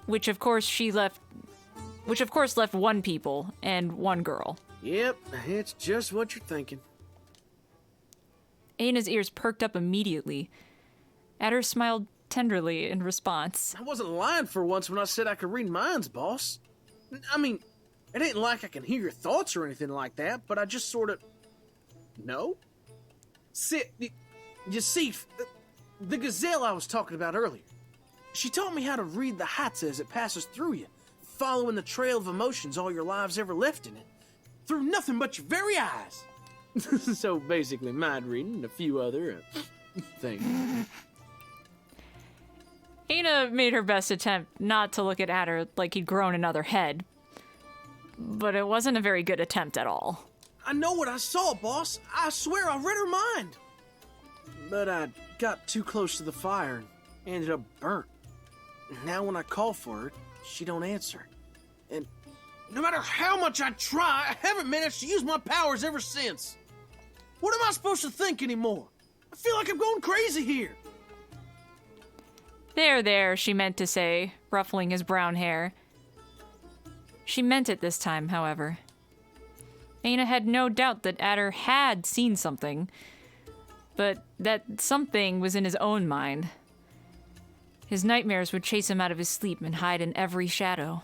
Which of course left one people and one girl. Yep, it's just what you're thinking. Eina's ears perked up immediately. Adder smiled tenderly in response. I wasn't lying for once when I said I could read minds, boss. I mean, it ain't like I can hear your thoughts or anything like that, but I just sort of... No? You see, the gazelle I was talking about earlier, she taught me how to read the heights as it passes through you, following the trail of emotions all your lives ever left in it, through nothing but your very eyes. So basically mind reading and a few other things. Eina made her best attempt not to look at Adder like he'd grown another head. But it wasn't a very good attempt at all. I know what I saw, boss. I swear I read her mind. But I got too close to the fire and ended up burnt. Now when I call for her, she don't answer. And no matter how much I try, I haven't managed to use my powers ever since. What am I supposed to think anymore? I feel like I'm going crazy here. There, she meant to say, ruffling his brown hair. She meant it this time, however. Eina had no doubt that Adder had seen something, but that something was in his own mind. His nightmares would chase him out of his sleep and hide in every shadow.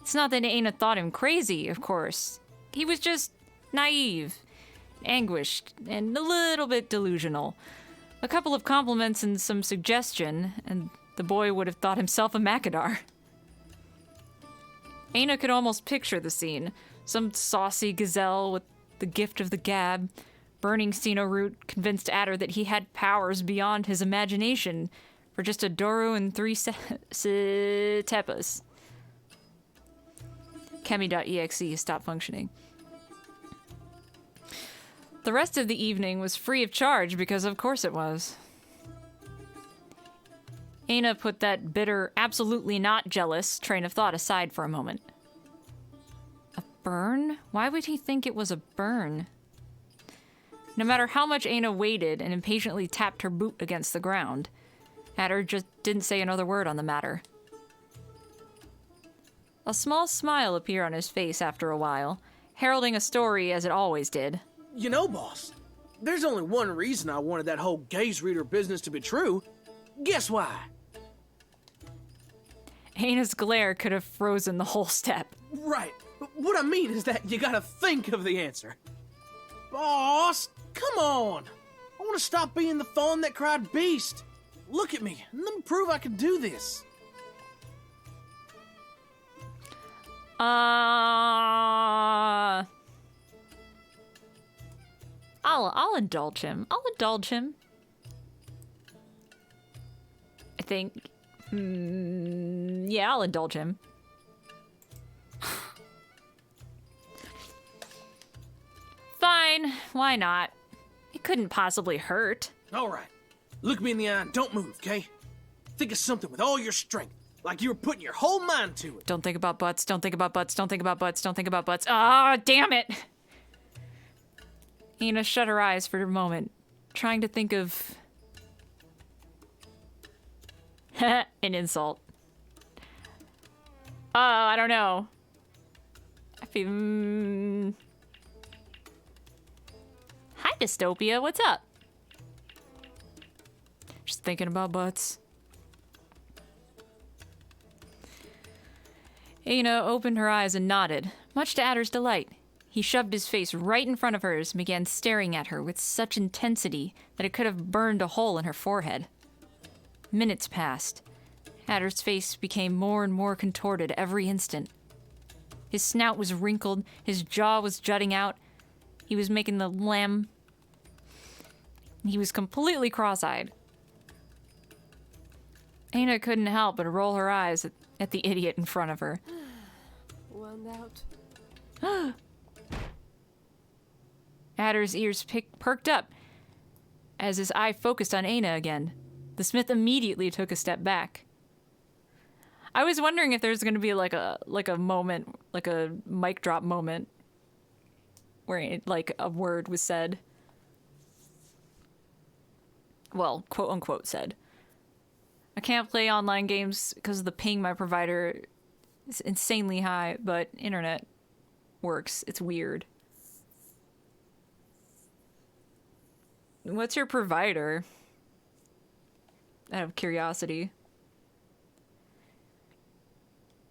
It's not that Eina thought him crazy, of course. He was just naive, anguished, and a little bit delusional. A couple of compliments and some suggestion, and the boy would have thought himself a Macadar. Eina could almost picture the scene. Some saucy gazelle with the gift of the gab, burning Sino root, convinced Adder that he had powers beyond his imagination for just a Doru and 3 tepas. Kemi.exe stopped functioning. The rest of the evening was free of charge because of course it was. Eina put that bitter, absolutely not jealous train of thought aside for a moment. A burn? Why would he think it was a burn? No matter how much Eina waited and impatiently tapped her boot against the ground, Adder just didn't say another word on the matter. A small smile appeared on his face after a while, heralding a story as it always did. You know, boss, there's only one reason I wanted that whole gaze reader business to be true. Guess why? Eina's glare could have frozen the whole step. Right. What I mean is that you gotta think of the answer. Boss, come on. I want to stop being the fawn that cried beast. Look at me, and let me prove I can do this. I'll indulge him. I think. Yeah, I'll indulge him. Fine, why not? It couldn't possibly hurt. All right. Look me in the eye and don't move, okay? Think of something with all your strength. Like you were putting your whole mind to it. Don't think about butts, don't think about butts, don't think about butts, don't think about butts. Ah, damn it! Eina shut her eyes for a moment, trying to think of... an insult. Oh, I don't know. I feel... Hi, Dystopia, what's up? Just thinking about butts. Eina opened her eyes and nodded, much to Adder's delight. He shoved his face right in front of hers and began staring at her with such intensity that it could have burned a hole in her forehead. Minutes passed. Adder's face became more and more contorted every instant. His snout was wrinkled, his jaw was jutting out. He was making the lamb. He was completely cross-eyed. Eina couldn't help but roll her eyes at the idiot in front of her. One out. Adder's ears perked up as his eye focused on Eina again. The smith immediately took a step back. I was wondering if there's going to be like a moment, like a mic drop moment, where like a word was said. Well, quote unquote said. I can't play online games because of the ping my provider is insanely high, but internet works. It's weird. What's your provider? Out of curiosity.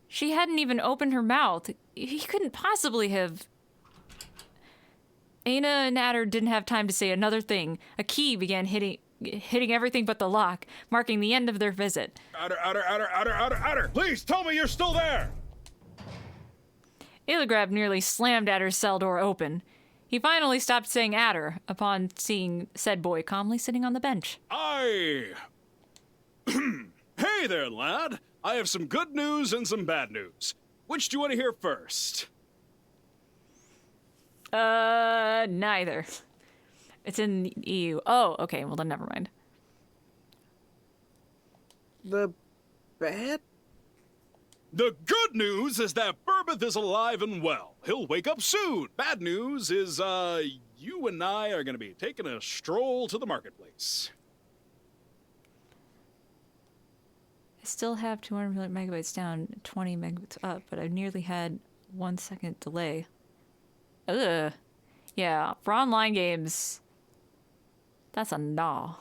She hadn't even opened her mouth. He couldn't possibly have... Eina and Adder didn't have time to say another thing. A key began hitting everything but the lock, marking the end of their visit. Adder! Please tell me you're still there! Illigrab nearly slammed Adder's cell door open. He finally stopped saying Adder upon seeing said boy calmly sitting on the bench. Hey there, lad. I have some good news and some bad news. Which do you want to hear first? Neither. It's in the EU. Oh, okay, well then never mind. The bad? The good news is that Burbeth is alive and well. He'll wake up soon. Bad news is, you and I are gonna be taking a stroll to the marketplace. I still have 200 megabytes down, 20 megabytes up, but I nearly had 1 second delay. Ugh. Yeah, for online games, that's a no.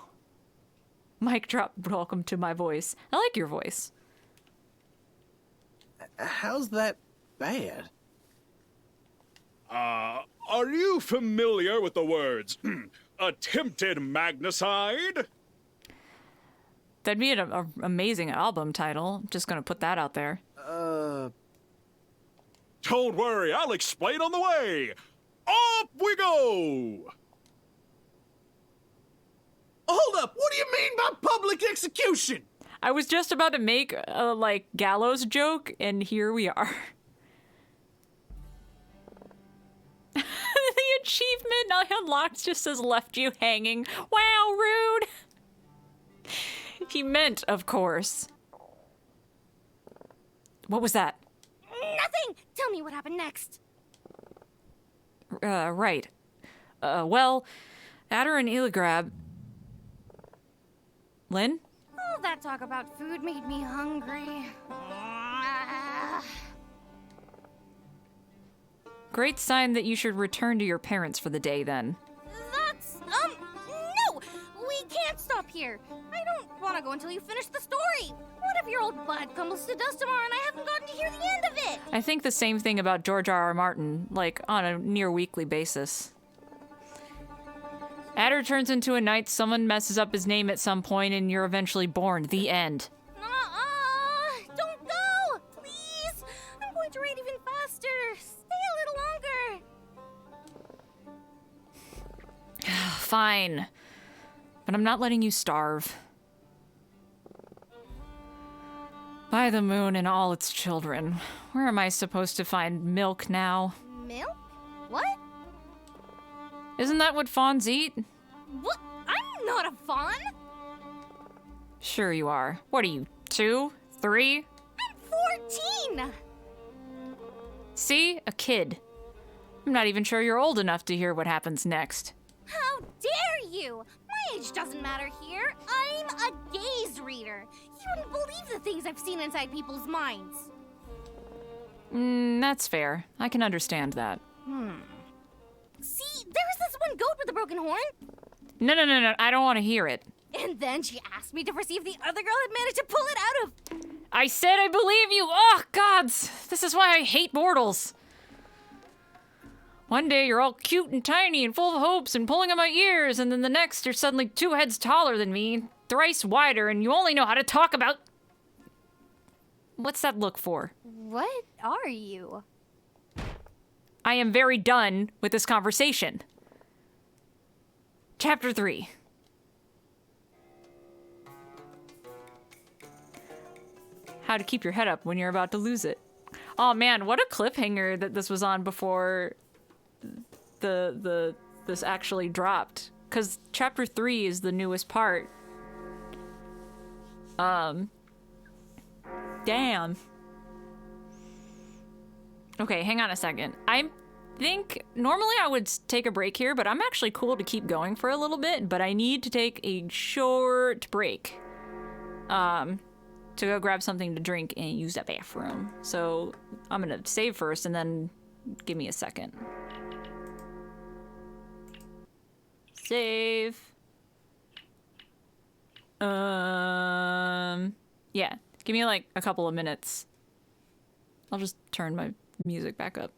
Mic drop, welcome to my voice. I like your voice. How's that bad? Are you familiar with the words, attempted magnicide? That'd be an amazing album title. I'm just gonna put that out there. Don't worry, I'll explain on the way. Up we go! Hold up! What do you mean by public execution? I was just about to make a, like, gallows joke, and here we are. The achievement I unlocked just says left you hanging. Wow, rude! He meant, of course. What was that? Nothing! Tell me what happened next. Right. Well, Adder and Illigrab... Lynn? All that talk about food made me hungry. Great sign that you should return to your parents for the day, then. That's, no! We can't stop here. I don't want to go until you finish the story. What if your old butt crumbles to dust tomorrow and I haven't gotten to hear the end of it? I think the same thing about George R.R. Martin, like, on a near-weekly basis. Adder turns into a knight, someone messes up his name at some point, and you're eventually born. The end. Don't go! Please! I'm going to read even faster. Stay a little longer. Fine. But I'm not letting you starve. By the moon and all its children. Where am I supposed to find milk now? Milk? What? Isn't that what fawns eat? What? I'm not a fawn! Sure you are. What are you, 2? 3? 14! See? A kid. I'm not even sure you're old enough to hear what happens next. How dare you! My age doesn't matter here. I'm a gaze reader. You wouldn't believe the things I've seen inside people's minds. That's fair. I can understand that. See, there was this one goat with a broken horn. No. I don't want to hear it. And then she asked me to foresee if the other girl had managed to pull it out of... I said I believe you! Oh, gods! This is why I hate mortals. One day you're all cute and tiny and full of hopes and pulling on my ears, and then the next you're suddenly 2 heads taller than me, thrice wider, and you only know how to talk about... What's that look for? What are you? I am very done with this conversation. Chapter 3. How to keep your head up when you're about to lose it. Oh man, what a cliffhanger that this was on before this actually dropped. Cause chapter 3 is the newest part. Damn. Okay, hang on a second. I think normally I would take a break here, but I'm actually cool to keep going for a little bit, but I need to take a short break. To go grab something to drink and use that bathroom. So I'm gonna save first and then give me a second. Save. Yeah, give me like a couple of minutes. I'll just turn my music back up.